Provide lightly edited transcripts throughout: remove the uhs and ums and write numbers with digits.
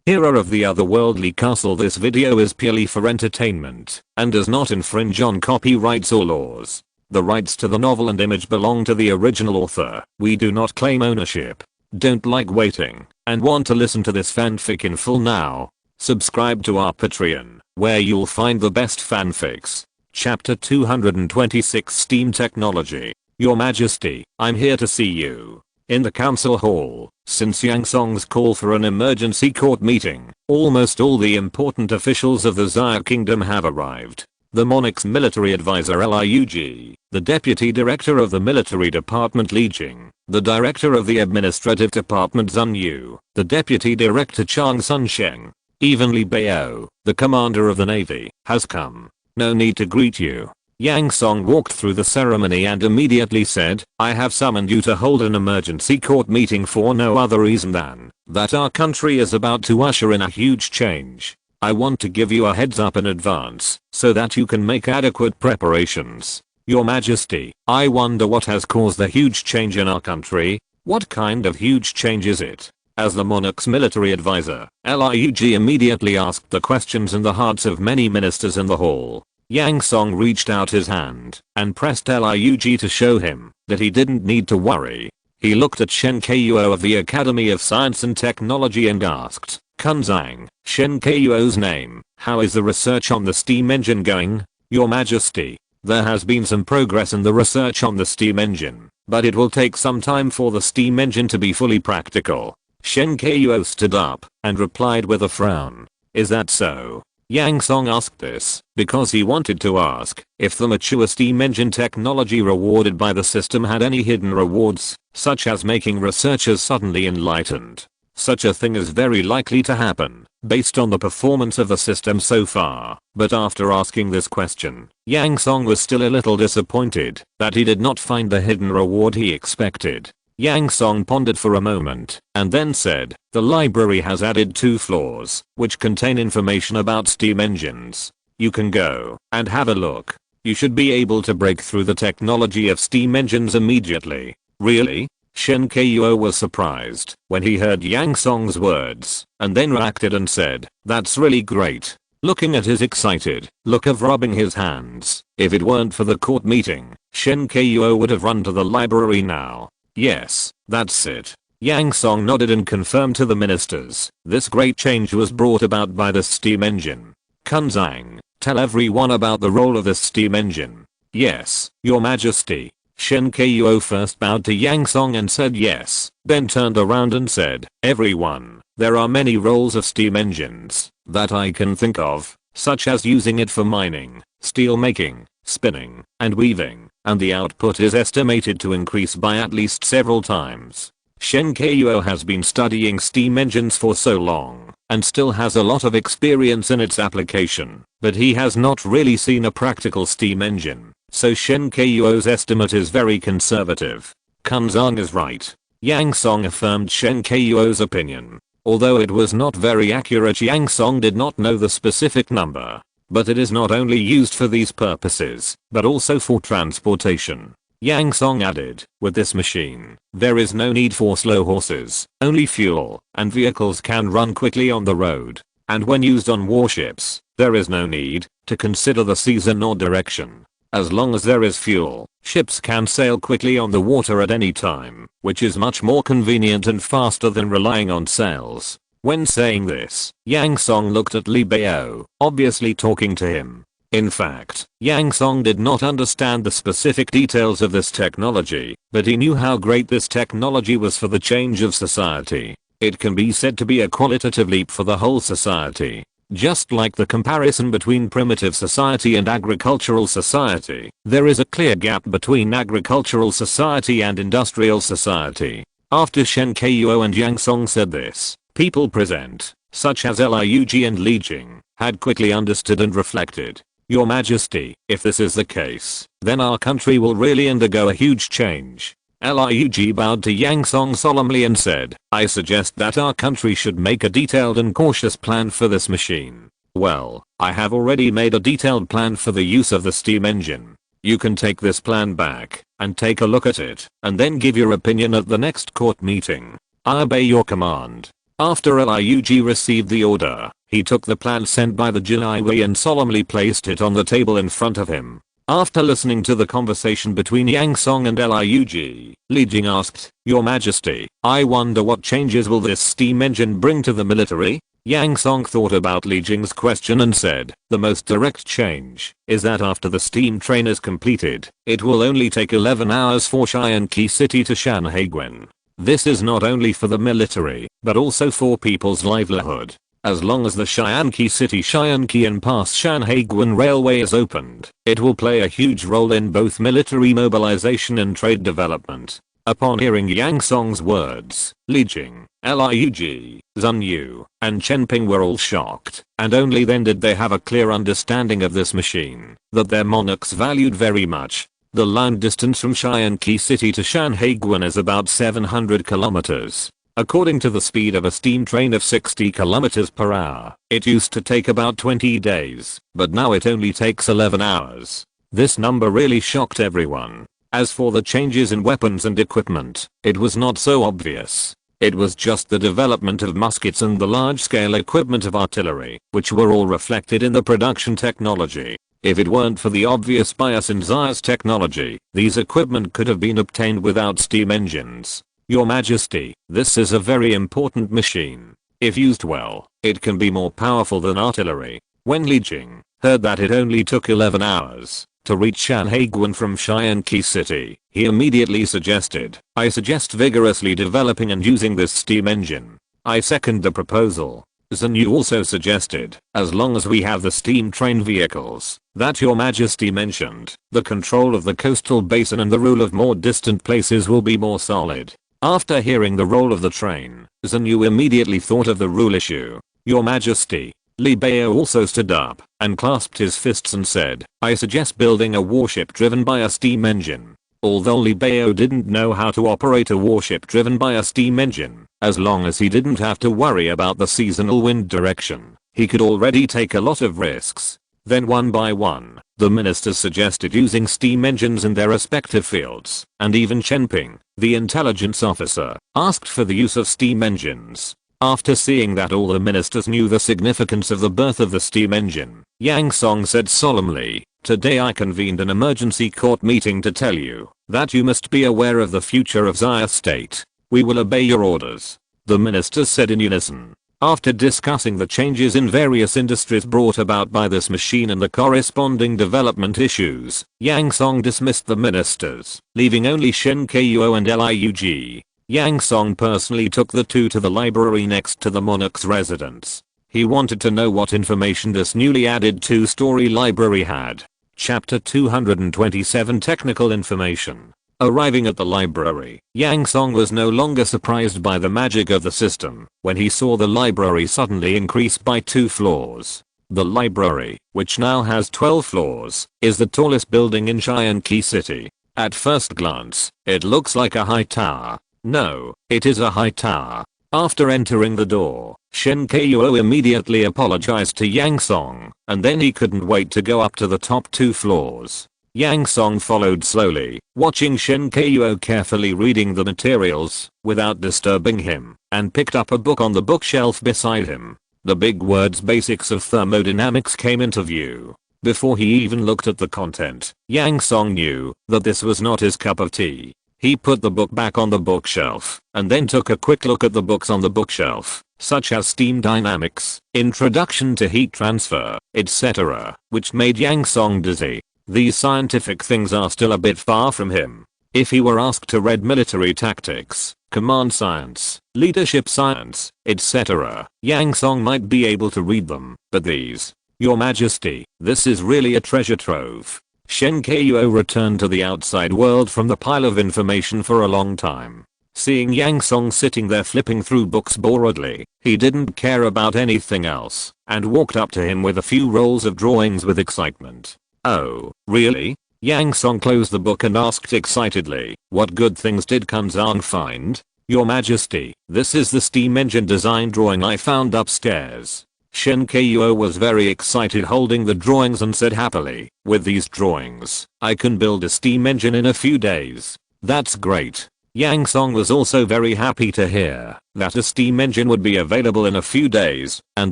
Hero of the Otherworldly Castle. This video is purely for entertainment and does not infringe on copyrights or laws. The rights to the novel and image belong to the original author. We do not claim ownership. Don't like waiting and want to listen to this fanfic in full now? Subscribe to our Patreon, where you'll find the best fanfics. Chapter 226 Steam Technology. Your Majesty, I'm here to see you. In the council hall, since Yang Song's call for an emergency court meeting, almost all the important officials of the Xia Kingdom have arrived. The monarch's military advisor Lurk, the deputy director of the military department Li Jing, the director of the administrative department Zun Yu, the deputy director Chang Sun Sheng, even Li Bao, the commander of the navy, has come. No need to greet you. Yang Song walked through the ceremony and immediately said, I have summoned you to hold an emergency court meeting for no other reason than that our country is about to usher in a huge change. I want to give you a heads up in advance so that you can make adequate preparations. Your Majesty, I wonder what has caused the huge change in our country. What kind of huge change is it? As the monarch's military advisor, Lurk immediately asked the questions in the hearts of many ministers in the hall. Yang Song reached out his hand and pressed Lurk to show him that he didn't need to worry. He looked at Shen Kuo of the Academy of Science and Technology and asked, Kunzang, Shen Kuo's name, how is the research on the steam engine going? Your Majesty, there has been some progress in the research on the steam engine, but it will take some time for the steam engine to be fully practical. Shen Kuo stood up and replied with a frown. Is that so? Yang Song asked this because he wanted to ask if the mature steam engine technology rewarded by the system had any hidden rewards, such as making researchers suddenly enlightened. Such a thing is very likely to happen based on the performance of the system so far, but after asking this question, Yang Song was still a little disappointed that he did not find the hidden reward he expected. Yang Song pondered for a moment and then said, the library has added 2 floors which contain information about steam engines. You can go and have a look. You should be able to break through the technology of steam engines immediately. Really? Shen Kuo was surprised when he heard Yang Song's words and then reacted and said, that's really great. Looking at his excited look of rubbing his hands, if it weren't for the court meeting, Shen Kuo would have run to the library now. Yes, that's it. Yang Song nodded and confirmed to the ministers. This great change was brought about by the steam engine. Kunzang, tell everyone about the role of the steam engine. Yes, Your Majesty. Shen Kuo first bowed to Yang Song and said yes, then turned around and said, everyone, there are many roles of steam engines that I can think of, such as using it for mining, steel making, spinning, and weaving, and the output is estimated to increase by at least several times. Shen Kuo has been studying steam engines for so long and still has a lot of experience in its application, but he has not really seen a practical steam engine, so Shen Kuo's estimate is very conservative. Kunzang is right. Yang Song affirmed Shen Kuo's opinion. Although it was not very accurate, Yang Song did not know the specific number. But it is not only used for these purposes, but also for transportation. Yang Song added, with this machine, there is no need for slow horses, only fuel, and vehicles can run quickly on the road. And when used on warships, there is no need to consider the season or direction. As long as there is fuel, ships can sail quickly on the water at any time, which is much more convenient and faster than relying on sails. When saying this, Yang Song looked at Li Bao, obviously talking to him. In fact, Yang Song did not understand the specific details of this technology, but he knew how great this technology was for the change of society. It can be said to be a qualitative leap for the whole society. Just like the comparison between primitive society and agricultural society, there is a clear gap between agricultural society and industrial society. After Shen Kuo and Yang Song said this, people present, such as Lurk and Li Jing, had quickly understood and reflected. Your Majesty, if this is the case, then our country will really undergo a huge change. Lurk bowed to Yang Song solemnly and said, I suggest that our country should make a detailed and cautious plan for this machine. Well, I have already made a detailed plan for the use of the steam engine. You can take this plan back and take a look at it and then give your opinion at the next court meeting. I obey your command. After Liug received the order, he took the plan sent by the Jinaiwei and solemnly placed it on the table in front of him. After listening to the conversation between Yang Song and Liug, Li Jing asked, "Your Majesty, I wonder what changes will this steam engine bring to the military?" Yang Song thought about Li Jing's question and said, "The most direct change is that after the steam train is completed, it will only take 11 hours for Xianqi City to Shanhaiguan. This is not only for the military, but also for people's livelihood. As long as the Xianqi City Xianqian Pass Shanhaiguan Railway is opened, it will play a huge role in both military mobilization and trade development." Upon hearing Yang Song's words, Li Jing, Liug, Zun Yu, and Chen Ping were all shocked, and only then did they have a clear understanding of this machine that their monarchs valued very much. The land distance from Xianqi City to Shanhaiguan is about 700 kilometers. According to the speed of a steam train of 60 kilometers per hour, it used to take about 20 days, but now it only takes 11 hours. This number really shocked everyone. As for the changes in weapons and equipment, it was not so obvious. It was just the development of muskets and the large-scale equipment of artillery, which were all reflected in the production technology. If it weren't for the obvious bias in Zaya's technology, these equipment could have been obtained without steam engines. Your Majesty, this is a very important machine. If used well, it can be more powerful than artillery. When Li Jing heard that it only took 11 hours to reach Shanhaiguan from Xianqi City, he immediately suggested, "I suggest vigorously developing and using this steam engine." "I second the proposal." Zun Yu also suggested, "As long as we have the steam train vehicles that Your Majesty mentioned, the control of the coastal basin and the rule of more distant places will be more solid." After hearing the role of the train, Zun Yu immediately thought of the rule issue. "Your Majesty." Li Bao also stood up and clasped his fists and said, "I suggest building a warship driven by a steam engine." Although Li Bao didn't know how to operate a warship driven by a steam engine, as long as he didn't have to worry about the seasonal wind direction, he could already take a lot of risks. Then one by one, the ministers suggested using steam engines in their respective fields, and even Chen Ping, the intelligence officer, asked for the use of steam engines. After seeing that all the ministers knew the significance of the birth of the steam engine, Yang Song said solemnly, "Today I convened an emergency court meeting to tell you that you must be aware of the future of Zaya State. We will obey your orders." The ministers said in unison. After discussing the changes in various industries brought about by this machine and the corresponding development issues, Yang Song dismissed the ministers, leaving only Shen Kuo and Liug. Yang Song personally took the two to the library next to the monarch's residence. He wanted to know what information this newly added two-story library had. Chapter 227 Technical Information. Arriving at the library, Yang Song was no longer surprised by the magic of the system when he saw the library suddenly increase by 2 floors. The library, which now has 12 floors, is the tallest building in Xianqi City. At first glance, it looks like a high tower. No, it is a high tower. After entering the door, Shen Kuo immediately apologized to Yang Song, and then he couldn't wait to go up to the top 2 floors. Yang Song followed slowly, watching Shen Kuo carefully reading the materials without disturbing him, and picked up a book on the bookshelf beside him. The big words "Basics of Thermodynamics" came into view. Before he even looked at the content, Yang Song knew that this was not his cup of tea. He put the book back on the bookshelf, and then took a quick look at the books on the bookshelf, such as Steam Dynamics, Introduction to Heat Transfer, etc., which made Yang Song dizzy. These scientific things are still a bit far from him. If he were asked to read military tactics, command science, leadership science, etc., Yang Song might be able to read them, but these, Your Majesty, this is really a treasure trove. Shen Kuo returned to the outside world from the pile of information for a long time. Seeing Yang Song sitting there flipping through books boredly, he didn't care about anything else, and walked up to him with a few rolls of drawings with excitement. "Oh, really?" Yang Song closed the book and asked excitedly, "What good things did Kanzan find?" "Your Majesty, this is the steam engine design drawing I found upstairs." Shen Kuo was very excited holding the drawings and said happily, "With these drawings, I can build a steam engine in a few days." "That's great." Yang Song was also very happy to hear that a steam engine would be available in a few days, and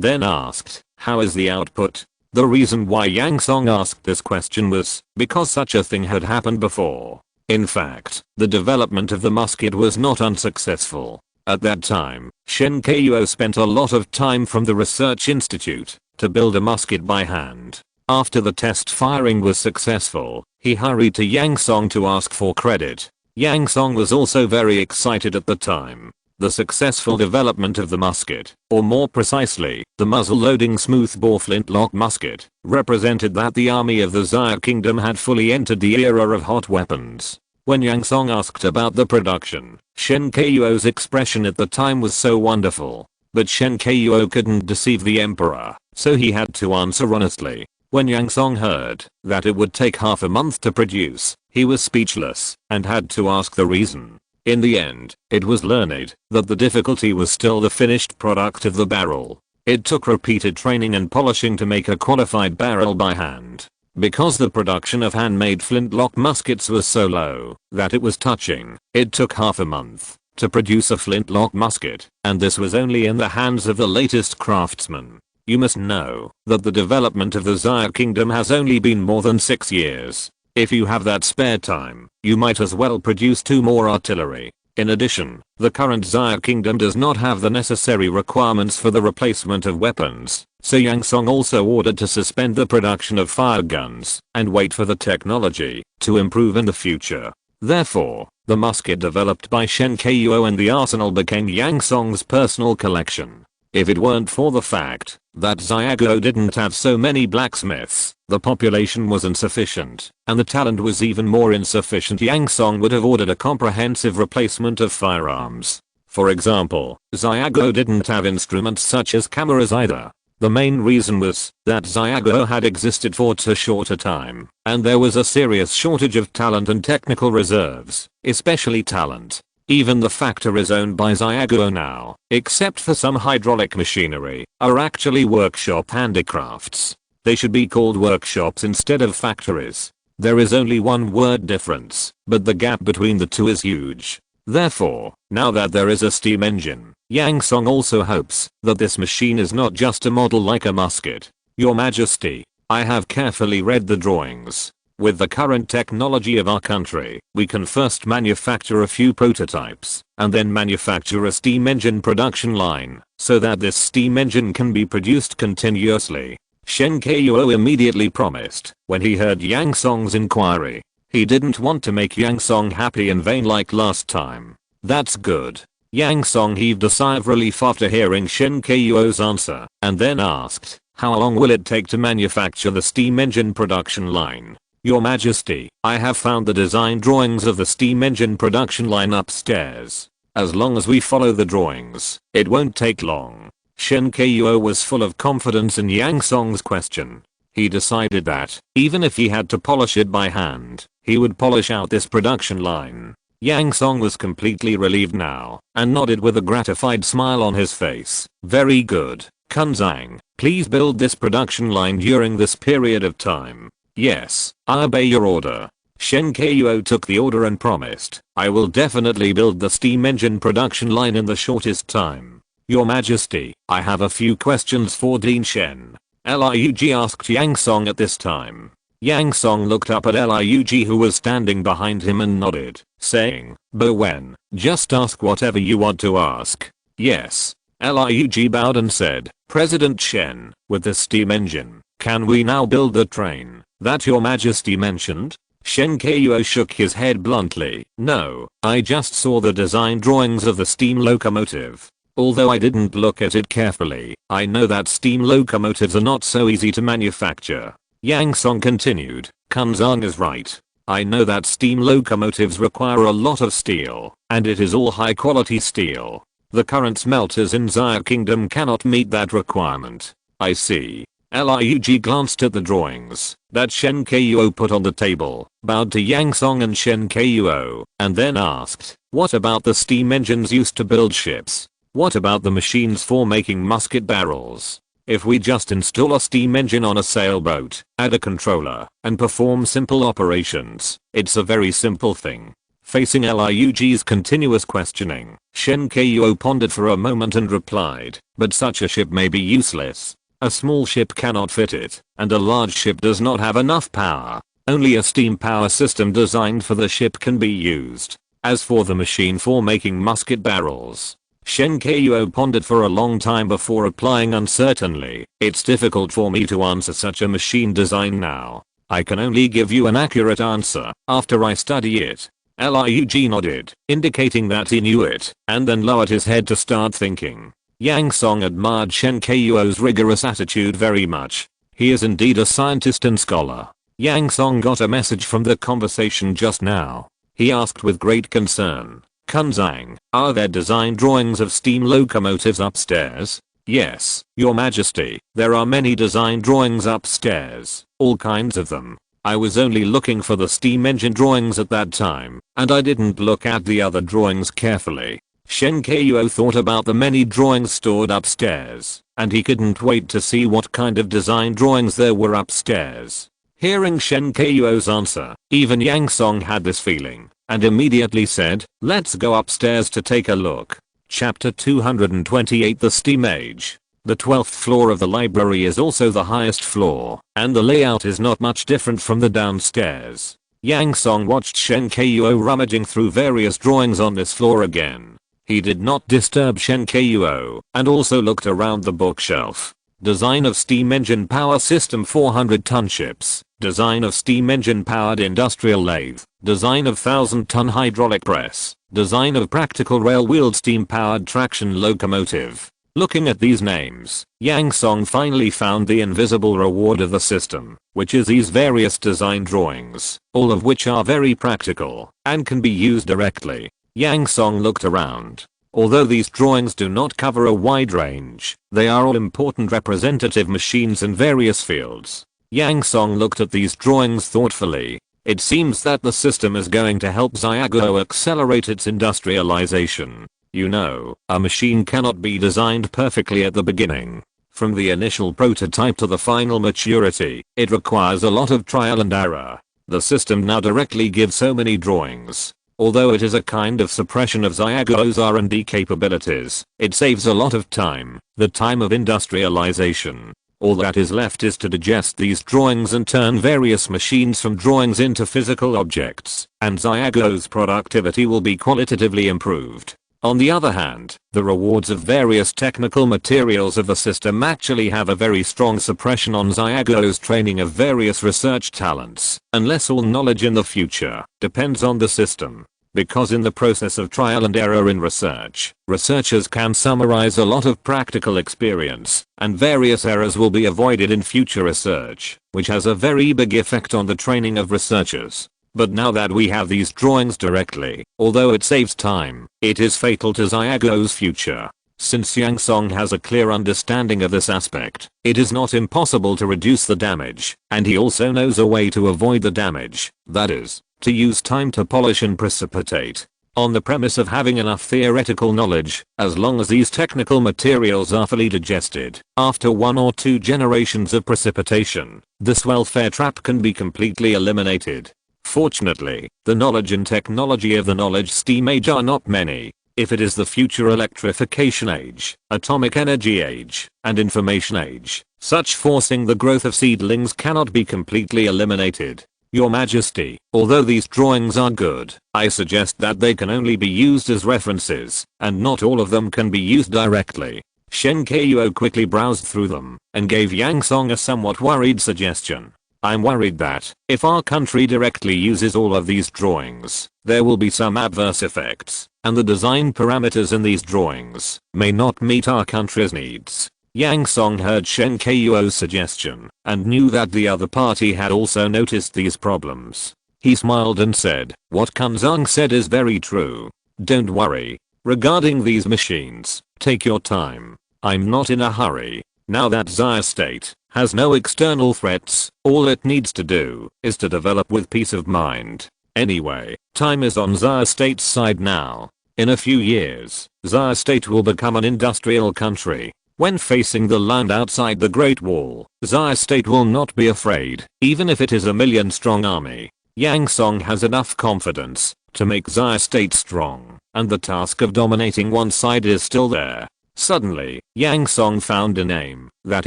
then asked, how is the output? The reason why Yang Song asked this question was because such a thing had happened before. In fact, the development of the musket was not unsuccessful. At that time, Shen Kuo spent a lot of time from the research institute to build a musket by hand. After the test firing was successful, he hurried to Yang Song to ask for credit. Yang Song was also very excited at the time. The successful development of the musket, or more precisely, the muzzle-loading smoothbore flintlock musket, represented that the army of the Xia Kingdom had fully entered the era of hot weapons. When Yang Song asked about the production, Shen Kuo's expression at the time was so wonderful. But Shen Kuo couldn't deceive the emperor, so he had to answer honestly. When Yang Song heard that it would take half a month to produce, he was speechless and had to ask the reason. In the end, it was learned that the difficulty was still the finished product of the barrel. It took repeated training and polishing to make a qualified barrel by hand. Because the production of handmade flintlock muskets was so low that it was touching, it took half a month to produce a flintlock musket, and this was only in the hands of the latest craftsmen. You must know that the development of the Xia Kingdom has only been more than 6 years. If you have that spare time, you might as well produce 2 more artillery. In addition, the current Xia Kingdom does not have the necessary requirements for the replacement of weapons, so Yang Song also ordered to suspend the production of fire guns and wait for the technology to improve in the future. Therefore, the musket developed by Shen Kuo and the arsenal became Yang Song's personal collection. If it weren't for the fact that Xiago didn't have so many blacksmiths, the population was insufficient, and the talent was even more insufficient, Yang Song would have ordered a comprehensive replacement of firearms. For example, Xiago didn't have instruments such as cameras either. The main reason was that Xiago had existed for too short a time, and there was a serious shortage of talent and technical reserves, especially talent. Even the factories owned by Xiago now, except for some hydraulic machinery, are actually workshop handicrafts. They should be called workshops instead of factories. There is only one word difference, but the gap between the two is huge. Therefore, now that there is a steam engine, Yang Song also hopes that this machine is not just a model like a musket. Your Majesty, I have carefully read the drawings. With the current technology of our country, we can first manufacture a few prototypes, and then manufacture a steam engine production line, so that this steam engine can be produced continuously. Shen Kuo immediately promised when he heard Yang Song's inquiry. He didn't want to make Yang Song happy in vain like last time. That's good. Yang Song heaved a sigh of relief after hearing Shen Kuo's answer, and then asked, how long will it take to manufacture the steam engine production line? Your Majesty, I have found the design drawings of the steam engine production line upstairs. As long as we follow the drawings, it won't take long. Shen Kuo was full of confidence in Yang Song's question. He decided that, even if he had to polish it by hand, he would polish out this production line. Yang Song was completely relieved now, and nodded with a gratified smile on his face. Very good, Cunning. Please build this production line during this period of time. Yes, I obey your order. Shen Kuo took the order and promised, I will definitely build the steam engine production line in the shortest time. Your Majesty, I have a few questions for Dean Shen. Liug asked Yang Song at this time. Yang Song looked up at Liug who was standing behind him and nodded, saying, Bo Wen, just ask whatever you want to ask. Yes. Liug bowed and said, President Shen, with the steam engine, can we now build the train that your Majesty mentioned? Shen Kuo shook his head bluntly. No, I just saw the design drawings of the steam locomotive. Although I didn't look at it carefully, I know that steam locomotives are not so easy to manufacture. Yang Song continued, Cunning is right. I know that steam locomotives require a lot of steel, and it is all high quality steel. The current smelters in Xia Kingdom cannot meet that requirement. I see. Liug glanced at the drawings that Shen Kuo put on the table, bowed to Yang Song and Shen Kuo, and then asked, what about the steam engines used to build ships? What about the machines for making musket barrels? If we just install a steam engine on a sailboat, add a controller, and perform simple operations, it's a very simple thing. Facing Liug's continuous questioning, Shen Kuo pondered for a moment and replied, but such a ship may be useless. A small ship cannot fit it, and a large ship does not have enough power. Only a steam power system designed for the ship can be used. As for the machine for making musket barrels, Shen Kuo pondered for a long time before replying uncertainly, it's difficult for me to answer such a machine design now. I can only give you an accurate answer after I study it. Liug nodded, indicating that he knew it, and then lowered his head to start thinking. Yang Song admired Shen Kuo's rigorous attitude very much. He is indeed a scientist and scholar. Yang Song got a message from the conversation just now. He asked with great concern, Kunzang, are there design drawings of steam locomotives upstairs? Yes, Your Majesty, there are many design drawings upstairs, all kinds of them. I was only looking for the steam engine drawings at that time, and I didn't look at the other drawings carefully. Shen Kuo thought about the many drawings stored upstairs, and he couldn't wait to see what kind of design drawings there were upstairs. Hearing Shen Kuo's answer, even Yang Song had this feeling, and immediately said, let's go upstairs to take a look. Chapter 228 The Steam Age. The 12th floor of the library is also the highest floor, and the layout is not much different from the downstairs. Yang Song watched Shen Kuo rummaging through various drawings on this floor again. He did not disturb Shen Kuo, and also looked around the bookshelf. Design of steam engine power system 400-ton ships. Design of steam engine powered industrial lathe. Design of 1000-ton hydraulic press. Design of practical rail-wheeled steam powered traction locomotive. Looking at these names, Yang Song finally found the invisible reward of the system, which is these various design drawings, all of which are very practical and can be used directly. Yang Song looked around. Although these drawings do not cover a wide range, they are all important representative machines in various fields. Yang Song looked at these drawings thoughtfully. It seems that the system is going to help Xiaguo accelerate its industrialization. You know, a machine cannot be designed perfectly at the beginning. From the initial prototype to the final maturity, it requires a lot of trial and error. The system now directly gives so many drawings. Although it is a kind of suppression of Xiaguo's R&D capabilities, it saves a lot of time, the time of industrialization. All that is left is to digest these drawings and turn various machines from drawings into physical objects, and Xiaguo's productivity will be qualitatively improved. On the other hand, the rewards of various technical materials of the system actually have a very strong suppression on Xiaguo's training of various research talents, unless all knowledge in the future depends on the system. Because in the process of trial and error in research, researchers can summarize a lot of practical experience, and various errors will be avoided in future research, which has a very big effect on the training of researchers. But now that we have these drawings directly, although it saves time, it is fatal to Xiaguo's future. Since Yang Song has a clear understanding of this aspect, it is not impossible to reduce the damage, and he also knows a way to avoid the damage, that is, to use time to polish and precipitate. On the premise of having enough theoretical knowledge, as long as these technical materials are fully digested, after 1 or 2 generations of precipitation, this welfare trap can be completely eliminated. Fortunately, the knowledge and technology of the knowledge steam age are not many. If it is the future electrification age, atomic energy age, and information age, such forcing the growth of seedlings cannot be completely eliminated. Your Majesty, although these drawings are good, I suggest that they can only be used as references, and not all of them can be used directly. Shen Kuo quickly browsed through them, and gave Yang Song a somewhat worried suggestion. I'm worried that, if our country directly uses all of these drawings, there will be some adverse effects, and the design parameters in these drawings may not meet our country's needs. Yang Song heard Shen Kuo's suggestion, and knew that the other party had also noticed these problems. He smiled and said, what Kunzang said is very true. Don't worry. Regarding these machines, take your time. I'm not in a hurry. Now that Xia State has no external threats, all it needs to do is to develop with peace of mind. Anyway, time is on Xia State's side now. In a few years, Xia State will become an industrial country. When facing the land outside the Great Wall, Xia State will not be afraid, even if it is a 1,000,000-strong army. Yang Song has enough confidence to make Zaya State strong, and the task of dominating one side is still there. Suddenly, Yang Song found a name that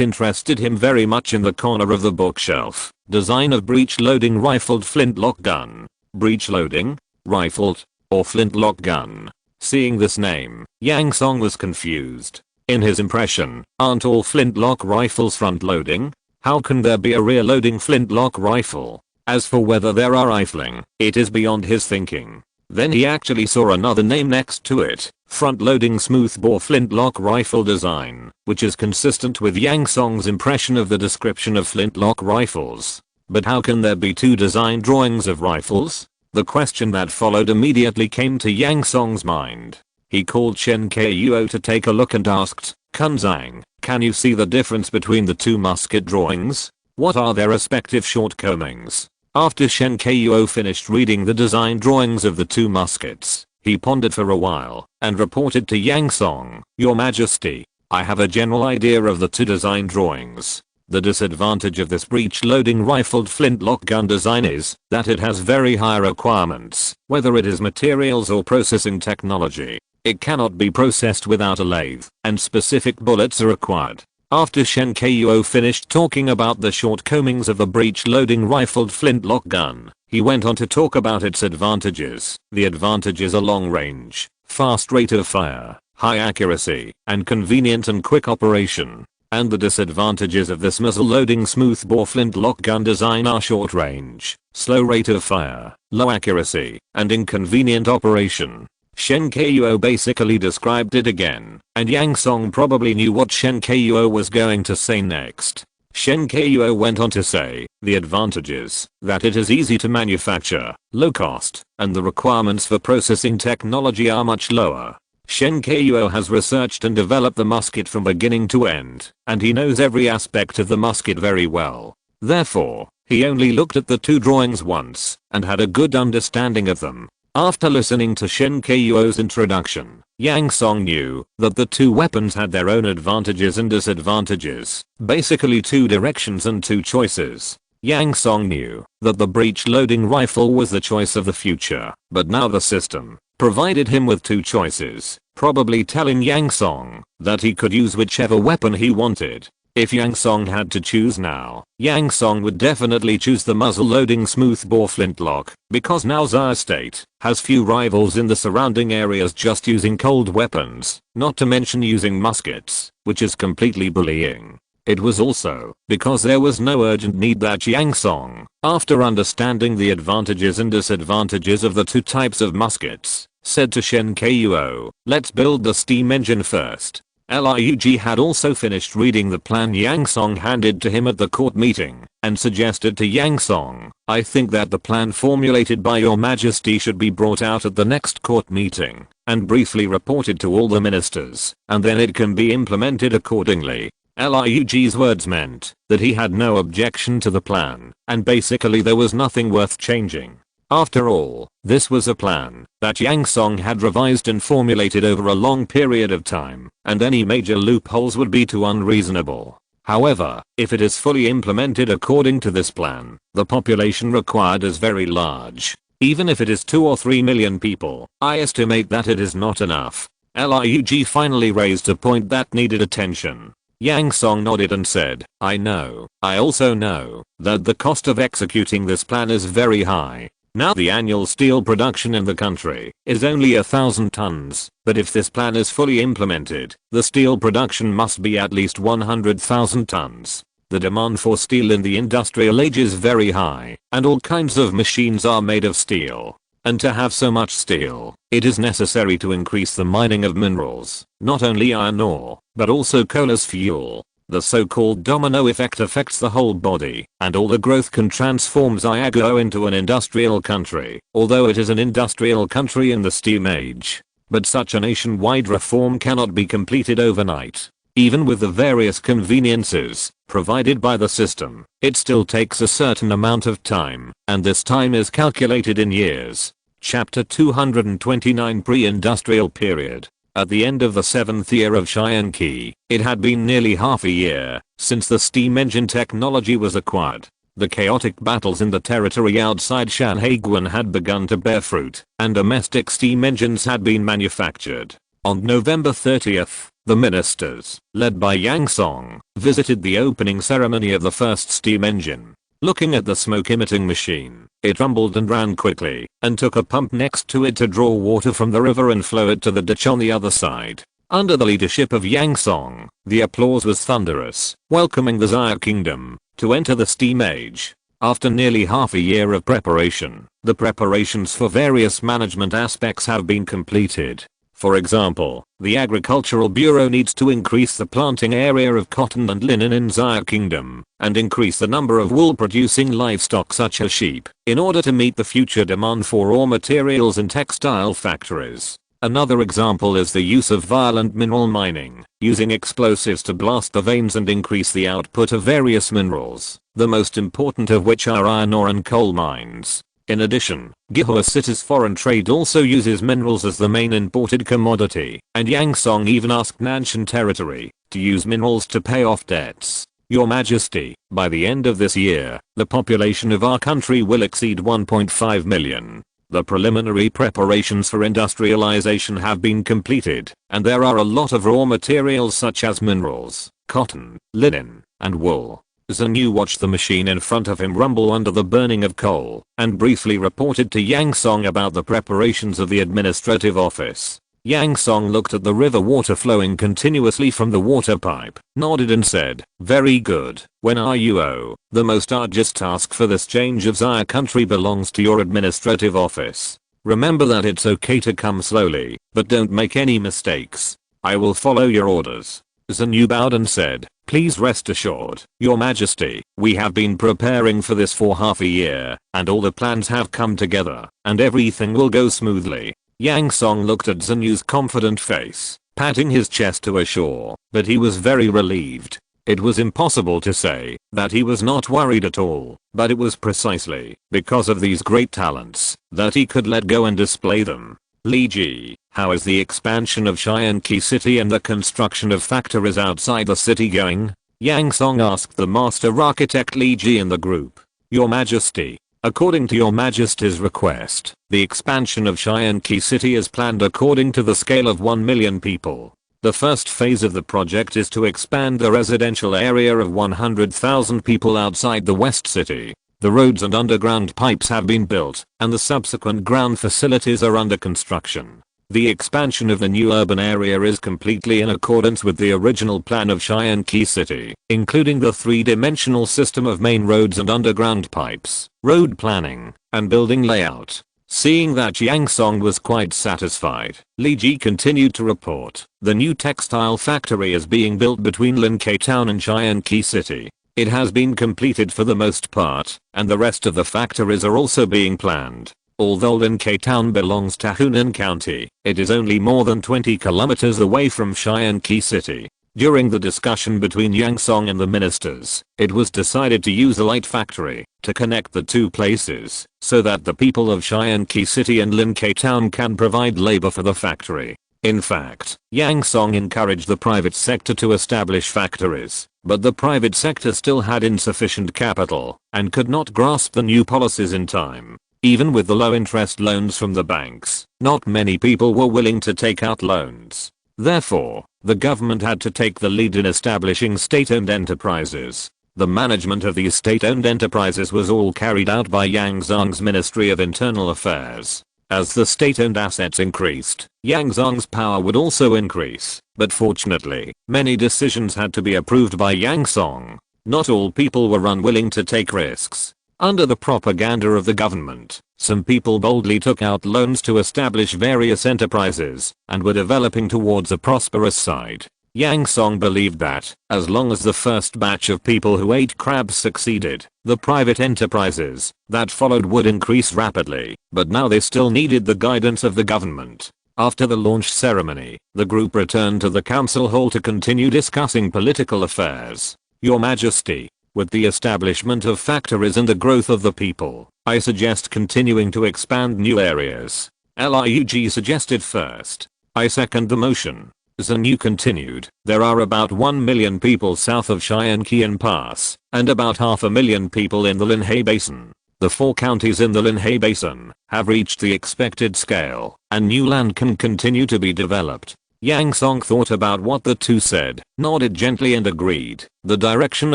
interested him very much in the corner of the bookshelf. Design of breech-loading rifled flintlock gun. Breech-loading? Rifled? Or flintlock gun? Seeing this name, Yang Song was confused. In his impression, aren't all flintlock rifles front-loading? How can there be a rear-loading flintlock rifle? As for whether there are rifling, it is beyond his thinking. Then he actually saw another name next to it, front-loading smoothbore flintlock rifle design, which is consistent with Yang Song's impression of the description of flintlock rifles. But how can there be two design drawings of rifles? The question that followed immediately came to Yang Song's mind. He called Shen Kuo to take a look and asked, "Kunzang, can you see the difference between the two musket drawings? What are their respective shortcomings?" After Shen Kuo finished reading the design drawings of the two muskets, he pondered for a while and reported to Yang Song, "Your Majesty, I have a general idea of the two design drawings. The disadvantage of this breech-loading rifled flintlock gun design is that it has very high requirements, whether it is materials or processing technology. It cannot be processed without a lathe, and specific bullets are required." After Shen Kuo finished talking about the shortcomings of the breech-loading rifled flintlock gun, he went on to talk about its advantages. The advantages are long range, fast rate of fire, high accuracy, and convenient and quick operation. And the disadvantages of this muzzle-loading smoothbore flintlock gun design are short range, slow rate of fire, low accuracy, and inconvenient operation. Shen Kuo basically described it again, and Yang Song probably knew what Shen Kuo was going to say next. Shen Kuo went on to say, the advantages, that it is easy to manufacture, low cost, and the requirements for processing technology are much lower. Shen Kuo has researched and developed the musket from beginning to end, and he knows every aspect of the musket very well. Therefore, he only looked at the two drawings once, and had a good understanding of them. After listening to Shen Kuo's introduction, Yang Song knew that the two weapons had their own advantages and disadvantages, basically two directions and two choices. Yang Song knew that the breech-loading rifle was the choice of the future, but now the system provided him with two choices, probably telling Yang Song that he could use whichever weapon he wanted. If Yang Song had to choose now, Yang Song would definitely choose the muzzle-loading smoothbore flintlock, because now Zaya State has few rivals in the surrounding areas just using cold weapons, not to mention using muskets, which is completely bullying. It was also because there was no urgent need that Yang Song, after understanding the advantages and disadvantages of the two types of muskets, said to Shen Kuo, "Let's build the steam engine first." Lurk had also finished reading the plan Yang Song handed to him at the court meeting, and suggested to Yang Song, "I think that the plan formulated by your majesty should be brought out at the next court meeting, and briefly reported to all the ministers, and then it can be implemented accordingly." Lurk's words meant that he had no objection to the plan, and basically there was nothing worth changing. After all, this was a plan that Yang Song had revised and formulated over a long period of time, and any major loopholes would be too unreasonable. However, if it is fully implemented according to this plan, the population required is very large. Even if it is 2 or 3 million people, I estimate that it is not enough. Lurk finally raised a point that needed attention. Yang Song nodded and said, "I know. I also know that the cost of executing this plan is very high. Now the annual steel production in the country is only 1,000 tons, but if this plan is fully implemented, the steel production must be at least 100,000 tons. The demand for steel in the industrial age is very high, and all kinds of machines are made of steel. And to have so much steel, it is necessary to increase the mining of minerals, not only iron ore, but also coal as fuel. The so-called domino effect affects the whole body, and all the growth can transform Xiago into an industrial country, although it is an industrial country in the steam age. But such a nationwide reform cannot be completed overnight. Even with the various conveniences provided by the system, it still takes a certain amount of time, and this time is calculated in years. Chapter 229 Pre-Industrial Period. At the end of the 7th year of Xianqi, it had been nearly half a year since the steam engine technology was acquired. The chaotic battles in the territory outside Shanhaiguan had begun to bear fruit, and domestic steam engines had been manufactured. On November 30th, the ministers, led by Yang Song, visited the opening ceremony of the first steam engine. Looking at the smoke-emitting machine, it rumbled and ran quickly, and took a pump next to it to draw water from the river and flow it to the ditch on the other side. Under the leadership of Yang Song, the applause was thunderous, welcoming the Xia Kingdom to enter the steam age. After nearly half a year of preparation, the preparations for various management aspects have been completed. For example, the Agricultural Bureau needs to increase the planting area of cotton and linen in Xia Kingdom, and increase the number of wool-producing livestock such as sheep, in order to meet the future demand for raw materials in textile factories. Another example is the use of violent mineral mining, using explosives to blast the veins and increase the output of various minerals, the most important of which are iron ore and coal mines. In addition, Gihua City's foreign trade also uses minerals as the main imported commodity, and Yang Song even asked Nanshan territory to use minerals to pay off debts. Your Majesty, by the end of this year, the population of our country will exceed 1.5 million. The preliminary preparations for industrialization have been completed, and there are a lot of raw materials such as minerals, cotton, linen, and wool. Zhenyu watched the machine in front of him rumble under the burning of coal, and briefly reported to Yang Song about the preparations of the administrative office. Yang Song looked at the river water flowing continuously from the water pipe, nodded and said, "Very good. When are you? Oh, the most arduous task for this change of Xia country belongs to your administrative office. Remember that it's okay to come slowly, but don't make any mistakes. I will follow your orders." Zhenyu bowed and said, "Please rest assured, Your Majesty, we have been preparing for this for half a year, and all the plans have come together, and everything will go smoothly." Yang Song looked at Zhenyu's confident face, patting his chest to assure that he was very relieved. It was impossible to say that he was not worried at all, but it was precisely because of these great talents that he could let go and display them. "Li Ji, how is the expansion of Xianqi City and the construction of factories outside the city going?" Yang Song asked the master architect Li Ji in the group. "Your Majesty, according to Your Majesty's request, the expansion of Xianqi City is planned according to the scale of 1 million people. The first phase of the project is to expand the residential area of 100,000 people outside the West City. The roads and underground pipes have been built, and the subsequent ground facilities are under construction. The expansion of the new urban area is completely in accordance with the original plan of Xianqi City, including the three-dimensional system of main roads and underground pipes, road planning, and building layout." Seeing that Yang Song was quite satisfied, Li Ji continued to report, "The new textile factory is being built between Linkai Town and Xianqi City. It has been completed for the most part, and the rest of the factories are also being planned. Although Linkai Town belongs to Hunan County, it is only more than 20 kilometers away from Xianqi City." During the discussion between Yang Song and the ministers, it was decided to use a light factory to connect the two places, so that the people of Xianqi City and Linkai Town can provide labor for the factory. In fact, Yang Song encouraged the private sector to establish factories, but the private sector still had insufficient capital and could not grasp the new policies in time. Even with the low interest loans from the banks, not many people were willing to take out loans. Therefore, the government had to take the lead in establishing state-owned enterprises. The management of these state-owned enterprises was all carried out by Yang Song's Ministry of Internal Affairs. As the state-owned assets increased, Yang Song's power would also increase, but fortunately, many decisions had to be approved by Yang Song. Not all people were unwilling to take risks. Under the propaganda of the government, some people boldly took out loans to establish various enterprises and were developing towards a prosperous side. Yang Song believed that, as long as the first batch of people who ate crabs succeeded, the private enterprises that followed would increase rapidly, but now they still needed the guidance of the government. After the launch ceremony, the group returned to the council hall to continue discussing political affairs. "Your Majesty, with the establishment of factories and the growth of the people, I suggest continuing to expand new areas." Liug suggested first. "I second the motion." Zhang continued, there are about 1 million people south of Qianqian Pass, and about 500,000 people in the Linhai Basin. The 4 counties in the Linhai Basin have reached the expected scale, and new land can continue to be developed. Yang Song thought about what the two said, nodded gently and agreed. The direction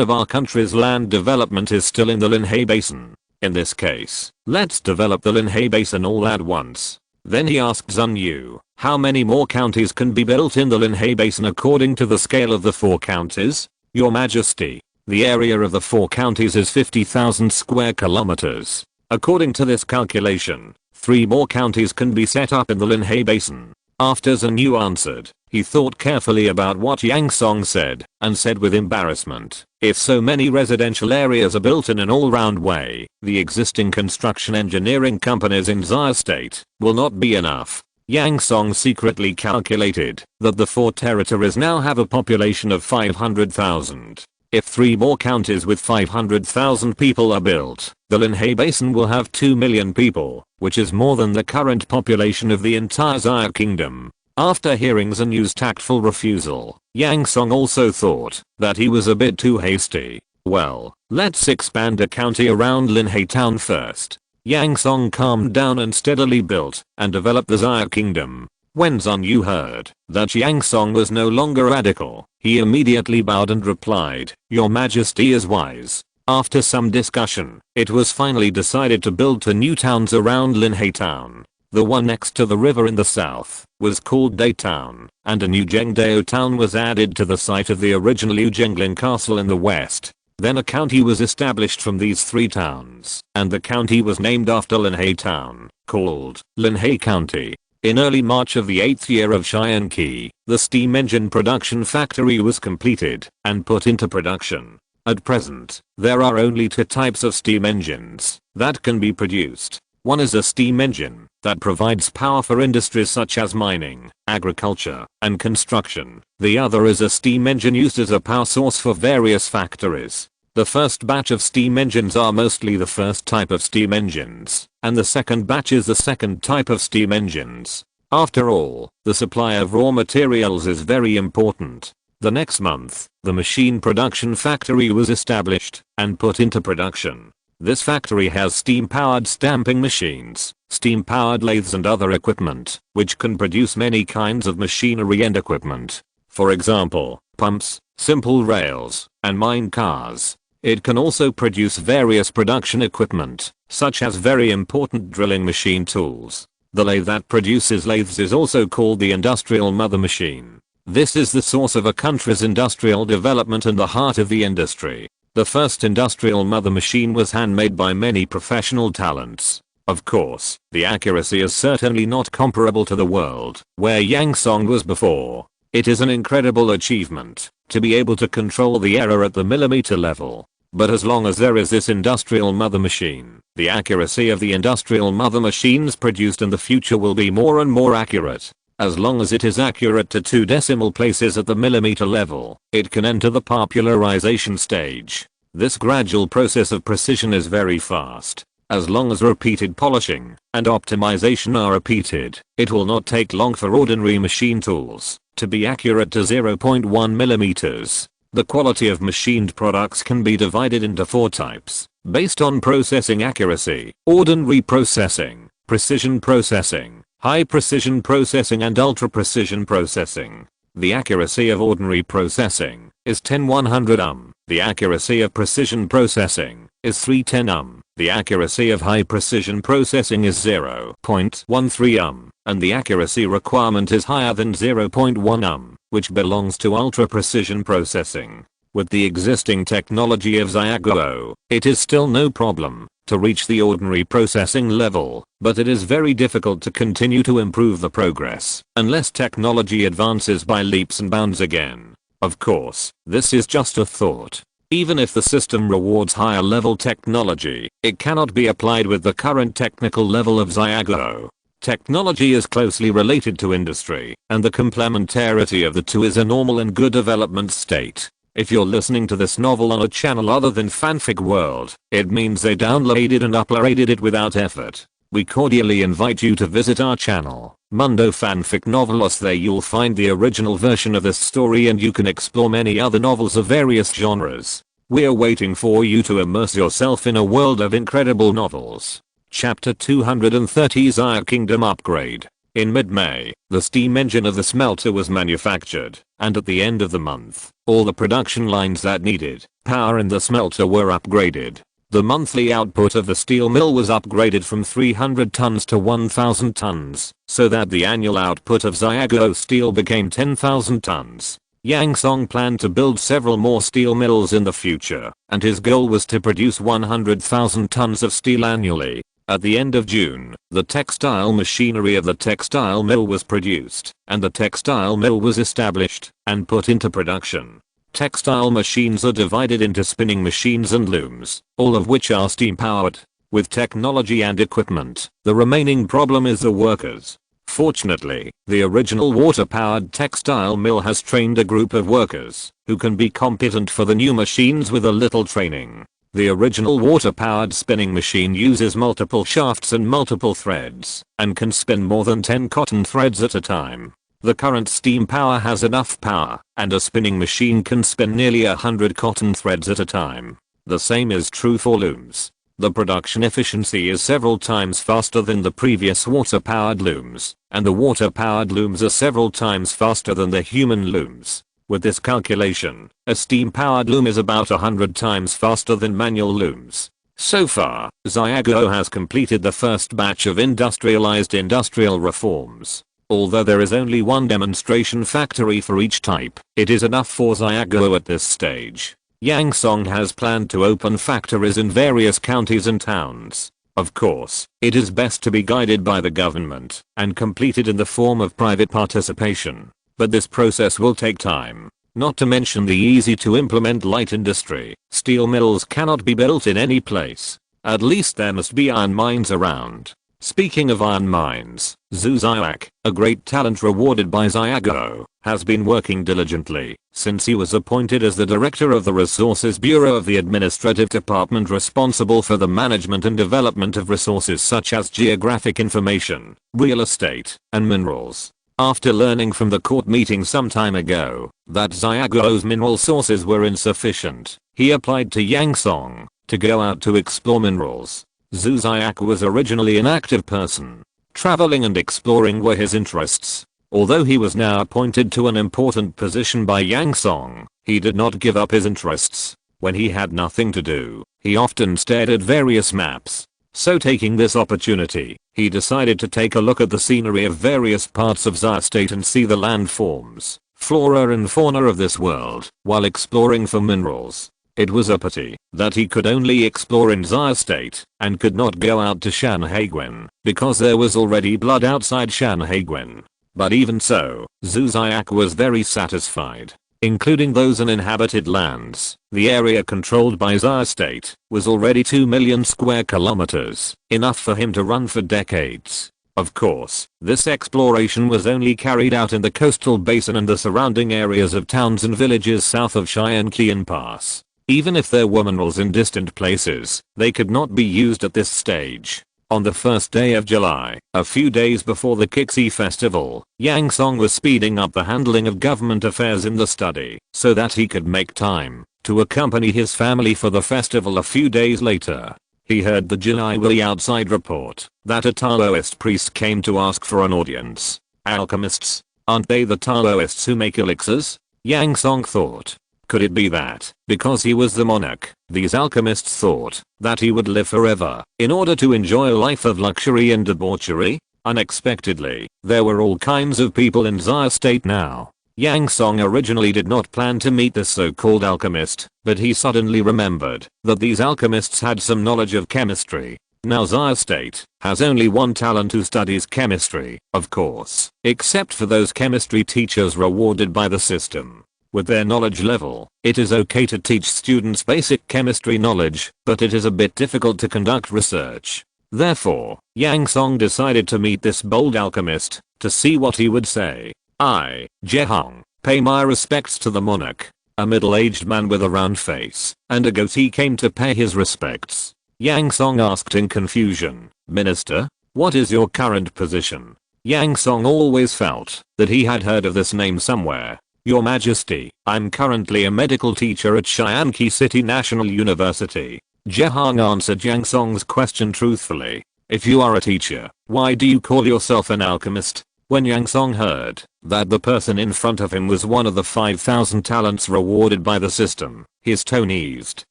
of our country's land development is still in the Linhai Basin. In this case, let's develop the Linhai Basin all at once. Then he asked Zhang Yu, how many more counties can be built in the Linhai Basin according to the scale of the 4 counties? Your Majesty, the area of the 4 counties is 50,000 square kilometers. According to this calculation, 3 more counties can be set up in the Linhai Basin. After Zhang Yu answered, he thought carefully about what Yang Song said, and said with embarrassment, if so many residential areas are built in an all-round way, the existing construction engineering companies in Xia State will not be enough. Yang Song secretly calculated that the 4 territories now have a population of 500,000. If 3 more counties with 500,000 people are built, the Linhai Basin will have 2 million people, which is more than the current population of the entire Xia Kingdom. After hearing Zhang Yu's tactful refusal, Yang Song also thought that he was a bit too hasty. Well, let's expand a county around Linhai town first. Yang Song calmed down and steadily built and developed the Xia Kingdom. When Zhang Yu heard that Yang Song was no longer radical, he immediately bowed and replied, Your Majesty is wise. After some discussion, it was finally decided to build 2 new towns around Linhai town. The one next to the river in the south was called Day Town, and a new Zhengdao town was added to the site of the original Yuzhenglin Castle in the west. Then a county was established from these 3 towns, and the county was named after Linhai town, called Linhai County. In early March of the 8th year of Qianqi, the steam engine production factory was completed and put into production. At present, there are only 2 types of steam engines that can be produced. One is a steam engine that provides power for industries such as mining, agriculture, and construction. The other is a steam engine used as a power source for various factories. The first batch of steam engines are mostly the first type of steam engines, and the second batch is the second type of steam engines. After all, the supply of raw materials is very important. The next month, the machine production factory was established and put into production. This factory has steam-powered stamping machines, steam-powered lathes and other equipment, which can produce many kinds of machinery and equipment. For example, pumps, simple rails, and mine cars. It can also produce various production equipment, such as very important drilling machine tools. The lathe that produces lathes is also called the industrial mother machine. This is the source of a country's industrial development and the heart of the industry. The first industrial mother machine was handmade by many professional talents. Of course, the accuracy is certainly not comparable to the world where Yang Song was before. It is an incredible achievement to be able to control the error at the millimeter level. But as long as there is this industrial mother machine, the accuracy of the industrial mother machines produced in the future will be more and more accurate. As long as it is accurate to 2 decimal places at the millimeter level, it can enter the popularization stage. This gradual process of precision is very fast. As long as repeated polishing and optimization are repeated, it will not take long for ordinary machine tools to be accurate to 0.1 millimeters. The quality of machined products can be divided into 4 types, based on processing accuracy: ordinary processing, precision processing, high precision processing and ultra precision processing. The accuracy of ordinary processing is 10/100 The accuracy of precision processing is 3/10 The accuracy of high precision processing is 0.13 and the accuracy requirement is higher than 0.1 which belongs to ultra precision processing. With the existing technology of Xiaoguo, it is still no problem to reach the ordinary processing level, but it is very difficult to continue to improve the progress unless technology advances by leaps and bounds again. Of course, this is just a thought. Even if the system rewards higher level technology, it cannot be applied with the current technical level of Xiaoguo. Technology is closely related to industry, and the complementarity of the two is a normal and good development state. If you're listening to this novel on a channel other than Fanfic World, it means they downloaded and uploaded it without effort. We cordially invite you to visit our channel Mundo Fanfic Novelos. There you'll find the original version of this story, and you can explore many other novels of various genres. We're waiting for you to immerse yourself in a world of incredible novels. Chapter 230, Xayah Kingdom Upgrade. In mid-May, the steam engine of the smelter was manufactured, and at the end of the month, all the production lines that needed power in the smelter were upgraded. The monthly output of the steel mill was upgraded from 300 tons to 1,000 tons, so that the annual output of Xayah steel became 10,000 tons. Yang Song planned to build several more steel mills in the future, and his goal was to produce 100,000 tons of steel annually. At the end of June, the textile machinery of the textile mill was produced, and the textile mill was established and put into production. Textile machines are divided into spinning machines and looms, all of which are steam powered. With technology and equipment, the remaining problem is the workers. Fortunately, the original water-powered textile mill has trained a group of workers who can be competent for the new machines with a little training. The original water-powered spinning machine uses multiple shafts and multiple threads, and can spin more than 10 cotton threads at a time. The current steam power has enough power, and a spinning machine can spin nearly 100 cotton threads at a time. The same is true for looms. The production efficiency is several times faster than the previous water-powered looms, and the water-powered looms are several times faster than the human looms. With this calculation, a steam-powered loom is about 100 times faster than manual looms. So far, Xayah has completed the first batch of industrialized industrial reforms. Although there is only one demonstration factory for each type, it is enough for Xayah at this stage. Yang Song has planned to open factories in various counties and towns. Of course, it is best to be guided by the government and completed in the form of private participation. But this process will take time. Not to mention the easy to implement light industry. Steel mills cannot be built in any place. At least there must be iron mines around. Speaking of iron mines, Xayah, a great talent rewarded by Xayah, has been working diligently since he was appointed as the director of the Resources Bureau of the administrative department responsible for the management and development of resources such as geographic information, real estate, and minerals. After learning from the court meeting some time ago that Xayah's mineral sources were insufficient, he applied to Yang Song to go out to explore minerals. Xayah was originally an active person. Traveling and exploring were his interests. Although he was now appointed to an important position by Yang Song, he did not give up his interests. When he had nothing to do, he often stared at various maps. So taking this opportunity, he decided to take a look at the scenery of various parts of Xayah State and see the landforms, flora and fauna of this world, while exploring for minerals. It was a pity that he could only explore in Xayah State, and could not go out to Shanhaiguan, because there was already blood outside Shanhaiguan. But even so, Xayah was very satisfied. Including those uninhabited lands, the area controlled by Xayah State was already 2 million square kilometers, enough for him to run for decades. Of course, this exploration was only carried out in the coastal basin and the surrounding areas of towns and villages south of Qian Pass. Even if there were minerals in distant places, they could not be used at this stage. On the first day of July, a few days before the Kixi festival, Yang Song was speeding up the handling of government affairs in the study so that he could make time to accompany his family for the festival a few days later. He heard the Jinaiwili outside report that a Taoist priest came to ask for an audience. Alchemists? Aren't they the Taoists who make elixirs? Yang Song thought. Could it be that, because he was the monarch, these alchemists thought that he would live forever in order to enjoy a life of luxury and debauchery? Unexpectedly, there were all kinds of people in Xayah State now. Yang Song originally did not plan to meet this so-called alchemist, but he suddenly remembered that these alchemists had some knowledge of chemistry. Now Xayah State has only one talent who studies chemistry, of course, except for those chemistry teachers rewarded by the system. With their knowledge level, it is okay to teach students basic chemistry knowledge, but it is a bit difficult to conduct research. Therefore, Yang Song decided to meet this bold alchemist to see what he would say. I, Jehong, pay my respects to the monarch. A middle-aged man with a round face and a goatee came to pay his respects. Yang Song asked in confusion, Minister, what is your current position? Yang Song always felt that he had heard of this name somewhere. Your Majesty, I'm currently a medical teacher at Shianqi City National University. Jehang answered Yang Song's question truthfully. If you are a teacher, why do you call yourself an alchemist? When Yang Song heard that the person in front of him was one of the 5,000 talents rewarded by the system, his tone eased,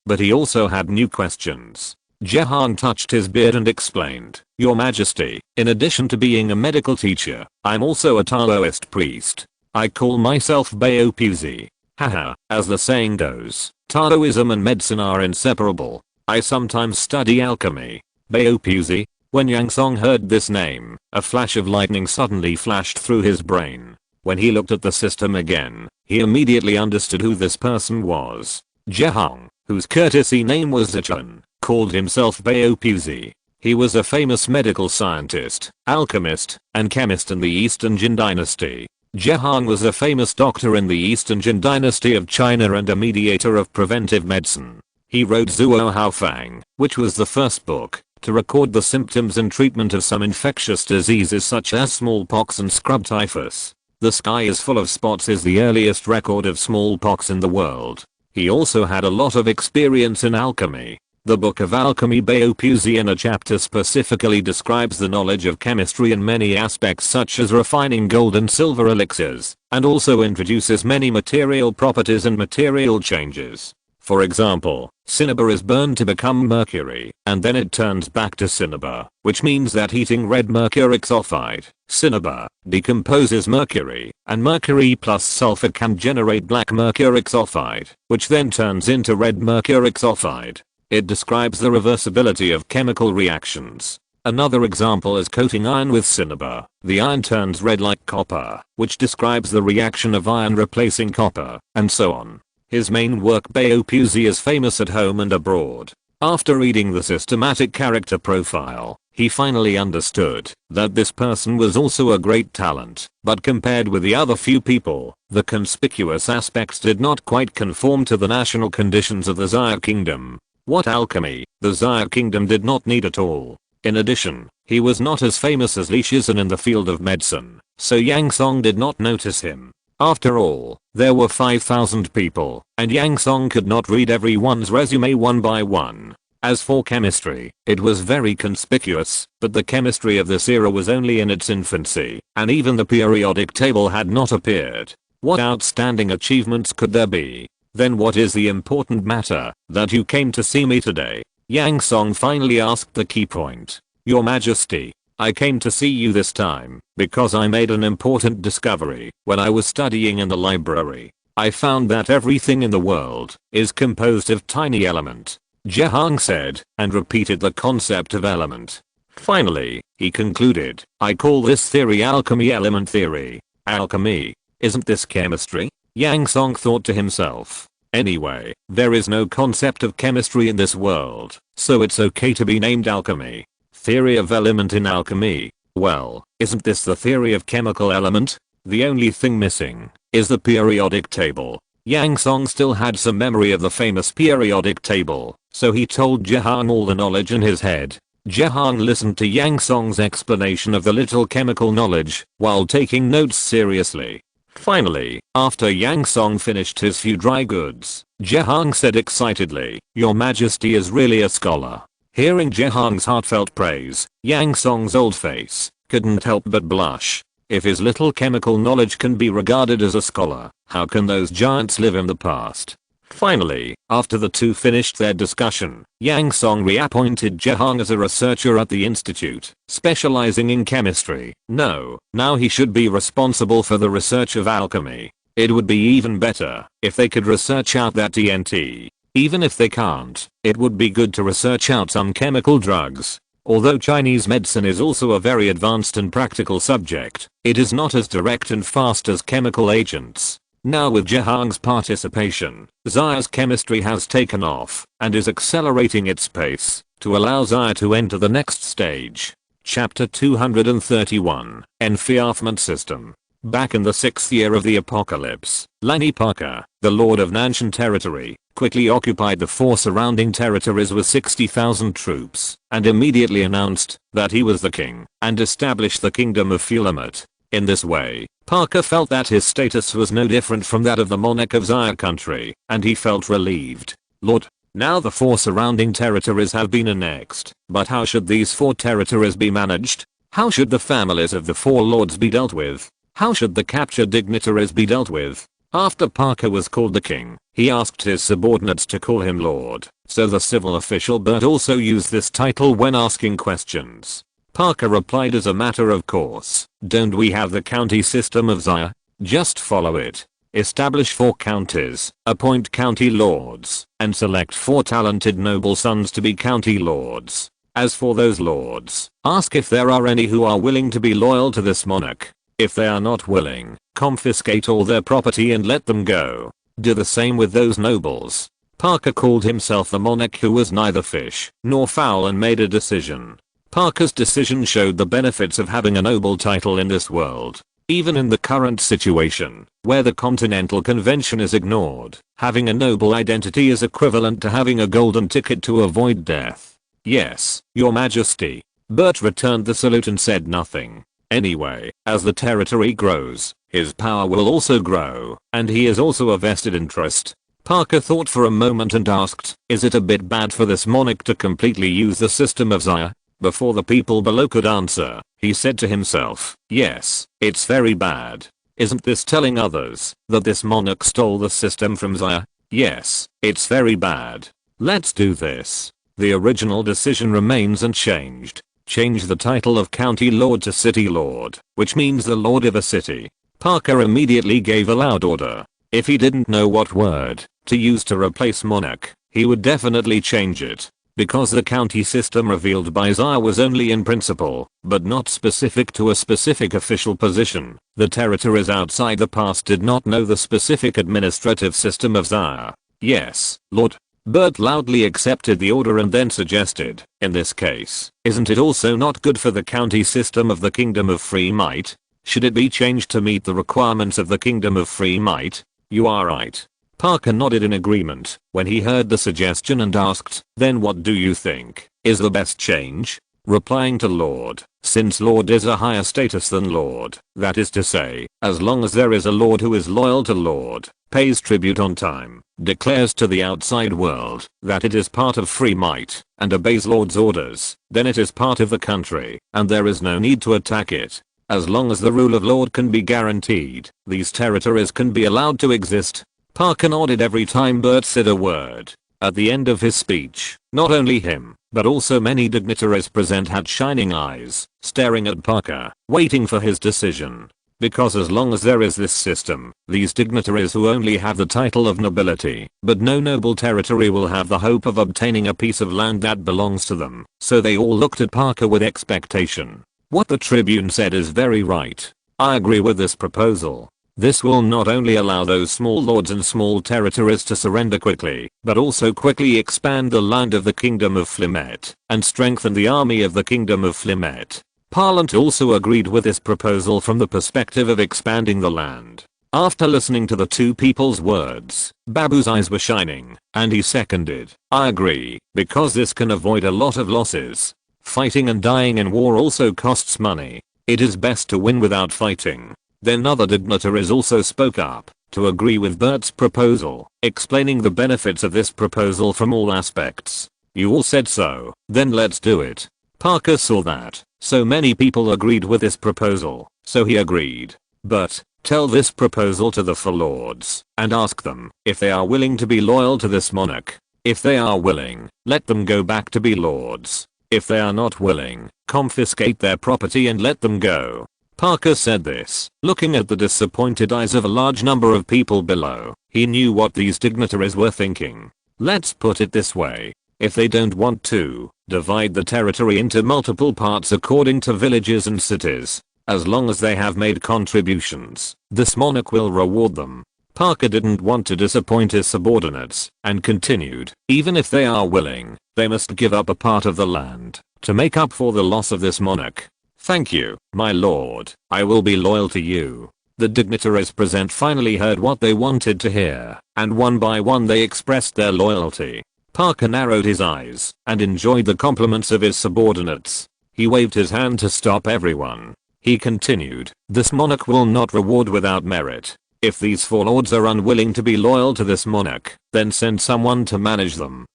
but he also had new questions. Jehang touched his beard and explained, Your Majesty, in addition to being a medical teacher, I'm also a Taoist priest. I call myself Baopuzi. Haha, as the saying goes, Taoism and medicine are inseparable. I sometimes study alchemy. Baopuzi. When Yang Song heard this name, a flash of lightning suddenly flashed through his brain. When he looked at the system again, he immediately understood who this person was. Jehang, whose courtesy name was Zichun, called himself Baopuzi. He was a famous medical scientist, alchemist, and chemist in the Eastern Jin dynasty. Jehang was a famous doctor in the Eastern Jin dynasty of China and a mediator of preventive medicine. He wrote Zuo Haofang, which was the first book to record the symptoms and treatment of some infectious diseases such as smallpox and scrub typhus. The Sky is Full of Spots is the earliest record of smallpox in the world. He also had a lot of experience in alchemy. The Book of Alchemy Baopuzi in a chapter specifically describes the knowledge of chemistry in many aspects such as refining gold and silver elixirs, and also introduces many material properties and material changes. For example, cinnabar is burned to become mercury, and then it turns back to cinnabar, which means that heating red mercuric sulfide, cinnabar, decomposes mercury, and mercury plus sulfur can generate black mercuric sulfide, which then turns into red mercuric sulfide. It describes the reversibility of chemical reactions. Another example is coating iron with cinnabar. The iron turns red like copper, which describes the reaction of iron replacing copper, and so on. His main work Baopuzi is famous at home and abroad. After reading the systematic character profile, he finally understood that this person was also a great talent, but compared with the other few people, the conspicuous aspects did not quite conform to the national conditions of the Xia Kingdom. What alchemy, the Xia Kingdom did not need at all. In addition, he was not as famous as Li Shizhen in the field of medicine, so Yang Song did not notice him. After all, there were 5,000 people, and Yang Song could not read everyone's resume one by one. As for chemistry, it was very conspicuous, but the chemistry of this era was only in its infancy, and even the periodic table had not appeared. What outstanding achievements could there be? Then what is the important matter that you came to see me today? Yang Song finally asked the key point. Your Majesty, I came to see you this time because I made an important discovery when I was studying in the library. I found that everything in the world is composed of tiny element. Jehang said and repeated the concept of element. Finally, he concluded, I call this theory alchemy element theory. Alchemy? Isn't this chemistry? Yang Song thought to himself. Anyway, there is no concept of chemistry in this world, so it's okay to be named alchemy. Theory of element in alchemy. Well, isn't this the theory of chemical element? The only thing missing is the periodic table. Yang Song still had some memory of the famous periodic table, so he told Jehang all the knowledge in his head. Jehang listened to Yang Song's explanation of the little chemical knowledge while taking notes seriously. Finally, after Yang Song finished his few dry goods, Jehang said excitedly, Your Majesty is really a scholar. Hearing Jehang's heartfelt praise, Yang Song's old face couldn't help but blush. If his little chemical knowledge can be regarded as a scholar, how can those giants live in the past? Finally, after the two finished their discussion, Yang Song reappointed Jehang as a researcher at the institute, specializing in chemistry. No, now he should be responsible for the research of alchemy. It would be even better if they could research out that TNT. Even if they can't, it would be good to research out some chemical drugs. Although Chinese medicine is also a very advanced and practical subject, it is not as direct and fast as chemical agents. Now with Jehang's participation, Xia's chemistry has taken off and is accelerating its pace to allow Xia to enter the next stage. Chapter 231, Enfeoffment System. Back in the 6th year of the apocalypse, Lanny Parker, the Lord of Nanshan Territory, quickly occupied the 4 surrounding territories with 60,000 troops, and immediately announced that he was the king, and established the kingdom of Philomet. In this way, Parker felt that his status was no different from that of the monarch of Zyre country, and he felt relieved. Lord, now the 4 surrounding territories have been annexed, but how should these 4 territories be managed? How should the families of the 4 lords be dealt with? How should the captured dignitaries be dealt with? After Parker was called the king, he asked his subordinates to call him Lord, so the civil official Bert also used this title when asking questions. Parker replied as a matter of course, don't we have the county system of Zyre? Just follow it. Establish 4 counties, appoint county lords, and select 4 talented noble sons to be county lords. As for those lords, ask if there are any who are willing to be loyal to this monarch. If they are not willing, confiscate all their property and let them go. Do the same with those nobles. Parker called himself the monarch who was neither fish nor fowl and made a decision. Parker's decision showed the benefits of having a noble title in this world. Even in the current situation, where the continental convention is ignored, having a noble identity is equivalent to having a golden ticket to avoid death. Yes, your majesty. Bert returned the salute and said nothing. Anyway, as the territory grows, his power will also grow, and he is also a vested interest. Parker thought for a moment and asked, is it a bit bad for this monarch to completely use the system of Zyre? Before the people below could answer, he said to himself, yes, it's very bad. Isn't this telling others that this monarch stole the system from Zyre? Yes, it's very bad. Let's do this. The original decision remains unchanged. Change the title of county lord to city lord, which means the lord of a city. Parker immediately gave a loud order. If he didn't know what word to use to replace monarch, he would definitely change it. Because the county system revealed by Zyre was only in principle, but not specific to a specific official position, the territories outside the past did not know the specific administrative system of Zyre. Yes, Lord. Bert loudly accepted the order and then suggested, in this case, isn't it also not good for the county system of the Kingdom of Free Might? Should it be changed to meet the requirements of the Kingdom of Free Might? You are right. Parker nodded in agreement when he heard the suggestion and asked, then what do you think is the best change? Replying to Lord, since Lord is a higher status than Lord, that is to say, as long as there is a Lord who is loyal to Lord, pays tribute on time, declares to the outside world that it is part of Free Might, and obeys Lord's orders, then it is part of the country, and there is no need to attack it. As long as the rule of Lord can be guaranteed, these territories can be allowed to exist. Parker nodded every time Bert said a word. At the end of his speech, not only him, but also many dignitaries present had shining eyes, staring at Parker, waiting for his decision. Because as long as there is this system, these dignitaries who only have the title of nobility, but no noble territory will have the hope of obtaining a piece of land that belongs to them, so they all looked at Parker with expectation. What the Tribune said is very right. I agree with this proposal. This will not only allow those small lords and small territories to surrender quickly, but also quickly expand the land of the Kingdom of Philomet, and strengthen the army of the Kingdom of Philomet. Parliament also agreed with this proposal from the perspective of expanding the land. After listening to the two people's words, Babu's eyes were shining, and he seconded, I agree, because this can avoid a lot of losses. Fighting and dying in war also costs money. It is best to win without fighting. Then other dignitaries also spoke up to agree with Bert's proposal, explaining the benefits of this proposal from all aspects. You all said so, then let's do it. Parker saw that so many people agreed with this proposal, so he agreed. But tell this proposal to the four lords and ask them if they are willing to be loyal to this monarch. If they are willing, let them go back to be lords. If they are not willing, confiscate their property and let them go. Parker said this, looking at the disappointed eyes of a large number of people below. He knew what these dignitaries were thinking. Let's put it this way. If they don't want to divide the territory into multiple parts according to villages and cities, as long as they have made contributions, this monarch will reward them. Parker didn't want to disappoint his subordinates and continued, even if they are willing, they must give up a part of the land to make up for the loss of this monarch. Thank you, my lord. I will be loyal to you. The dignitaries present finally heard what they wanted to hear, and one by one they expressed their loyalty. Parker narrowed his eyes and enjoyed the compliments of his subordinates. He waved his hand to stop everyone. He continued, "This monarch will not reward without merit. If these four lords are unwilling to be loyal to this monarch, then send someone to manage them.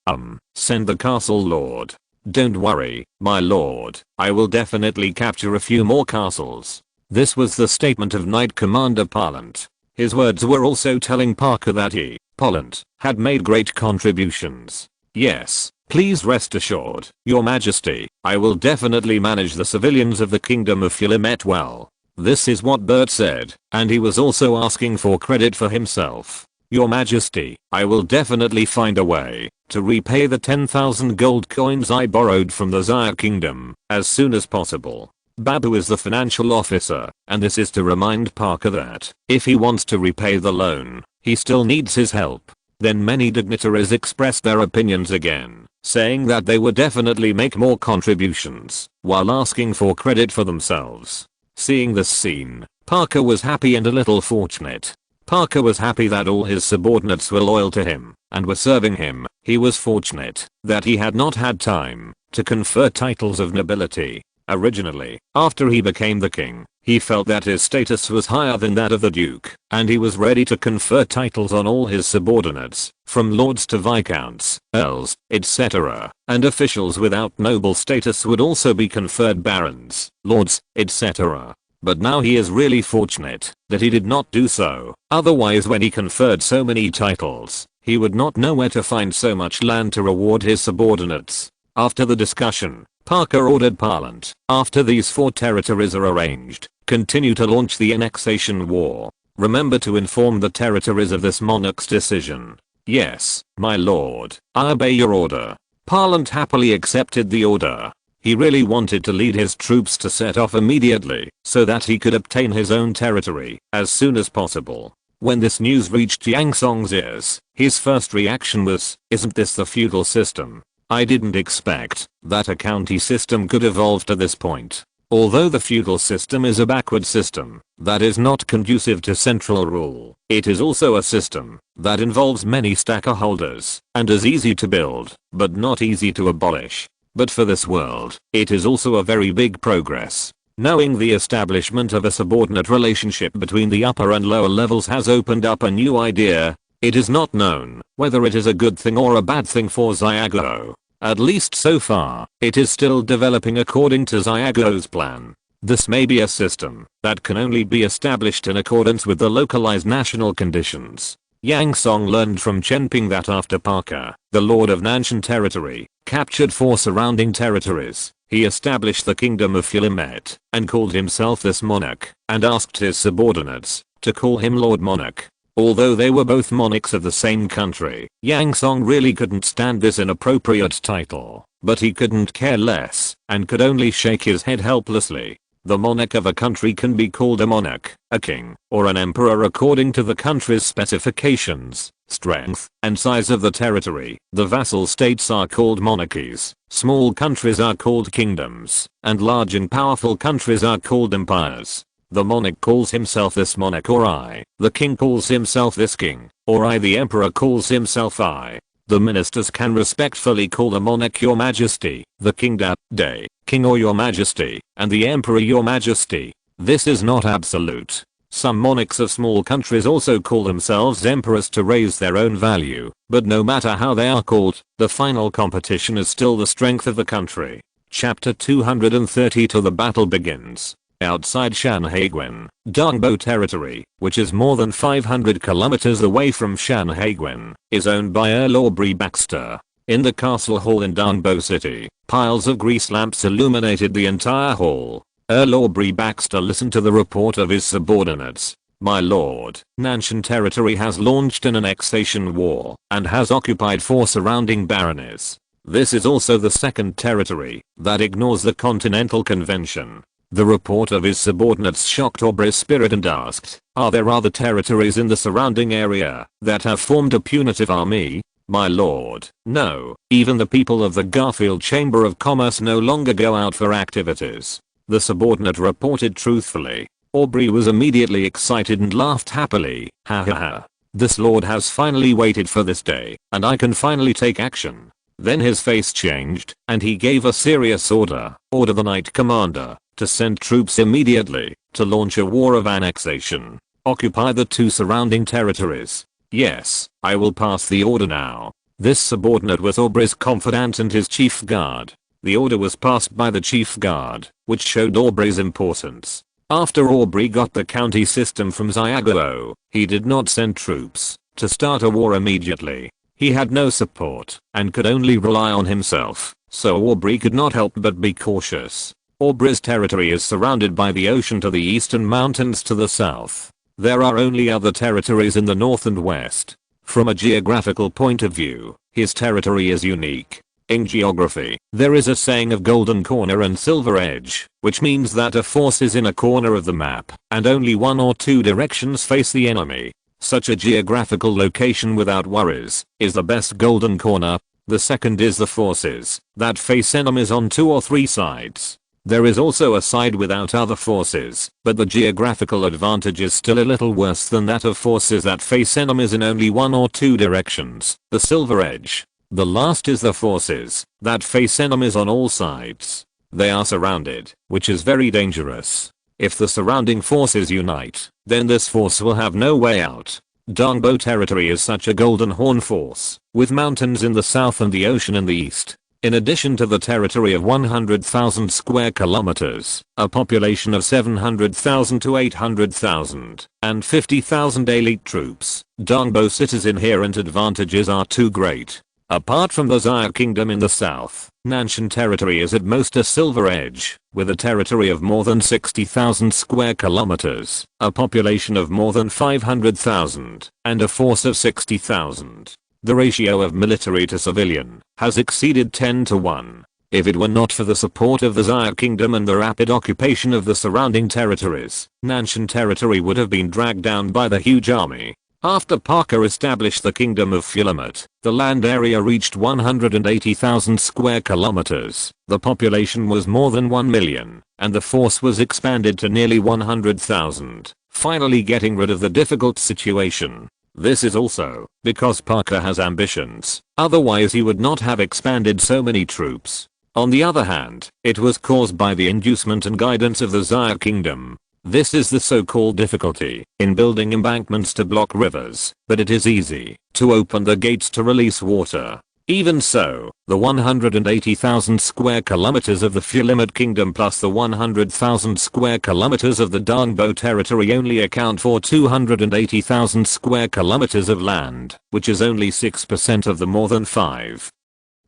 Send the castle lord. Don't worry, my lord, I will definitely capture a few more castles." This was the statement of Knight Commander Parlant. His words were also telling Parker that he, Parlant, had made great contributions. "Yes, please rest assured, your majesty, I will definitely manage the civilians of the kingdom of Philomet well." This is what Bert said, and he was also asking for credit for himself. "Your majesty, I will definitely find a way to repay the 10,000 gold coins I borrowed from the Zaya kingdom as soon as possible." Babu is the financial officer, and this is to remind Parker that if he wants to repay the loan, he still needs his help. Then many dignitaries expressed their opinions again, saying that they would definitely make more contributions while asking for credit for themselves. Seeing this scene, Parker was happy and a little fortunate. Parker was happy that all his subordinates were loyal to him and were serving him. He was fortunate that he had not had time to confer titles of nobility. Originally, after he became the king, he felt that his status was higher than that of the duke, and he was ready to confer titles on all his subordinates, from lords to viscounts, earls, etc., and officials without noble status would also be conferred barons, lords, etc. But now he is really fortunate that he did not do so, otherwise when he conferred so many titles, he would not know where to find so much land to reward his subordinates. After the discussion, Parker ordered Parlant, after these four territories are arranged, continue to launch the annexation war. Remember to inform the territories of this monarch's decision. "Yes, my lord, I obey your order." Parlant happily accepted the order. He really wanted to lead his troops to set off immediately so that he could obtain his own territory as soon as possible. When this news reached Yang Song's ears, his first reaction was, "Isn't this the feudal system? I didn't expect that a county system could evolve to this point." Although the feudal system is a backward system that is not conducive to central rule, it is also a system that involves many stakeholders and is easy to build, but not easy to abolish. But for this world, it is also a very big progress. Knowing the establishment of a subordinate relationship between the upper and lower levels has opened up a new idea. It is not known whether it is a good thing or a bad thing for Xiago. At least so far, it is still developing according to Xiago's plan. This may be a system that can only be established in accordance with the localized national conditions. Yang Song learned from Chen Ping that after Parker, the lord of Nanshan territory, captured 4 surrounding territories, he established the kingdom of Philomet and called himself this monarch and asked his subordinates to call him Lord Monarch. Although they were both monarchs of the same country, Yang Song really couldn't stand this inappropriate title, but he couldn't care less and could only shake his head helplessly. The monarch of a country can be called a monarch, a king, or an emperor according to the country's specifications, strength, and size of the territory. The vassal states are called monarchies, small countries are called kingdoms, and large and powerful countries are called empires. The monarch calls himself this monarch, or I. The king calls himself this king, or I. The emperor calls himself I. The ministers can respectfully call the monarch your majesty, the king day, king or your majesty, and the emperor your majesty. This is not absolute. Some monarchs of small countries also call themselves emperors to raise their own value, but no matter how they are called, the final competition is still the strength of the country. Chapter 230 till the battle begins. Outside Shanhaiguan, Dongbo territory, which is more than 500 kilometers away from Shanhaiguan, is owned by Earl Aubrey Baxter. In the castle hall in Dongbo City, piles of grease lamps illuminated the entire hall. Earl Aubrey Baxter listened to the report of his subordinates. "My lord, Nanshan territory has launched an annexation war and has occupied 4 surrounding baronies. This is also the second territory that ignores the Continental Convention." The report of his subordinates shocked Aubrey's spirit and asked, "Are there other territories in the surrounding area that have formed a punitive army?" "My lord, no. Even the people of the Garfield Chamber of Commerce no longer go out for activities." The subordinate reported truthfully. Aubrey was immediately excited and laughed happily. Ha ha ha. This lord has finally waited for this day, and I can finally take action. Then his face changed, and he gave a serious order. Order the Knight Commander to send troops immediately to launch a war of annexation. Occupy the 2 surrounding territories. Yes, I will pass the order now. This subordinate was Aubrey's confidant and his chief guard. The order was passed by the chief guard, which showed Aubrey's importance. After Aubrey got the county system from Xiagoo, he did not send troops to start a war immediately. He had no support and could only rely on himself, so Aubrey could not help but be cautious. Aubrey's territory is surrounded by the ocean to the east and mountains to the south. There are only other territories in the north and west. From a geographical point of view, his territory is unique. In geography, there is a saying of golden corner and silver edge, which means that a force is in a corner of the map, and only 1 or 2 directions face the enemy. Such a geographical location without worries is the best golden corner. The second is the forces that face enemies on 2 or 3 sides. There is also a side without other forces, but the geographical advantage is still a little worse than that of forces that face enemies in only 1 or 2 directions, the silver edge. The last is the forces that face enemies on all sides. They are surrounded, which is very dangerous. If the surrounding forces unite, then this force will have no way out. Dongbo territory is such a golden horn force, with mountains in the south and the ocean in the east. In addition to the territory of 100,000 square kilometers, a population of 700,000 to 800,000, and 50,000 elite troops, Dongbo City's inherent advantages are too great. Apart from the Xia Kingdom in the south, Nanshan territory is at most a silver edge, with a territory of more than 60,000 square kilometers, a population of more than 500,000, and a force of 60,000. The ratio of military to civilian has exceeded 10 to 1. If it were not for the support of the Xia Kingdom and the rapid occupation of the surrounding territories, Nanshan territory would have been dragged down by the huge army. After Parker established the Kingdom of Philomet, the land area reached 180,000 square kilometers, the population was more than 1 million, and the force was expanded to nearly 100,000, finally getting rid of the difficult situation. This is also because Parker has ambitions, otherwise he would not have expanded so many troops. On the other hand, it was caused by the inducement and guidance of the Xia Kingdom. This is the so-called difficulty in building embankments to block rivers, but it is easy to open the gates to release water. Even so, the 180,000 square kilometers of the Philomet Kingdom plus the 100,000 square kilometers of the Dongbo territory only account for 280,000 square kilometers of land, which is only 6% of the more than 5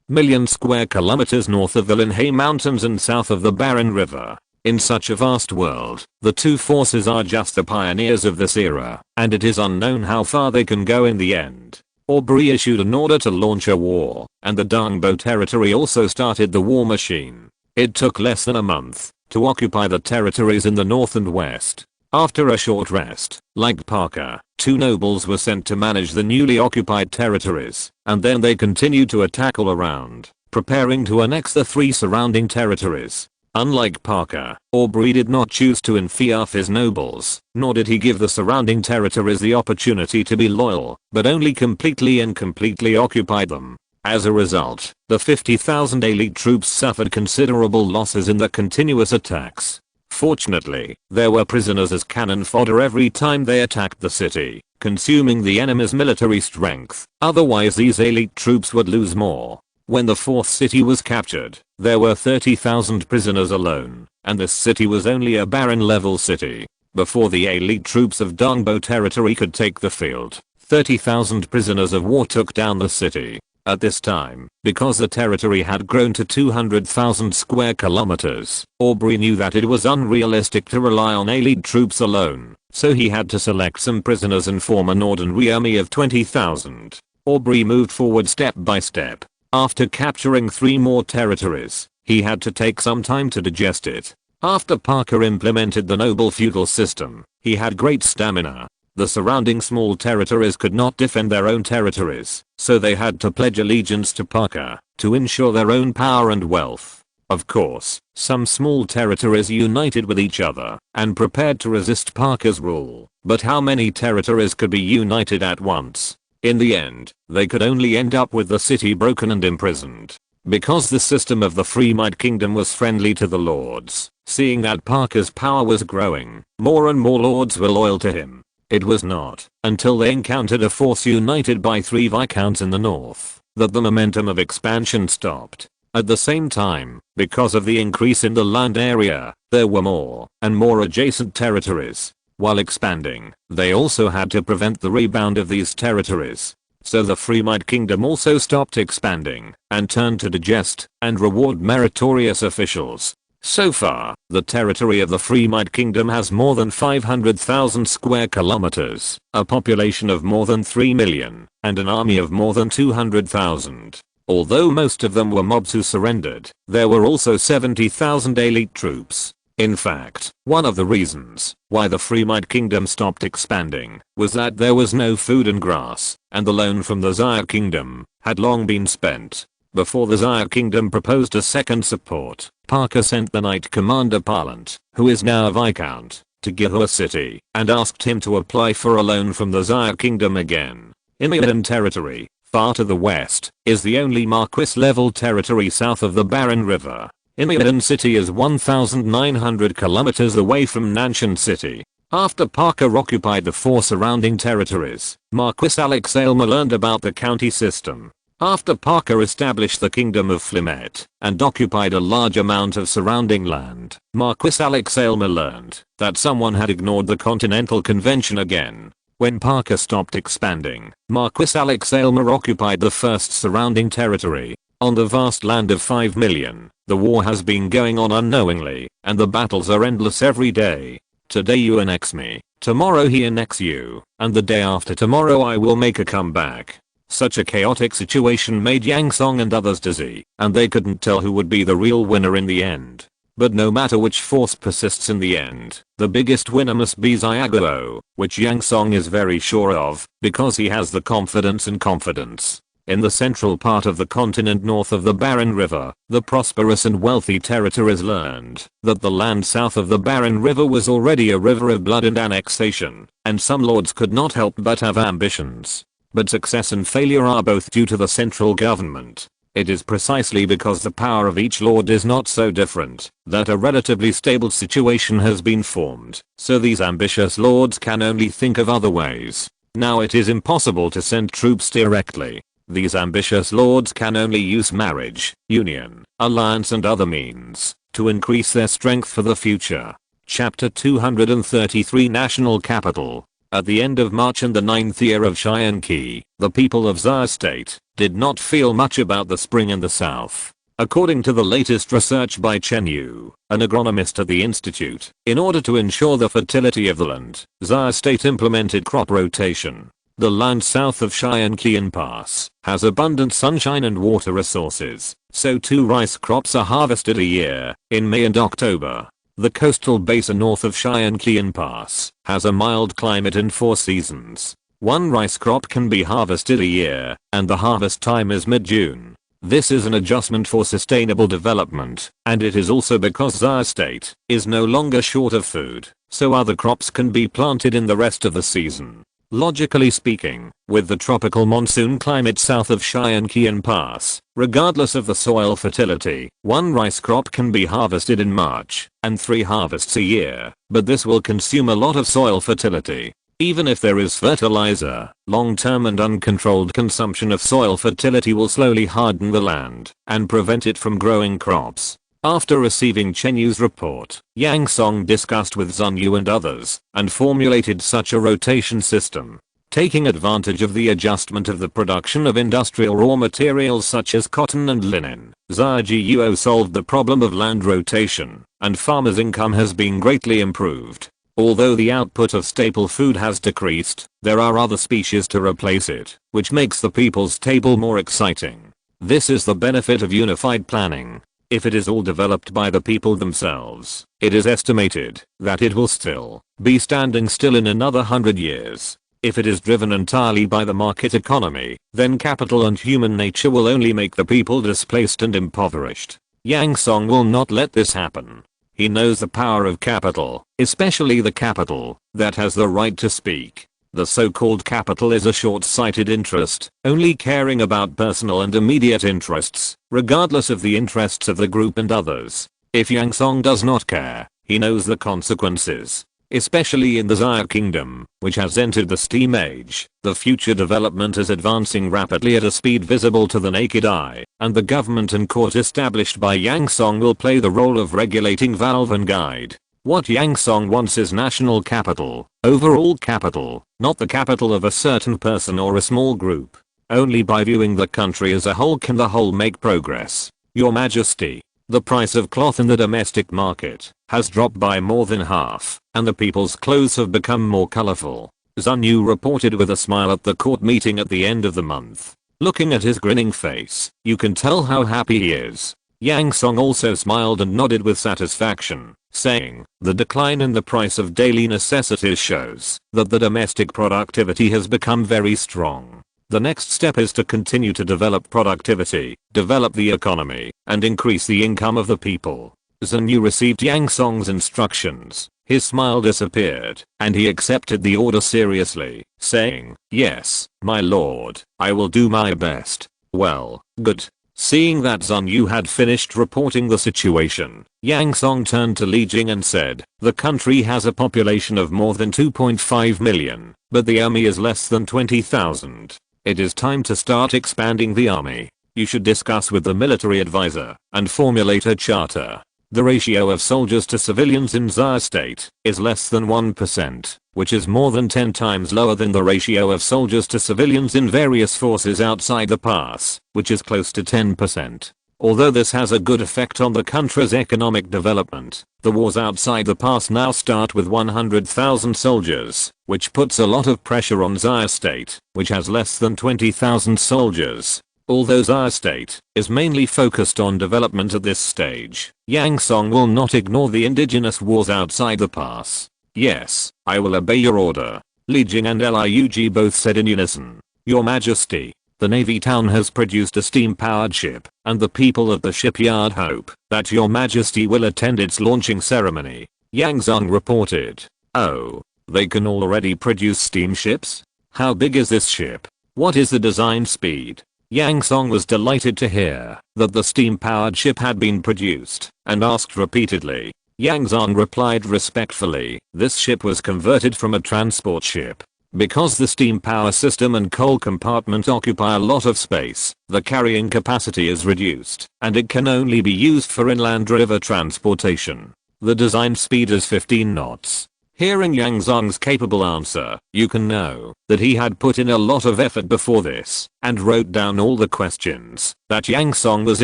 million square kilometers north of the Linhai Mountains and south of the Barren River. In such a vast world, the 2 forces are just the pioneers of this era, and it is unknown how far they can go in the end. Aubrey issued an order to launch a war, and the Dongbo territory also started the war machine. It took less than a month to occupy the territories in the north and west. After a short rest, like Parker, 2 nobles were sent to manage the newly occupied territories, and then they continued to attack all around, preparing to annex the 3 surrounding territories. Unlike Parker, Aubrey did not choose to enfiaf his nobles, nor did he give the surrounding territories the opportunity to be loyal, but only completely occupied them. As a result, the 50,000 elite troops suffered considerable losses in the continuous attacks. Fortunately, there were prisoners as cannon fodder every time they attacked the city, consuming the enemy's military strength, otherwise these elite troops would lose more. When the 4th city was captured, there were 30,000 prisoners alone, and this city was only a barren level city. Before the elite troops of Dongbo territory could take the field, 30,000 prisoners of war took down the city. At this time, because the territory had grown to 200,000 square kilometers, Aubrey knew that it was unrealistic to rely on elite troops alone, so he had to select some prisoners and form an ordinary army of 20,000. Aubrey moved forward step by step. After capturing 3 more territories, he had to take some time to digest it. After Parker implemented the noble feudal system, he had great stamina. The surrounding small territories could not defend their own territories, so they had to pledge allegiance to Parker to ensure their own power and wealth. Of course, some small territories united with each other and prepared to resist Parker's rule, but how many territories could be united at once? In the end, they could only end up with the city broken and imprisoned. Because the system of the Freemite Kingdom was friendly to the lords, seeing that Parker's power was growing, more and more lords were loyal to him. It was not until they encountered a force united by 3 viscounts in the north that the momentum of expansion stopped. At the same time, because of the increase in the land area, there were more and more adjacent territories. While expanding, they also had to prevent the rebound of these territories. So the Freemite Kingdom also stopped expanding and turned to digest and reward meritorious officials. So far, the territory of the Freemite Kingdom has more than 500,000 square kilometers, a population of more than 3 million, and an army of more than 200,000. Although most of them were mobs who surrendered, there were also 70,000 elite troops. In fact, one of the reasons why the Freemite Kingdom stopped expanding was that there was no food and grass, and the loan from the Zyre Kingdom had long been spent. Before the Zyre Kingdom proposed a second support, Parker sent the Knight Commander Parlant, who is now a Viscount, to Gihua City and asked him to apply for a loan from the Zyre Kingdom again. Imiadan territory, far to the west, is the only Marquis-level territory south of the Barren River. Imiadan City is 1,900 kilometers away from Nanshan City. After Parker occupied the 4 surrounding territories, Marquis Alex Aylmer learned about the county system. After Parker established the Kingdom of Flimet and occupied a large amount of surrounding land, Marquis Alex Aylmer learned that someone had ignored the Continental Convention again. When Parker stopped expanding, Marquis Alex Aylmer occupied the first surrounding territory. On the vast land of 5 million, the war has been going on unknowingly, and the battles are endless every day. Today you annex me, tomorrow he annex you, and the day after tomorrow I will make a comeback. Such a chaotic situation made Yang Song and others dizzy, and they couldn't tell who would be the real winner in the end. But no matter which force persists in the end, the biggest winner must be Xiaguo, which Yang Song is very sure of, because he has the confidence and confidence. In the central part of the continent north of the Barren River, the prosperous and wealthy territories learned that the land south of the Barren River was already a river of blood and annexation, and some lords could not help but have ambitions. But success and failure are both due to the central government. It is precisely because the power of each lord is not so different that a relatively stable situation has been formed, so these ambitious lords can only think of other ways. Now it is impossible to send troops directly. These ambitious lords can only use marriage, union, alliance and other means to increase their strength for the future. Chapter 233 National Capital. At the end of March and the 9th year of Xianqi, the people of Zyre State did not feel much about the spring in the south. According to the latest research by Chen Yu, an agronomist at the institute, in order to ensure the fertility of the land, Zyre State implemented crop rotation. The land south of Xianqian Pass has abundant sunshine and water resources, so 2 rice crops are harvested a year, in May and October. The coastal basin north of Xianqian Pass has a mild climate and 4 seasons. 1 rice crop can be harvested a year, and the harvest time is mid-June. This is an adjustment for sustainable development, and it is also because Zyre State is no longer short of food, so other crops can be planted in the rest of the season. Logically speaking, with the tropical monsoon climate south of Xianqian Pass, regardless of the soil fertility, 1 rice crop can be harvested in March, and 3 harvests a year, but this will consume a lot of soil fertility. Even if there is fertilizer, long-term and uncontrolled consumption of soil fertility will slowly harden the land and prevent it from growing crops. After receiving Chen Yu's report, Yang Song discussed with Zun Yu and others and formulated such a rotation system. Taking advantage of the adjustment of the production of industrial raw materials such as cotton and linen, Zyre solved the problem of land rotation, and farmers' income has been greatly improved. Although the output of staple food has decreased, there are other species to replace it, which makes the people's table more exciting. This is the benefit of unified planning. If it is all developed by the people themselves, it is estimated that it will still be standing still in another 100 years. If it is driven entirely by the market economy, then capital and human nature will only make the people displaced and impoverished. Yang Song will not let this happen. He knows the power of capital, especially the capital that has the right to speak. The so-called capital is a short-sighted interest, only caring about personal and immediate interests, regardless of the interests of the group and others. If Yang Song does not care, he knows the consequences. Especially in the Xia Kingdom, which has entered the Steam Age, the future development is advancing rapidly at a speed visible to the naked eye, and the government and court established by Yang Song will play the role of regulating valve and guide. What Yang Song wants is national capital, overall capital, not the capital of a certain person or a small group. Only by viewing the country as a whole can the whole make progress. Your Majesty, the price of cloth in the domestic market has dropped by more than half, and the people's clothes have become more colorful. Sun Yu reported with a smile at the court meeting at the end of the month. Looking at his grinning face, you can tell how happy he is. Yang Song also smiled and nodded with satisfaction, saying, the decline in the price of daily necessities shows that the domestic productivity has become very strong. The next step is to continue to develop productivity, develop the economy, and increase the income of the people. Sun Yu received Yang Song's instructions. His smile disappeared, and he accepted the order seriously, saying, yes, my lord, I will do my best. Well, good. Seeing that Sun Yu had finished reporting the situation, Yang Song turned to Li Jing and said, the country has a population of more than 2.5 million, but the army is less than 20,000. It is time to start expanding the army. You should discuss with the military advisor and formulate a charter. The ratio of soldiers to civilians in Xia State is less than 1%, which is more than 10 times lower than the ratio of soldiers to civilians in various forces outside the pass, which is close to 10%. Although this has a good effect on the country's economic development, the wars outside the pass now start with 100,000 soldiers, which puts a lot of pressure on Xia State, which has less than 20,000 soldiers. Although Xia State is mainly focused on development at this stage, Yang Song will not ignore the indigenous wars outside the pass. Yes, I will obey your order. Li Jing and Liug both said in unison. Your Majesty, the Navy town has produced a steam-powered ship, and the people of the shipyard hope that your Majesty will attend its launching ceremony. Yang Song reported. Oh, they can already produce steamships? How big is this ship? What is the design speed? Yang Song was delighted to hear that the steam-powered ship had been produced, and asked repeatedly. Yang Song replied respectfully, this ship was converted from a transport ship. Because the steam power system and coal compartment occupy a lot of space, the carrying capacity is reduced, and it can only be used for inland river transportation. The design speed is 15 knots. Hearing Yang Song's capable answer, you can know that he had put in a lot of effort before this, and wrote down all the questions that Yang Song was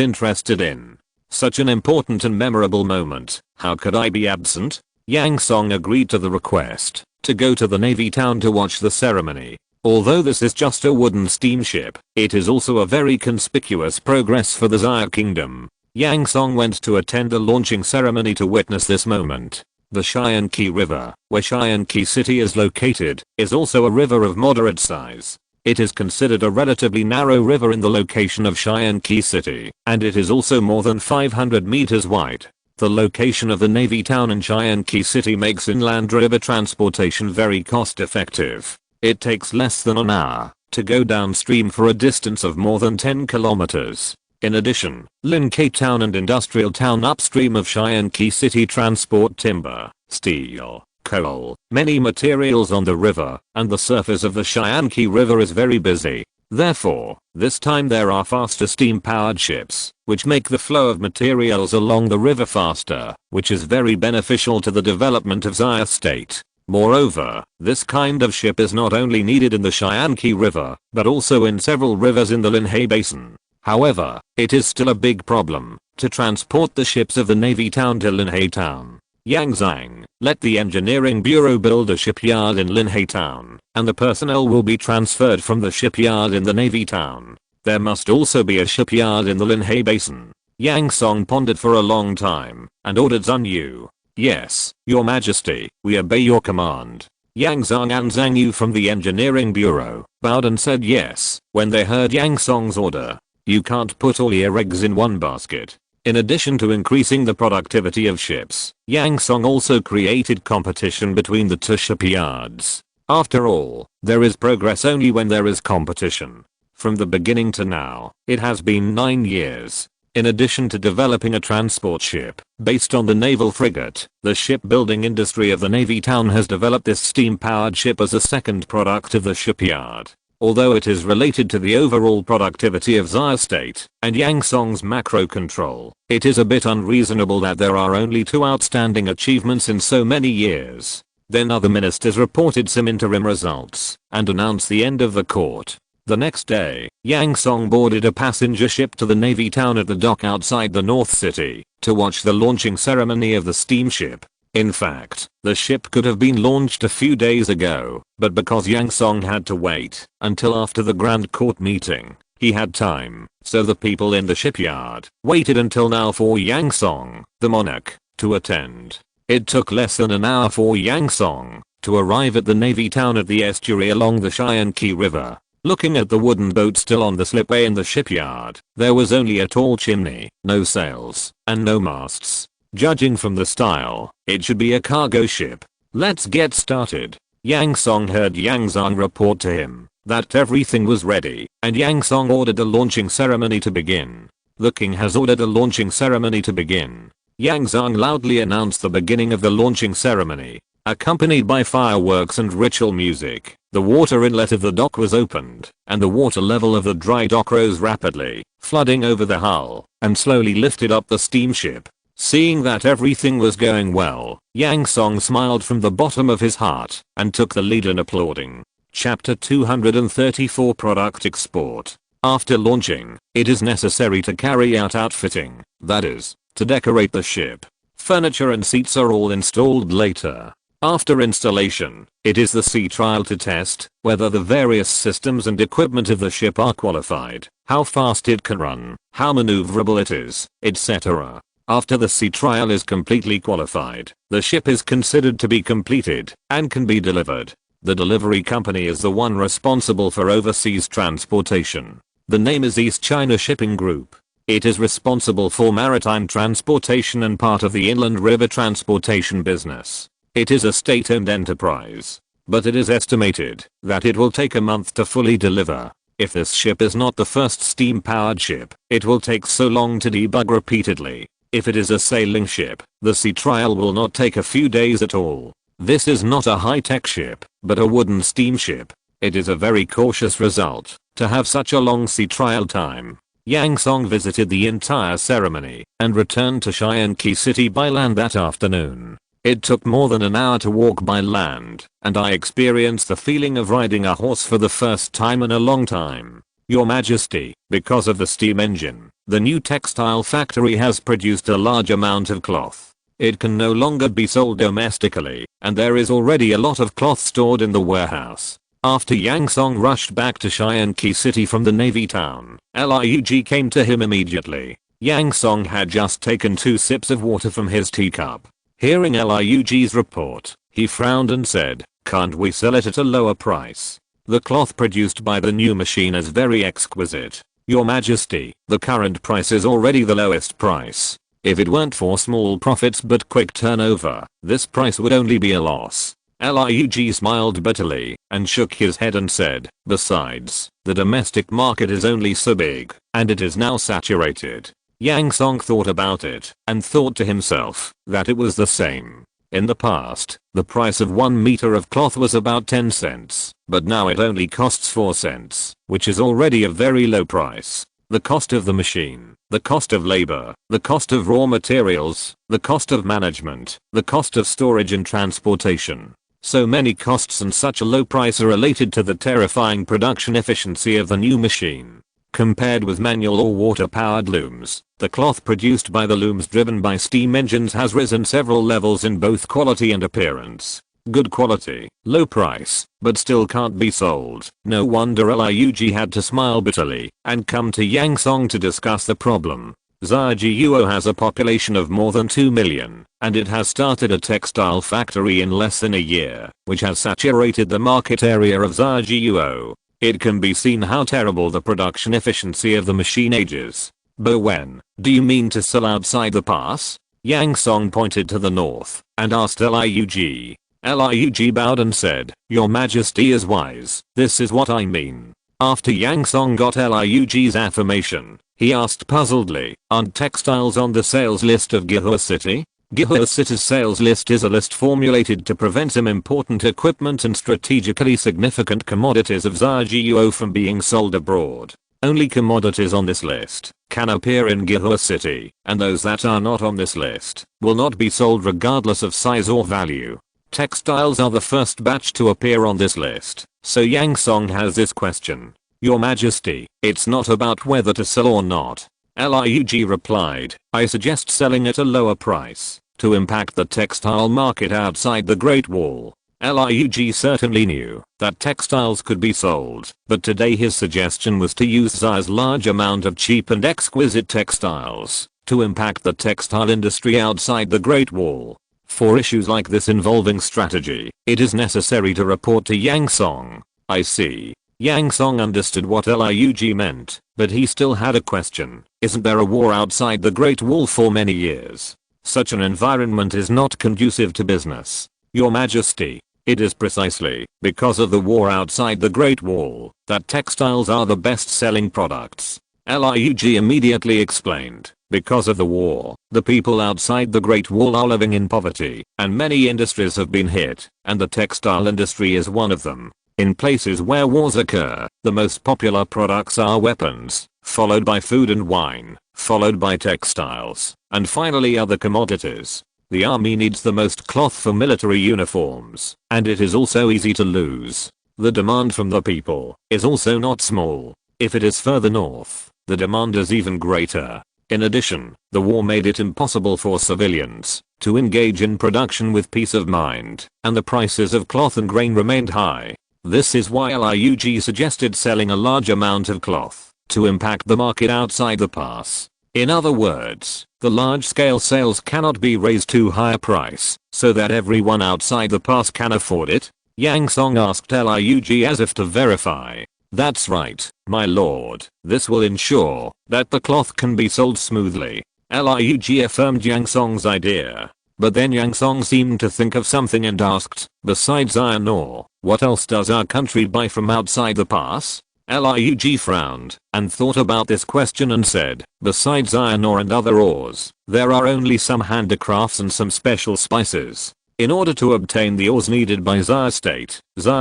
interested in. Such an important and memorable moment, how could I be absent? Yang Song agreed to the request to go to the Navy town to watch the ceremony. Although this is just a wooden steamship, it is also a very conspicuous progress for the Xia Kingdom. Yang Song went to attend the launching ceremony to witness this moment. The Xianqi River, where Xianqi City is located, is also a river of moderate size. It is considered a relatively narrow river in the location of Xianqi City, and it is also more than 500 meters wide. The location of the Navy town in Xianqi City makes inland river transportation very cost effective. It takes less than an hour to go downstream for a distance of more than 10 kilometers. In addition, Linkai town and industrial town upstream of Xianqi City transport timber, steel, coal, many materials on the river, and the surface of the Xianqi River is very busy. Therefore, this time there are faster steam-powered ships, which make the flow of materials along the river faster, which is very beneficial to the development of Xia State. Moreover, this kind of ship is not only needed in the Xianqi River, but also in several rivers in the Linhai Basin. However, it is still a big problem to transport the ships of the Navy town to Linhai town. Yang Zhang, let the engineering bureau build a shipyard in Linhai town, and the personnel will be transferred from the shipyard in the Navy town. There must also be a shipyard in the Linhai Basin. Yang Song pondered for a long time, and ordered Sun Yu. Yes, your majesty, we obey your command. Yang Zhang and Zhang Yu from the engineering bureau bowed and said yes when they heard Yang Song's order. You can't put all your eggs in one basket. In addition to increasing the productivity of ships, Yang Song also created competition between the two shipyards. After all, there is progress only when there is competition. From the beginning to now, it has been 9 years. In addition to developing a transport ship based on the naval frigate, the shipbuilding industry of the Navy town has developed this steam-powered ship as a second product of the shipyard. Although it is related to the overall productivity of Xia State and Yang Song's macro control, it is a bit unreasonable that there are only 2 outstanding achievements in so many years. Then other ministers reported some interim results and announced the end of the court. The next day, Yang Song boarded a passenger ship to the Navy town at the dock outside the North City to watch the launching ceremony of the steamship. In fact, the ship could have been launched a few days ago, but because Yang Song had to wait until after the Grand Court meeting, he had time, so the people in the shipyard waited until now for Yang Song, the monarch, to attend. It took less than an hour for Yang Song to arrive at the Navy town at the estuary along the Cheyenne River. Looking at the wooden boat still on the slipway in the shipyard, there was only a tall chimney, no sails, and no masts. Judging from the style, it should be a cargo ship. Let's get started. Yang Song heard Yang Zhang report to him that everything was ready, and Yang Song ordered a launching ceremony to begin. The king has ordered a launching ceremony to begin. Yang Zhang loudly announced the beginning of the launching ceremony. Accompanied by fireworks and ritual music, the water inlet of the dock was opened, and the water level of the dry dock rose rapidly, flooding over the hull, and slowly lifted up the steamship. Seeing that everything was going well, Yang Song smiled from the bottom of his heart, and took the lead in applauding. Chapter 234 Product Export. After launching, it is necessary to carry out outfitting, that is, to decorate the ship. Furniture and seats are all installed later. After installation, it is the sea trial to test whether the various systems and equipment of the ship are qualified, how fast it can run, how maneuverable it is, etc. After the sea trial is completely qualified, the ship is considered to be completed and can be delivered. The delivery company is the one responsible for overseas transportation. The name is East China Shipping Group. It is responsible for maritime transportation and part of the inland river transportation business. It is a state-owned enterprise, but it is estimated that it will take a month to fully deliver. If this ship is not the first steam-powered ship, it will take so long to debug repeatedly. If it is a sailing ship, the sea trial will not take a few days at all. This is not a high-tech ship, but a wooden steamship. It is a very cautious result to have such a long sea trial time. Yang Song visited the entire ceremony and returned to Cheyenne City by land that afternoon. It took more than an hour to walk by land, and I experienced the feeling of riding a horse for the first time in a long time. Your Majesty, because of the steam engine, the new textile factory has produced a large amount of cloth. It can no longer be sold domestically, and there is already a lot of cloth stored in the warehouse. After Yang Song rushed back to Cheyenne City from the Navy town, Lurk came to him immediately. Yang Song had just taken 2 sips of water from his teacup. Hearing Lurk's report, he frowned and said, "Can't we sell it at a lower price? The cloth produced by the new machine is very exquisite. Your Majesty, the current price is already the lowest price. If it weren't for small profits but quick turnover, this price would only be a loss." Lurk smiled bitterly and shook his head and said, "Besides, the domestic market is only so big, and it is now saturated." Yang Song thought about it and thought to himself that it was the same. In the past, the price of 1 meter of cloth was about 10 cents, but now it only costs 4 cents, which is already a very low price. The cost of the machine, the cost of labor, the cost of raw materials, the cost of management, the cost of storage and transportation. So many costs and such a low price are related to the terrifying production efficiency of the new machine. Compared with manual or water-powered looms, the cloth produced by the looms driven by steam engines has risen several levels in both quality and appearance. Good quality, low price, but still can't be sold. No wonder Lurk had to smile bitterly and come to Yang Song to discuss the problem. Zhajiuo has a population of more than 2 million, and it has started a textile factory in less than a year, which has saturated the market area of Zhajiuo. It can be seen how terrible the production efficiency of the machine is. But when Do you mean to sell outside the pass? Yang Song pointed to the north and asked Liug. Liug bowed and said, "Your Majesty is wise. This is what I mean." After Yang Song got Liug's affirmation, he asked puzzledly, "Aren't textiles on the sales list of Gihua City?" Gihua City's sales list is a list formulated to prevent some important equipment and strategically significant commodities of Zhao from being sold abroad. Only commodities on this list can appear in Gihua City, and those that are not on this list will not be sold regardless of size or value. Textiles are the first batch to appear on this list, so Yang Song has this question. "Your Majesty, it's not about whether to sell or not." Liug replied, "I suggest selling at a lower price to impact the textile market outside the Great Wall." Liug certainly knew that textiles could be sold, but today his suggestion was to use Zai's large amount of cheap and exquisite textiles to impact the textile industry outside the Great Wall. For issues like this involving strategy, it is necessary to report to Yang Song. "I see." Yang Song understood what Liug meant, but he still had a question. Isn't there a war outside the Great Wall for many years? Such an environment is not conducive to business. "Your Majesty, it is precisely because of the war outside the Great Wall that textiles are the best-selling products." Liug immediately explained. Because of the war, the people outside the Great Wall are living in poverty, and many industries have been hit, and the textile industry is one of them. In places where wars occur, the most popular products are weapons, followed by food and wine, followed by textiles, and finally other commodities. The army needs the most cloth for military uniforms, and it is also easy to lose. The demand from the people is also not small. If it is further north, the demand is even greater. In addition, the war made it impossible for civilians to engage in production with peace of mind, and the prices of cloth and grain remained high. This is why Liug suggested selling a large amount of cloth to impact the market outside the pass. In other words, the large-scale sales cannot be raised to higher price so that everyone outside the pass can afford it. Yang Song asked Liug as if to verify. "That's right, my lord. This will ensure that the cloth can be sold smoothly." Liug affirmed Yang Song's idea. But then Yang Song seemed to think of something and asked, "Besides iron ore, what else does our country buy from outside the pass?" Liug frowned and thought about this question and said, "Besides iron ore and other ores, there are only some handicrafts and some special spices." In order to obtain the ores needed by Zhao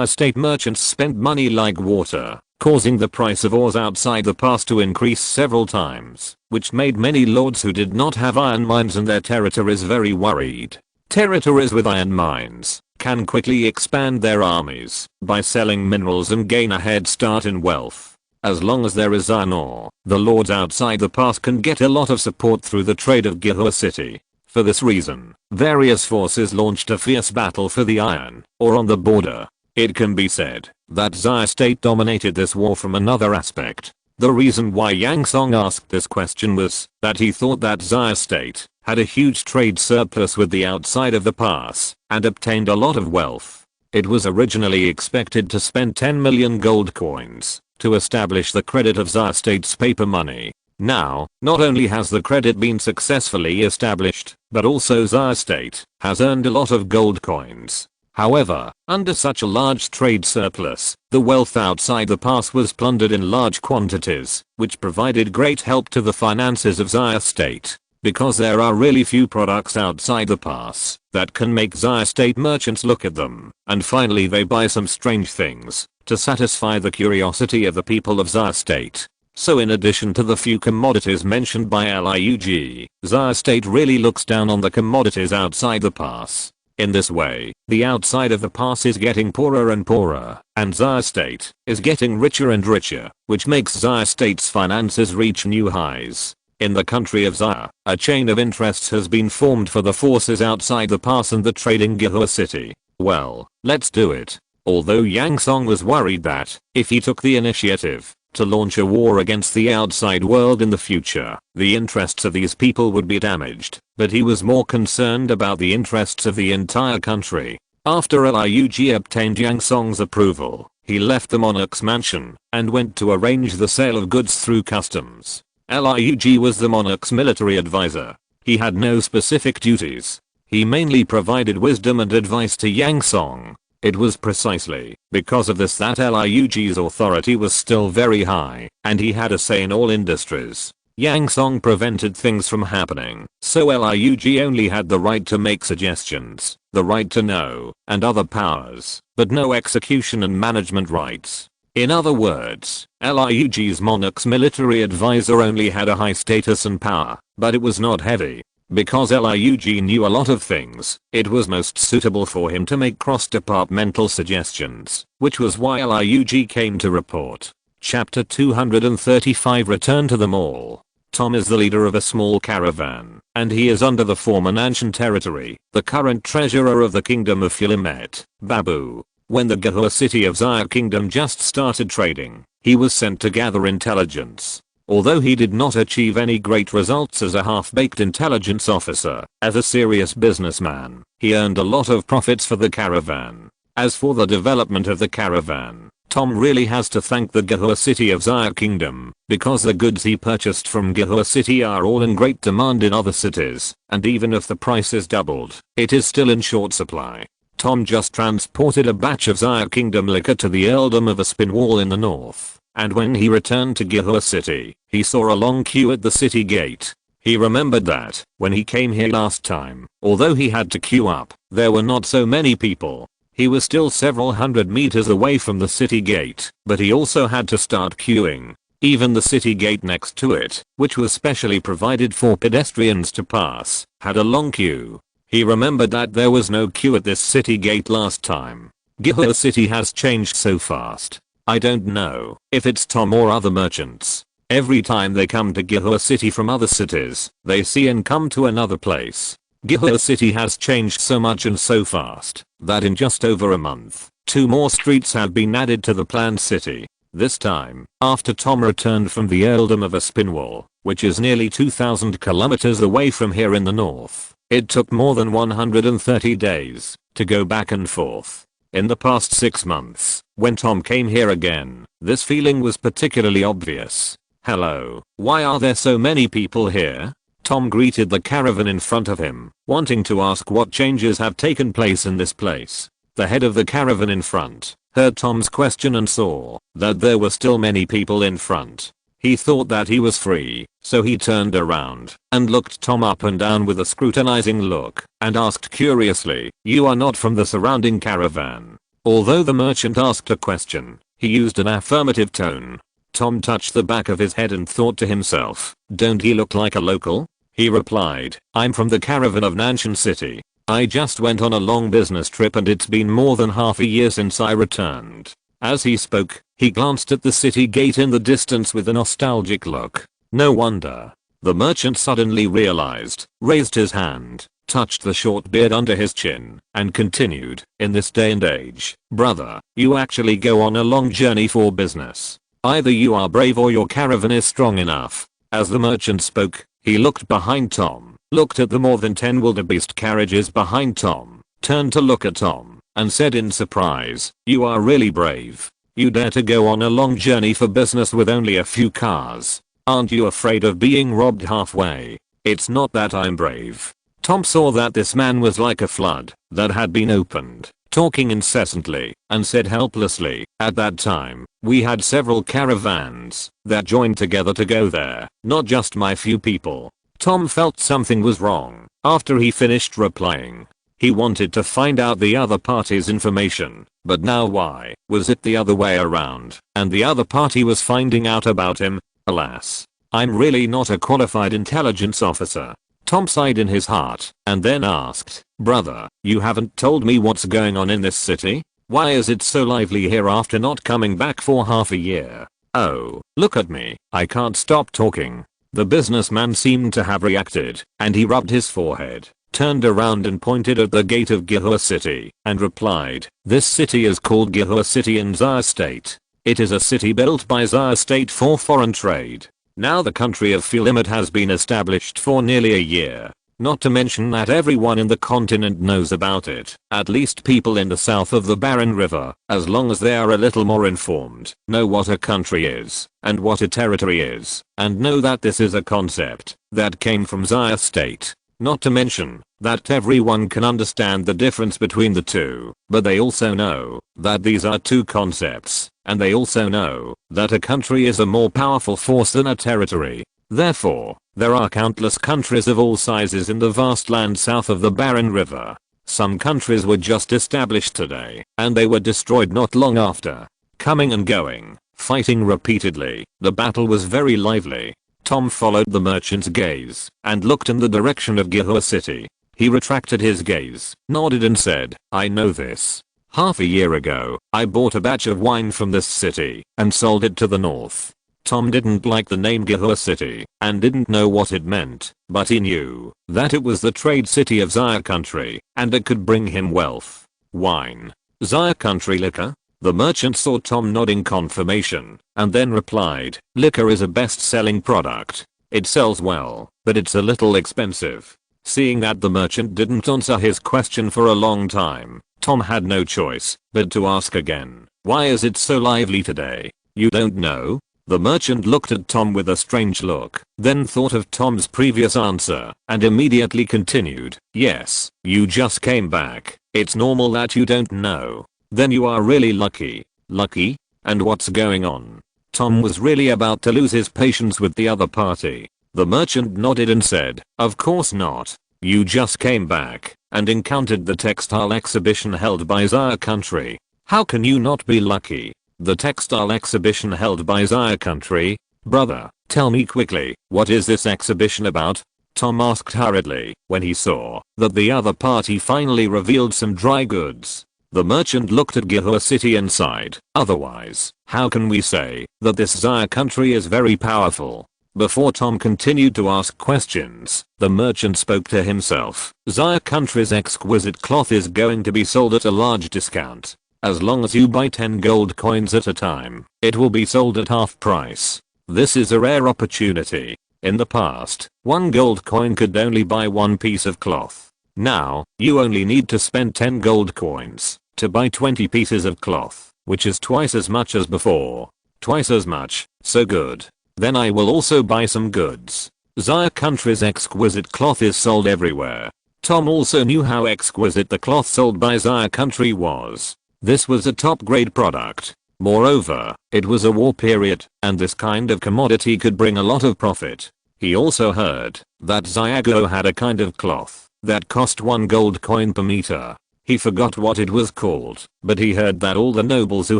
State merchants spent money like water, causing the price of ores outside the pass to increase several times, which made many lords who did not have iron mines in their territories very worried. Territories with iron mines can quickly expand their armies by selling minerals and gain a head start in wealth. As long as there is iron ore, the lords outside the pass can get a lot of support through the trade of Gihua City. For this reason, various forces launched a fierce battle for the iron ore on the border. It can be said that Zhao State dominated this war from another aspect. The reason why Yang Song asked this question was that he thought that Zhao State had a huge trade surplus with the outside of the pass and obtained a lot of wealth. It was originally expected to spend 10 million gold coins to establish the credit of Zhao State's paper money. Now, not only has the credit been successfully established, but also Zhao State has earned a lot of gold coins. However, under such a large trade surplus, the wealth outside the pass was plundered in large quantities, which provided great help to the finances of Zhao State. Because there are really few products outside the pass that can make Zhao State merchants look at them, and finally they buy some strange things to satisfy the curiosity of the people of Zhao State. So in addition to the few commodities mentioned by Liug, Zhao State really looks down on the commodities outside the pass. In this way, the outside of the pass is getting poorer and poorer, and Zhao State is getting richer and richer, which makes Zhao State's finances reach new highs. In the country of Zhao, a chain of interests has been formed for the forces outside the pass and the trading Gihua City. Well, let's do it. Although Yang Song was worried that, if he took the initiative to launch a war against the outside world in the future, the interests of these people would be damaged, but he was more concerned about the interests of the entire country. After Liug obtained Yang Song's approval, he left the monarch's mansion and went to arrange the sale of goods through customs. Lurk was the monarch's military advisor. He had no specific duties. He mainly provided wisdom and advice to Yang Song. It was precisely because of this that Lurk's authority was still very high, and he had a say in all industries. Yang Song prevented things from happening, so Lurk only had the right to make suggestions, the right to know, and other powers, but no execution and management rights. In other words, Lurk's monarch's military advisor only had a high status and power, but it was not heavy. Because Lurk knew a lot of things, it was most suitable for him to make cross-departmental suggestions, which was why Lurk came to report. Chapter 235 Return to the Mall. Tom is the leader of a small caravan, and he is under the former Nanshan territory, the current treasurer of the kingdom of Philomet, Babu. When the Gahua city of Zaya kingdom just started trading, he was sent to gather intelligence. Although he did not achieve any great results as a half-baked intelligence officer, as a serious businessman, he earned a lot of profits for the caravan. As for the development of the caravan, Tom really has to thank the Gahua city of Zaya kingdom, because the goods he purchased from Gahua city are all in great demand in other cities, and even if the price is doubled, it is still in short supply. Tom just transported a batch of Zaya kingdom liquor to the earldom of a spin wall in the north. And when he returned to Gahua city, he saw a long queue at the city gate. He remembered that, when he came here last time, although he had to queue up, there were not so many people. He was still several hundred meters away from the city gate, but he also had to start queuing. Even the city gate next to it, which was specially provided for pedestrians to pass, had a long queue. He remembered that there was no queue at this city gate last time. Gahua city has changed so fast. I don't know if it's Tom or other merchants. Every time they come to Gahua city from other cities, they see and come to another place. Gahua city has changed so much and so fast, that in just over a month, 2 more streets have been added to the planned city. This time, after Tom returned from the earldom of Aspinwall, which is nearly 2,000 kilometers away from here in the north, it took more than 130 days to go back and forth. In the past 6 months, when Tom came here again, this feeling was particularly obvious. Hello, why are there so many people here? Tom greeted the caravan in front of him, wanting to ask what changes have taken place in this place. The head of the caravan in front heard Tom's question and saw that there were still many people in front. He thought that he was free, so he turned around and looked Tom up and down with a scrutinizing look and asked curiously, "You are not from the surrounding caravan?" Although the merchant asked a question, he used an affirmative tone. Tom touched the back of his head and thought to himself, "Don't he look like a local?" He replied, "I'm from the caravan of Nanshan City. I just went on a long business trip and it's been more than half a year since I returned." As he spoke, he glanced at the city gate in the distance with a nostalgic look. No wonder. The merchant suddenly realized, raised his hand, touched the short beard under his chin, and continued, "In this day and age, brother, you actually go on a long journey for business. Either you are brave or your caravan is strong enough." As the merchant spoke, he looked behind Tom, looked at the more than 10 wildebeest carriages behind Tom, turned to look at Tom, and said in surprise, "You are really brave. You dare to go on a long journey for business with only a few cars. Aren't you afraid of being robbed halfway?" "It's not that I'm brave." Tom saw that this man was like a flood that had been opened, talking incessantly, and said helplessly, "At that time, we had several caravans that joined together to go there, not just my few people." Tom felt something was wrong after he finished replying. He wanted to find out the other party's information, but now why was it the other way around, and the other party was finding out about him? Alas, I'm really not a qualified intelligence officer. Tom sighed in his heart, and then asked, "Brother, you haven't told me what's going on in this city? Why is it so lively here after not coming back for half a year? Oh, look at me, I can't stop talking." The businessman seemed to have reacted, and he rubbed his forehead, turned around and pointed at the gate of Gahua city, and replied, "This city is called Gahua city in Zaya state. It is a city built by Zaya state for foreign trade. Now the country of Philomet has been established for nearly a year. Not to mention that everyone in the continent knows about it, at least people in the south of the Barren River, as long as they are a little more informed, know what a country is, and what a territory is, and know that this is a concept that came from Zaya State. Not to mention that everyone can understand the difference between the two, but they also know that these are two concepts, and they also know that a country is a more powerful force than a territory. Therefore, there are countless countries of all sizes in the vast land south of the Barren River. Some countries were just established today, and they were destroyed not long after. Coming and going, fighting repeatedly, the battle was very lively. Tom followed the merchant's gaze, and looked in the direction of Gihua City. He retracted his gaze, nodded and said, I know this. Half a year ago, I bought a batch of wine from this city, and sold it to the north. Tom didn't like the name Gihua City, and didn't know what it meant, but he knew that it was the trade city of Zaya country, and it could bring him wealth. Wine. Zaya country liquor? The merchant saw Tom nodding confirmation, and then replied, liquor is a best-selling product. It sells well, but it's a little expensive. Seeing that the merchant didn't answer his question for a long time, Tom had no choice but to ask again, why is it so lively today? You don't know? The merchant looked at Tom with a strange look, then thought of Tom's previous answer, and immediately continued, yes, you just came back. It's normal that you don't know. Then you are really lucky. Lucky? And what's going on? Tom was really about to lose his patience with the other party. The merchant nodded and said, of course not. You just came back and encountered the textile exhibition held by Zaya country. How can you not be lucky? The textile exhibition held by Zaya country? Brother, tell me quickly, what is this exhibition about? Tom asked hurriedly when he saw that the other party finally revealed some dry goods. The merchant looked at Gihua City and sighed, otherwise, how can we say that this Zaya country is very powerful? Before Tom continued to ask questions, the merchant spoke to himself. Zaya country's exquisite cloth is going to be sold at a large discount. As long as you buy 10 gold coins at a time, it will be sold at half price. This is a rare opportunity. In the past, 1 gold coin could only buy 1 piece of cloth. Now, you only need to spend 10 gold coins to buy 20 pieces of cloth, which is twice as much as before. Twice as much, so good. Then I will also buy some goods. Zaya country's exquisite cloth is sold everywhere. Tom also knew how exquisite the cloth sold by Zaya country was. This was a top-grade product. Moreover, it was a war period, and this kind of commodity could bring a lot of profit. He also heard that Xiago had a kind of cloth that cost 1 gold coin per meter. He forgot what it was called, but he heard that all the nobles who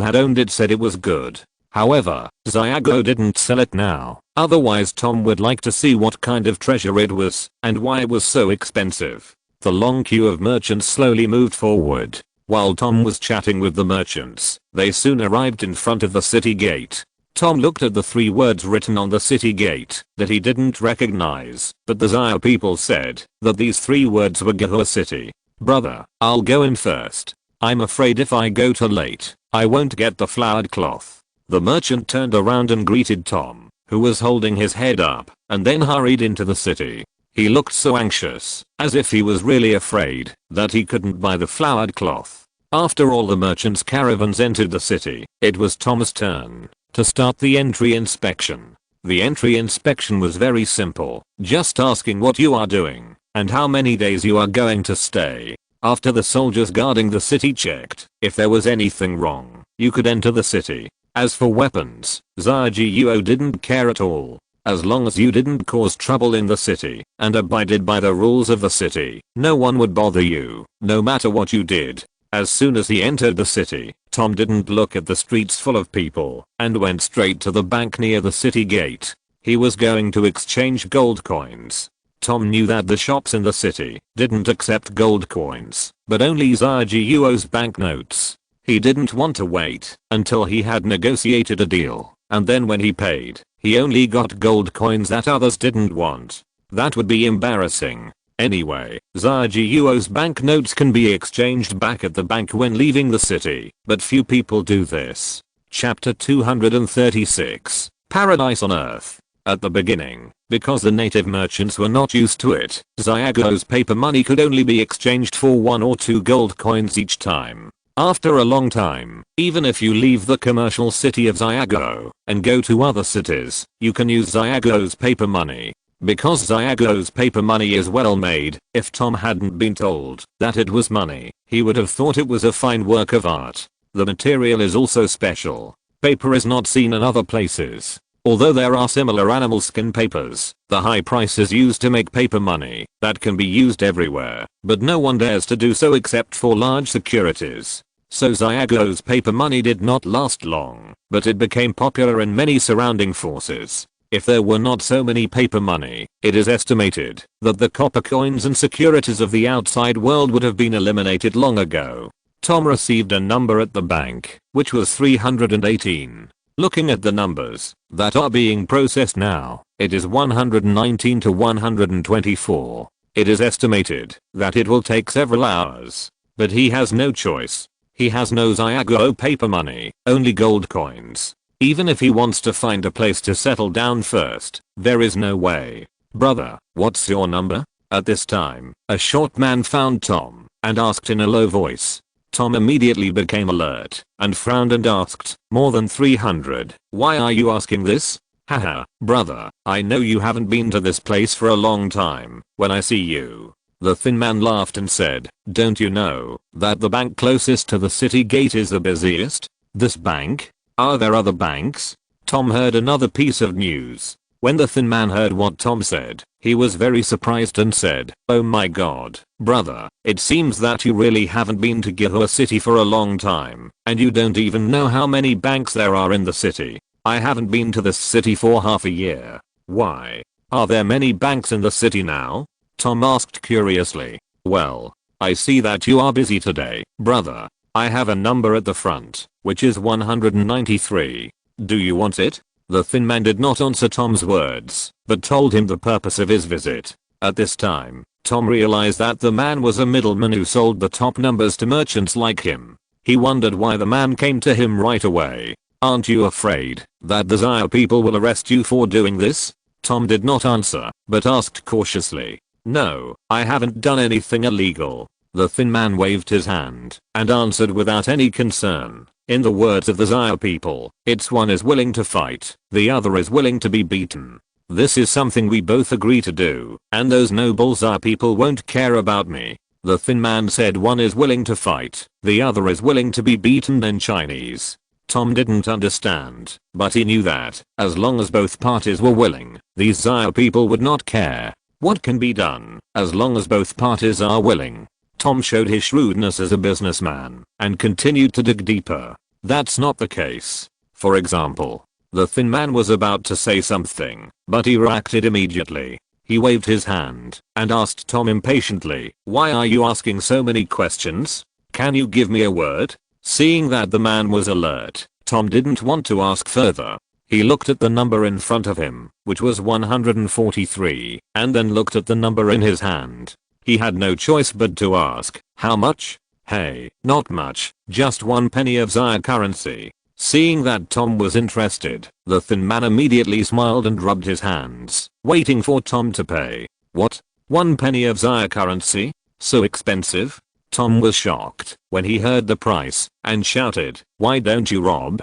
had owned it said it was good. However, Xiago didn't sell it now, otherwise Tom would like to see what kind of treasure it was, and why it was so expensive. The long queue of merchants slowly moved forward. While Tom was chatting with the merchants, they soon arrived in front of the city gate. Tom looked at the 3 words written on the city gate that he didn't recognize, but the Zaya people said that these 3 words were Gihua City. Brother, I'll go in first. I'm afraid if I go too late, I won't get the flowered cloth. The merchant turned around and greeted Tom, who was holding his head up, and then hurried into the city. He looked so anxious, as if he was really afraid that he couldn't buy the flowered cloth. After all the merchants' caravans entered the city, it was Tom's turn to start the entry inspection. The entry inspection was very simple, just asking what you are doing and how many days you are going to stay. After the soldiers guarding the city checked if there was anything wrong, you could enter the city. As for weapons, Xiaguo didn't care at all. As long as you didn't cause trouble in the city and abided by the rules of the city, no one would bother you, no matter what you did. As soon as he entered the city, Tom didn't look at the streets full of people and went straight to the bank near the city gate. He was going to exchange gold coins. Tom knew that the shops in the city didn't accept gold coins, but only Xiaguo's banknotes. He didn't want to wait until he had negotiated a deal, and then when he paid, he only got gold coins that others didn't want. That would be embarrassing. Anyway, Xiaguo's banknotes can be exchanged back at the bank when leaving the city, but few people do this. Chapter 236. Paradise on Earth. At the beginning, because the native merchants were not used to it, Xiago's paper money could only be exchanged for 1 or 2 gold coins each time. After a long time, even if you leave the commercial city of Xiago and go to other cities, you can use Xiago's paper money. Because Xiago's paper money is well made, if Tom hadn't been told that it was money, he would have thought it was a fine work of art. The material is also special. Paper is not seen in other places. Although there are similar animal skin papers, the high prices used to make paper money that can be used everywhere, but no one dares to do so except for large securities. So Xiago's paper money did not last long, but it became popular in many surrounding forces. If there were not so many paper money, it is estimated that the copper coins and securities of the outside world would have been eliminated long ago. Tom received a number at the bank, which was 318. Looking at the numbers that are being processed now, it is 119 to 124. It is estimated that it will take several hours. But he has no choice. He has no Xiago paper money, only gold coins. Even if he wants to find a place to settle down first, there is no way. Brother, what's your number? At this time, a short man found Tom and asked in a low voice. Tom immediately became alert and frowned and asked, more than 300. Why are you asking this? Haha, brother, I know you haven't been to this place for a long time. When I see you. The thin man laughed and said, don't you know that the bank closest to the city gate is the busiest? This bank? Are there other banks? Tom heard another piece of news. When the thin man heard what Tom said, he was very surprised and said, oh my god, brother, it seems that you really haven't been to Gihua City for a long time, and you don't even know how many banks there are in the city. I haven't been to this city for half a year. Why? Are there many banks in the city now? Tom asked curiously. Well, I see that you are busy today, brother. I have a number at the front, which is 193. Do you want it? The thin man did not answer Tom's words, but told him the purpose of his visit. At this time, Tom realized that the man was a middleman who sold the top numbers to merchants like him. He wondered why the man came to him right away. Aren't you afraid that the Xia people will arrest you for doing this? Tom did not answer, but asked cautiously. No, I haven't done anything illegal. The thin man waved his hand and answered without any concern. In the words of the Xia people, it's one is willing to fight, the other is willing to be beaten. This is something we both agree to do, and those noble Xia people won't care about me. The thin man said one is willing to fight, the other is willing to be beaten in Chinese. Tom didn't understand, but he knew that, as long as both parties were willing, these Xia people would not care. What can be done, as long as both parties are willing? Tom showed his shrewdness as a businessman and continued to dig deeper. That's not the case. For example, the thin man was about to say something, but he reacted immediately. He waved his hand and asked Tom impatiently, why are you asking so many questions? Can you give me a word? Seeing that the man was alert, Tom didn't want to ask further. He looked at the number in front of him, which was 143, and then looked at the number in his hand. He had no choice but to ask, how much? Hey, not much, just 1 penny of Xia currency. Seeing that Tom was interested, the thin man immediately smiled and rubbed his hands, waiting for Tom to pay. What? 1 penny of Xia currency? So expensive? Tom was shocked when he heard the price and shouted, why don't you rob?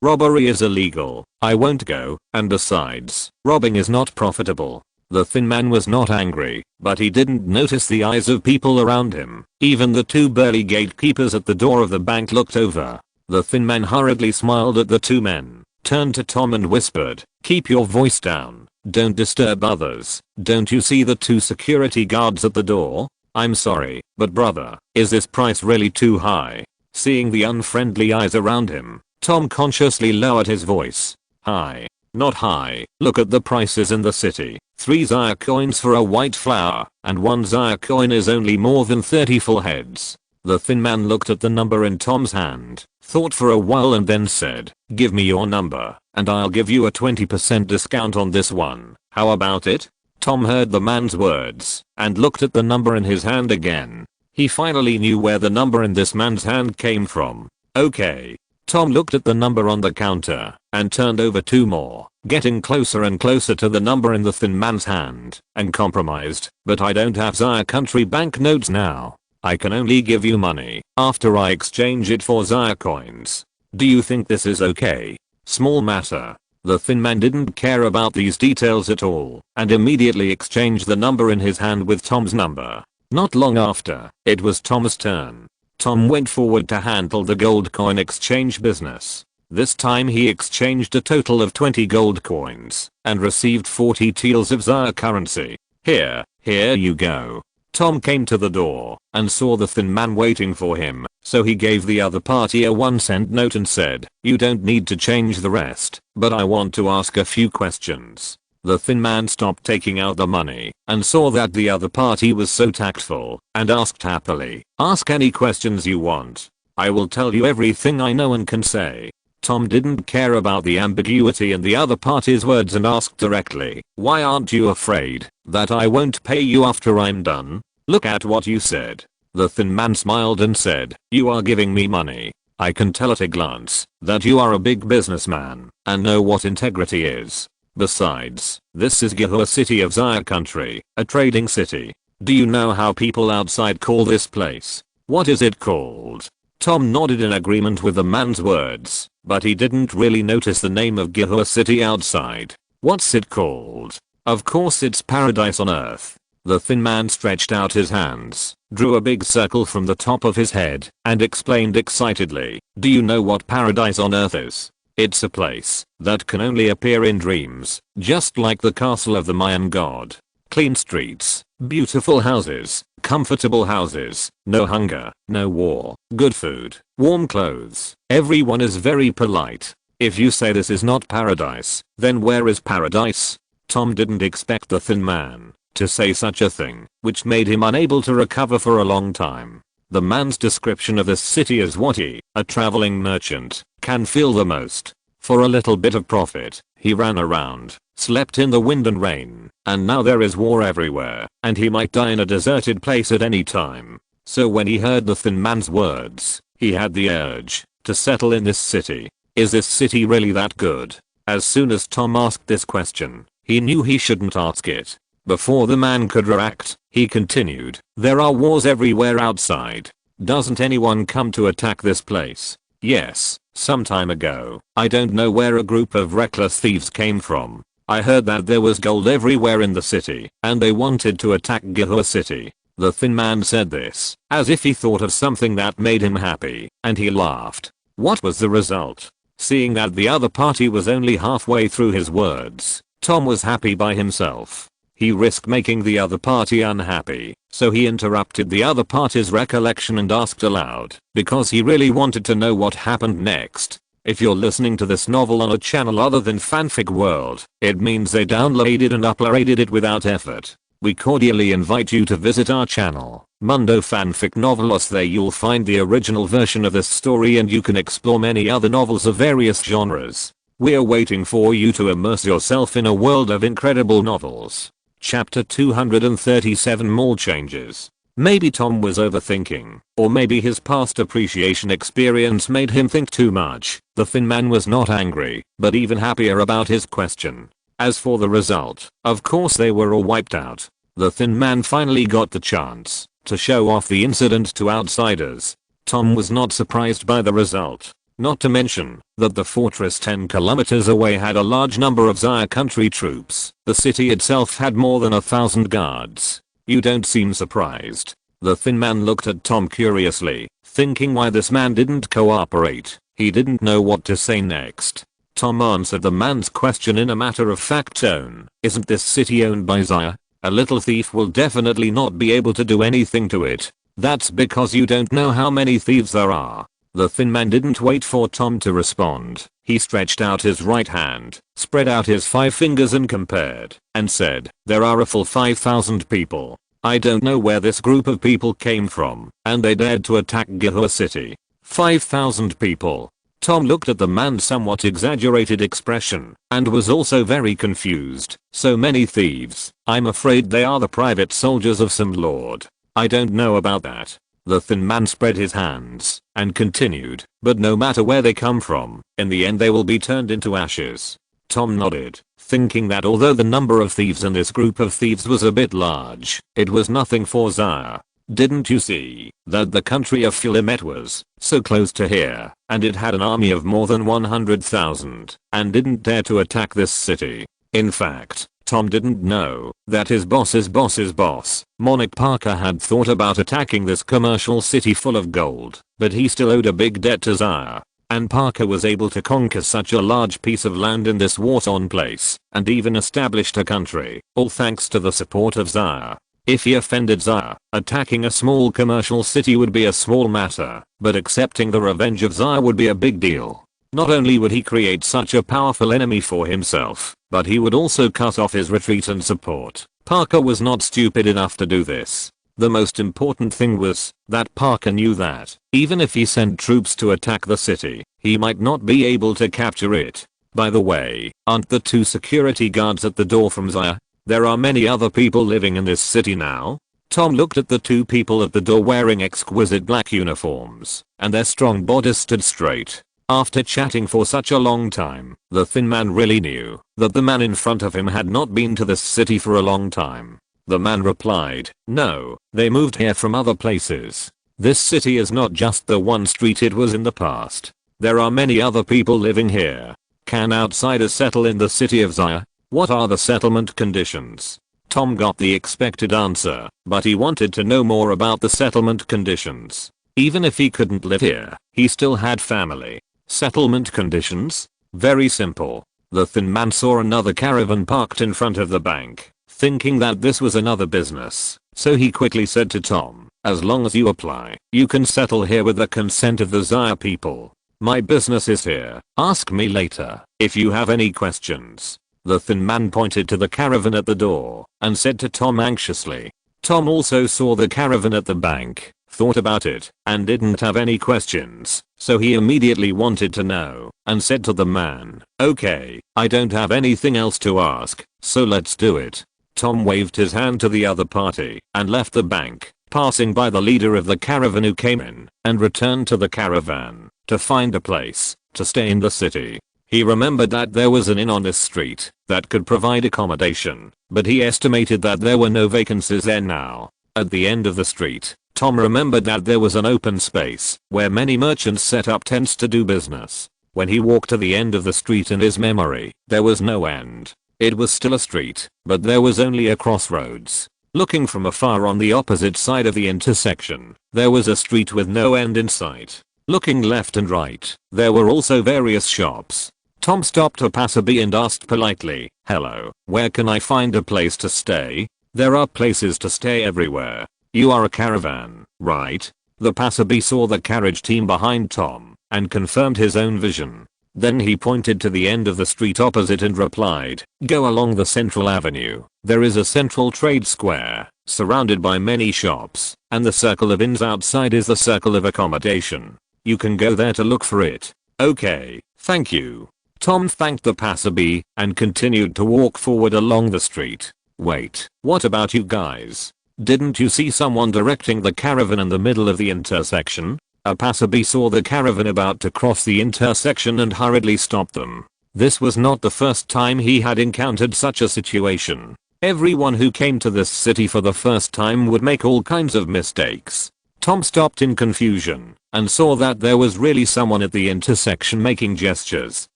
Robbery is illegal. I won't go, and besides, robbing is not profitable. The thin man was not angry, but he didn't notice the eyes of people around him. Even the 2 burly gatekeepers at the door of the bank looked over. The thin man hurriedly smiled at the 2 men, turned to Tom and whispered, keep your voice down, don't disturb others. Don't you see the 2 security guards at the door? I'm sorry, but brother, is this price really too high? Seeing the unfriendly eyes around him, Tom consciously lowered his voice. High. Not high. Look at the prices in the city. 3 Xia coins for a white flower, and 1 Xia coin is only more than 30 full heads. The thin man looked at the number in Tom's hand, thought for a while and then said, give me your number, and I'll give you a 20% discount on this one. How about it? Tom heard the man's words, and looked at the number in his hand again. He finally knew where the number in this man's hand came from. Okay. Tom looked at the number on the counter and turned over 2 more. getting closer and closer to the number in the thin man's hand, and compromised. But I don't have Zaya country banknotes now. I can only give you money after I exchange it for Zaya coins. Do you think this is okay? Small matter. The thin man didn't care about these details at all and immediately exchanged the number in his hand with Tom's number. Not long after, it was Tom's turn. Tom went forward to handle the gold coin exchange business. This time he exchanged a total of 20 gold coins and received 40 taels of Zaya currency. Here you go. Tom came to the door and saw the thin man waiting for him, so he gave the other party a 1-cent note and said, "You don't need to change the rest, but I want to ask a few questions." The thin man stopped taking out the money and saw that the other party was so tactful and asked happily, "Ask any questions you want. I will tell you everything I know and can say." Tom didn't care about the ambiguity in the other party's words and asked directly, "Why aren't you afraid that I won't pay you after I'm done? Look at what you said." The thin man smiled and said, "You are giving me money. I can tell at a glance that you are a big businessman and know what integrity is. Besides, this is Gihua city of Zaya country, a trading city. Do you know how people outside call this place? What is it called?" Tom nodded in agreement with the man's words, but he didn't really notice the name of Gihua city outside. "What's it called?" "Of course it's paradise on earth." The thin man stretched out his hands, drew a big circle from the top of his head, and explained excitedly, "Do you know what paradise on earth is? It's a place that can only appear in dreams, just like the castle of the Mayan god. Clean streets, beautiful houses, comfortable houses, no hunger, no war, good food, warm clothes. Everyone is very polite. If you say this is not paradise, then where is paradise?" Tom didn't expect the thin man to say such a thing, which made him unable to recover for a long time. The man's description of this city is what he, a traveling merchant, can feel the most. For a little bit of profit, he ran around, slept in the wind and rain, and now there is war everywhere, and he might die in a deserted place at any time. So when he heard the thin man's words, he had the urge to settle in this city. Is this city really that good? As soon as Tom asked this question, he knew he shouldn't ask it. Before the man could react, he continued, "There are wars everywhere outside. Doesn't anyone come to attack this place?" "Yes, some time ago. I don't know where a group of reckless thieves came from. I heard that there was gold everywhere in the city, and they wanted to attack Gihua city." The thin man said this, as if he thought of something that made him happy, and he laughed. What was the result? Seeing that the other party was only halfway through his words, Tom was happy by himself. He risked making the other party unhappy, so he interrupted the other party's recollection and asked aloud, because he really wanted to know what happened next. If you're listening to this novel on a channel other than Fanfic World, it means they downloaded and uploaded it without effort. We cordially invite you to visit our channel, Mundo Fanfic Novelos. There you'll find the original version of this story and you can explore many other novels of various genres. We're waiting for you to immerse yourself in a world of incredible novels. Chapter 237 More changes. Maybe Tom was overthinking, or maybe his past appreciation experience made him think too much. The thin man was not angry, but even happier about his question. As for the result, of course they were all wiped out. The thin man finally got the chance to show off the incident to outsiders. Tom was not surprised by the result. Not to mention that the fortress 10 kilometers away had a large number of Zaya country troops. The city itself had more than 1,000 guards. You don't seem surprised. The thin man looked at Tom curiously, thinking why this man didn't cooperate. He didn't know what to say next. Tom answered the man's question in a matter-of-fact tone. Isn't this city owned by Zaya? A little thief will definitely not be able to do anything to it. That's because you don't know how many thieves there are. The thin man didn't wait for Tom to respond. He stretched out his right hand, spread out his 5 fingers and compared, and said, "There are a full 5,000 people. I don't know where this group of people came from, and they dared to attack Gihua city. 5,000 people." Tom looked at the man's somewhat exaggerated expression, and was also very confused. "So many thieves. I'm afraid they are the private soldiers of some lord. I don't know about that." The thin man spread his hands and continued, "But no matter where they come from, in the end they will be turned into ashes." Tom nodded, thinking that although the number of thieves in this group of thieves was a bit large, it was nothing for Zaya. Didn't you see that the country of Philomet was so close to here, and it had an army of more than 100,000, and didn't dare to attack this city? In fact, Tom didn't know that his boss's boss, Monarch Parker, had thought about attacking this commercial city full of gold, but he still owed a big debt to Zaya. And Parker was able to conquer such a large piece of land in this war-torn place, and even established a country, all thanks to the support of Zaya. If he offended Zaya, attacking a small commercial city would be a small matter, but accepting the revenge of Zaya would be a big deal. Not only would he create such a powerful enemy for himself, but he would also cut off his retreat and support. Parker was not stupid enough to do this. The most important thing was that Parker knew that even if he sent troops to attack the city, he might not be able to capture it. By the way, aren't the 2 security guards at the door from Zaya? There are many other people living in this city now. Tom looked at the 2 people at the door wearing exquisite black uniforms, and their strong bodies stood straight. After chatting for such a long time, the thin man really knew that the man in front of him had not been to this city for a long time. The man replied, "No, they moved here from other places. This city is not just the one street it was in the past. There are many other people living here. Can outsiders settle in the city of Zaya? What are the settlement conditions?" Tom got the expected answer, but he wanted to know more about the settlement conditions. Even if he couldn't live here, he still had family. Settlement conditions? Very simple. The thin man saw another caravan parked in front of the bank, thinking that this was another business, so he quickly said to Tom, "As long as you apply, you can settle here with the consent of the Zaya people. My business is here. Ask me later if you have any questions." The thin man pointed to the caravan at the door and said to Tom anxiously. Tom also saw the caravan at the bank, thought about it, and didn't have any questions, so he immediately wanted to know and said to the man, "Okay, I don't have anything else to ask, so let's do it." Tom waved his hand to the other party and left the bank, passing by the leader of the caravan who came in, and returned to the caravan to find a place to stay in the city. He remembered that there was an inn on this street that could provide accommodation, but he estimated that there were no vacancies there now. At the end of the street, Tom remembered that there was an open space where many merchants set up tents to do business. When he walked to the end of the street in his memory, there was no end. It was still a street, but there was only a crossroads. Looking from afar on the opposite side of the intersection, there was a street with no end in sight. Looking left and right, there were also various shops. Tom stopped a passerby and asked politely, "Hello, where can I find a place to stay?" "There are places to stay everywhere. You are a caravan, right?" The passerby saw the carriage team behind Tom and confirmed his own vision. Then he pointed to the end of the street opposite and replied, "Go along the central avenue. There is a central trade square, surrounded by many shops, and the circle of inns outside is the circle of accommodation. You can go there to look for it." "Okay, thank you." Tom thanked the passerby and continued to walk forward along the street. "Wait, what about you guys? Didn't you see someone directing the caravan in the middle of the intersection?" A passerby saw the caravan about to cross the intersection and hurriedly stopped them. This was not the first time he had encountered such a situation. Everyone who came to this city for the first time would make all kinds of mistakes. Tom stopped in confusion and saw that there was really someone at the intersection making gestures,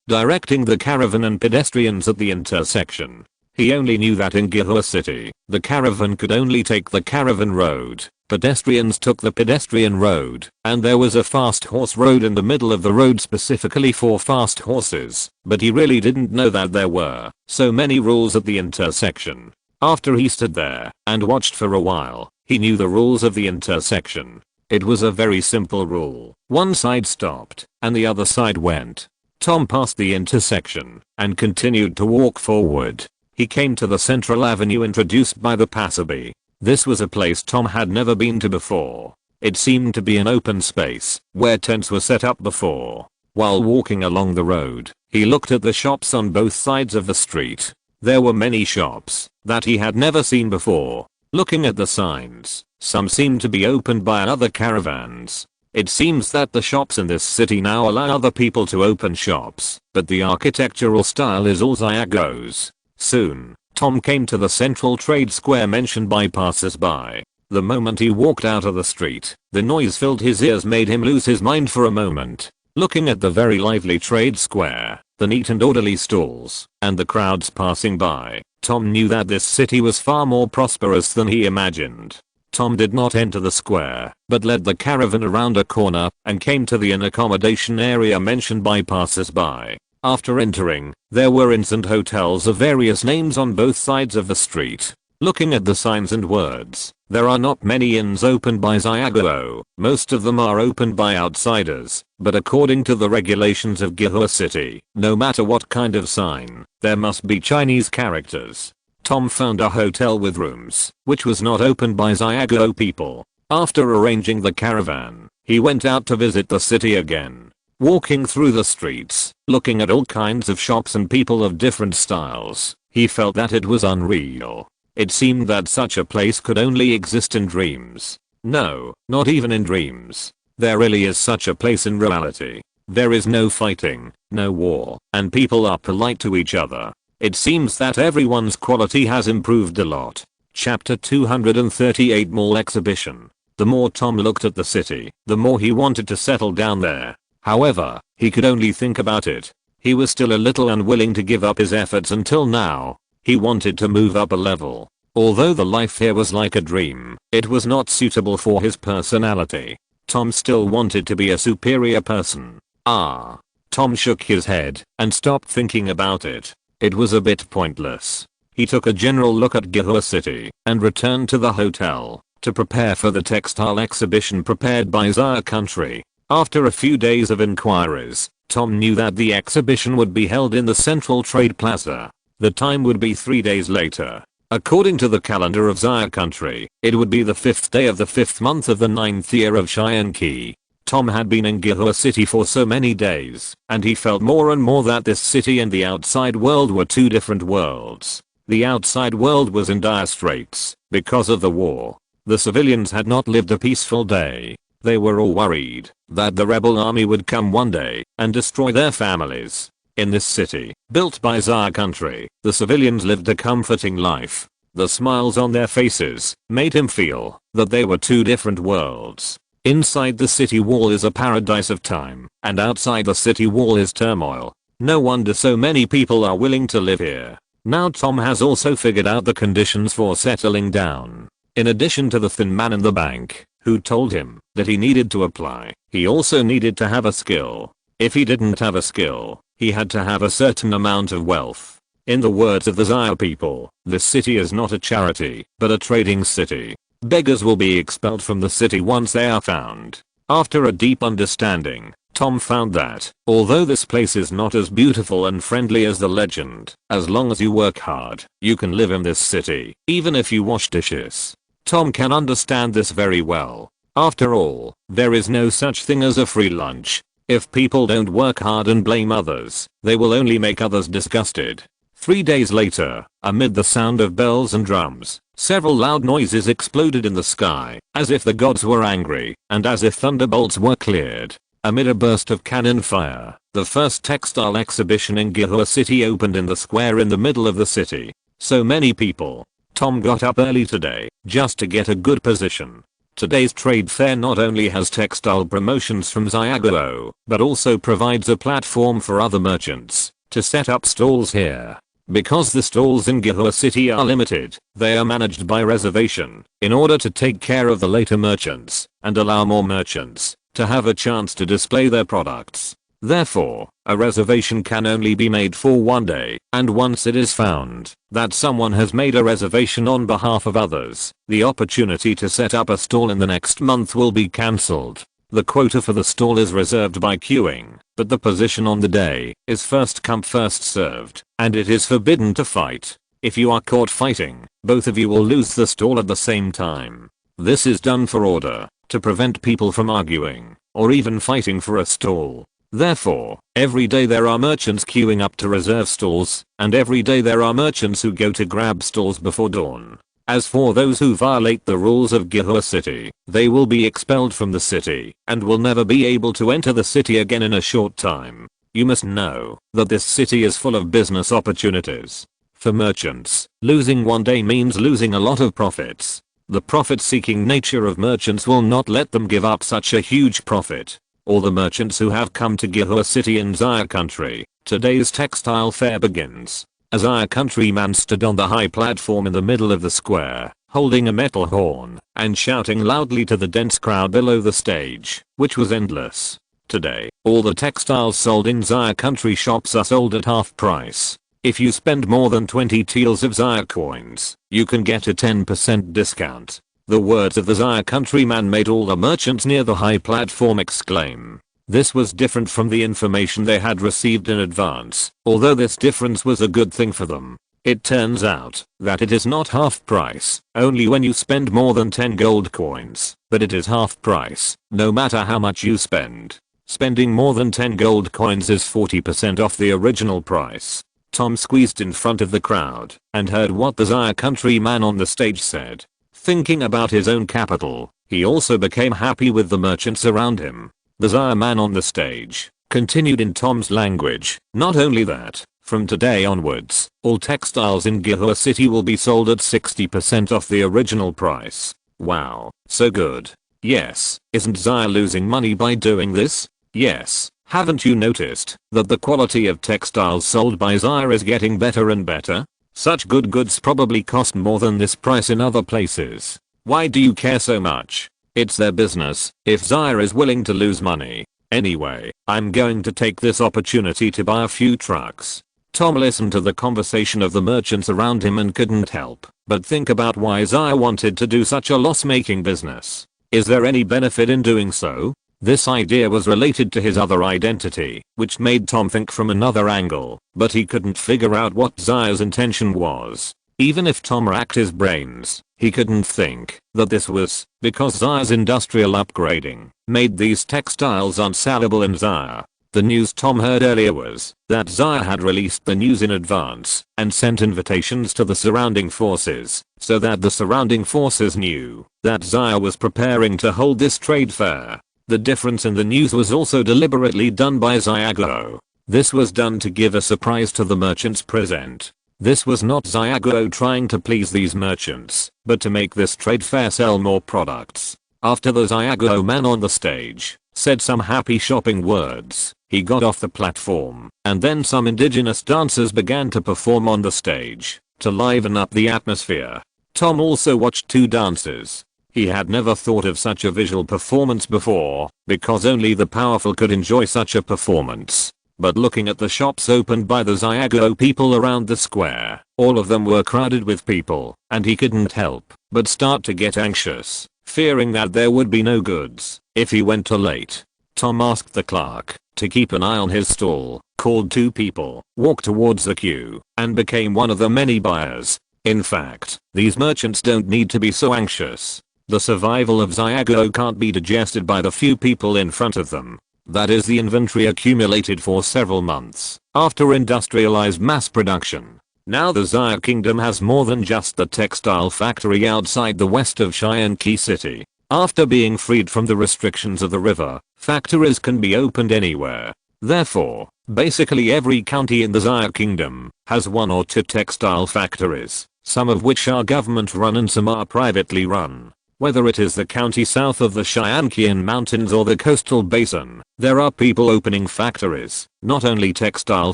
directing the caravan and pedestrians at the intersection. He only knew that in Gihua City, the caravan could only take the caravan road, pedestrians took the pedestrian road, and there was a fast horse road in the middle of the road specifically for fast horses, but he really didn't know that there were so many rules at the intersection. After he stood there and watched for a while, he knew the rules of the intersection. It was a very simple rule. One side stopped, and the other side went. Tom passed the intersection and continued to walk forward. He came to the central avenue introduced by the passerby. This was a place Tom had never been to before. It seemed to be an open space where tents were set up before. While walking along the road, he looked at the shops on both sides of the street. There were many shops that he had never seen before. Looking at the signs, some seemed to be opened by other caravans. It seems that the shops in this city now allow other people to open shops, but the architectural style is all Zygo's. Soon, Tom came to the central trade square mentioned by passers-by. The moment he walked out of the street, the noise filled his ears made him lose his mind for a moment. Looking at the very lively trade square, the neat and orderly stalls, and the crowds passing by, Tom knew that this city was far more prosperous than he imagined. Tom did not enter the square, but led the caravan around a corner and came to the inn accommodation area mentioned by passers-by. After entering, there were inns and hotels of various names on both sides of the street. Looking at the signs and words, there are not many inns opened by Zygo. Most of them are opened by outsiders, but according to the regulations of Gihua City, no matter what kind of sign, there must be Chinese characters. Tom found a hotel with rooms, which was not opened by Zygo people. After arranging the caravan, he went out to visit the city again. Walking through the streets, looking at all kinds of shops and people of different styles, he felt that it was unreal. It seemed that such a place could only exist in dreams. No, not even in dreams. There really is such a place in reality. There is no fighting, no war, and people are polite to each other. It seems that everyone's quality has improved a lot. Chapter 238 Mall Exhibition. The more Tom looked at the city, the more he wanted to settle down there. However, he could only think about it. He was still a little unwilling to give up his efforts until now. He wanted to move up a level. Although the life here was like a dream, it was not suitable for his personality. Tom still wanted to be a superior person. Tom shook his head and stopped thinking about it. It was a bit pointless. He took a general look at Gihua City and returned to the hotel to prepare for the textile exhibition prepared by Zaya Country. After a few days of inquiries, Tom knew that the exhibition would be held in the Central Trade Plaza. The time would be 3 days later. According to the calendar of Zaya Country, it would be the 5th day of the 5th month of the 9th year of Cheyenne. Tom had been in Gihua City for so many days, and he felt more and more that this city and the outside world were two different worlds. The outside world was in dire straits because of the war. The civilians had not lived a peaceful day. They were all worried that the rebel army would come one day and destroy their families. In this city, built by Zaya Country, the civilians lived a comforting life. The smiles on their faces made him feel that they were two different worlds. Inside the city wall is a paradise of time, and outside the city wall is turmoil. No wonder so many people are willing to live here. Now Tom has also figured out the conditions for settling down. In addition to the thin man in the bank, who told him that he needed to apply, he also needed to have a skill. If he didn't have a skill, he had to have a certain amount of wealth. In the words of the Zaya people, this city is not a charity, but a trading city. Beggars will be expelled from the city once they are found. After a deep understanding, Tom found that, although this place is not as beautiful and friendly as the legend, as long as you work hard, you can live in this city, even if you wash dishes. Tom can understand this very well. After all, there is no such thing as a free lunch. If people don't work hard and blame others, they will only make others disgusted. 3 days later, amid the sound of bells and drums, several loud noises exploded in the sky, as if the gods were angry, and as if thunderbolts were cleared. Amid a burst of cannon fire, the first textile exhibition in Gihua City opened in the square in the middle of the city. So many people. Tom got up early today, just to get a good position. Today's trade fair not only has textile promotions from Zygo, but also provides a platform for other merchants to set up stalls here. Because the stalls in Gihua City are limited, they are managed by reservation in order to take care of the later merchants and allow more merchants to have a chance to display their products. Therefore, a reservation can only be made for 1 day, and once it is found that someone has made a reservation on behalf of others, the opportunity to set up a stall in the next month will be cancelled. The quota for the stall is reserved by queuing, but the position on the day is first come first served, and it is forbidden to fight. If you are caught fighting, both of you will lose the stall at the same time. This is done for order, to prevent people from arguing, or even fighting for a stall. Therefore, every day there are merchants queuing up to reserve stalls, and every day there are merchants who go to grab stalls before dawn. As for those who violate the rules of Gihua City, they will be expelled from the city and will never be able to enter the city again in a short time. You must know that this city is full of business opportunities. For merchants, losing one day means losing a lot of profits. The profit-seeking nature of merchants will not let them give up such a huge profit. All the merchants who have come to Gihua City in Zaya country, today's textile fair begins. A Zaya countryman stood on the high platform in the middle of the square, holding a metal horn and shouting loudly to the dense crowd below the stage, which was endless. Today, all the textiles sold in Zaya country shops are sold at half price. If you spend more than 20 taels of Zaya coins, you can get a 10% discount. The words of the Zaya countryman made all the merchants near the high platform exclaim. This was different from the information they had received in advance, although this difference was a good thing for them. It turns out that it is not half price only when you spend more than 10 gold coins, but it is half price no matter how much you spend. Spending more than 10 gold coins is 40% off the original price. Tom squeezed in front of the crowd and heard what the Zaya countryman on the stage said. Thinking about his own capital, he also became happy with the merchants around him. The Zaya man on the stage continued in Tom's language. Not only that, from today onwards, all textiles in Gihua City will be sold at 60% off the original price. Wow, so good. Yes, isn't Zaya losing money by doing this? Yes. Haven't you noticed that the quality of textiles sold by Zaya is getting better and better? Such good goods probably cost more than this price in other places. Why do you care so much? It's their business if Zaya is willing to lose money. Anyway, I'm going to take this opportunity to buy a few trucks. Tom listened to the conversation of the merchants around him and couldn't help but think about why Zaya wanted to do such a loss-making business. Is there any benefit in doing so? This idea was related to his other identity, which made Tom think from another angle, but he couldn't figure out what Zaya's intention was. Even if Tom racked his brains, he couldn't think that this was because Zaya's industrial upgrading made these textiles unsellable in Zaya. The news Tom heard earlier was that Zaya had released the news in advance and sent invitations to the surrounding forces, so that the surrounding forces knew that Zaya was preparing to hold this trade fair. The difference in the news was also deliberately done by Xiaoguo. This was done to give a surprise to the merchants present. This was not Xiaoguo trying to please these merchants, but to make this trade fair sell more products. After the Xiaoguo man on the stage said some happy shopping words, he got off the platform, and then some indigenous dancers began to perform on the stage to liven up the atmosphere. Tom also watched two dancers. He had never thought of such a visual performance before, because only the powerful could enjoy such a performance. But looking at the shops opened by the Xiaoguo people around the square, all of them were crowded with people, and he couldn't help but start to get anxious, fearing that there would be no goods if he went too late. Tom asked the clerk to keep an eye on his stall, called two people, walked towards the queue, and became one of the many buyers. In fact, these merchants don't need to be so anxious. The survival of Xiaoguo can't be digested by the few people in front of them. That is the inventory accumulated for several months after industrialized mass production. Now the Zaya kingdom has more than just the textile factory outside the west of Xianqi City. After being freed from the restrictions of the river, factories can be opened anywhere. Therefore, basically every county in the Zaya kingdom has one or two textile factories, some of which are government run and some are privately run. Whether it is the county south of the Xianqian mountains or the coastal basin, there are people opening factories. Not only textile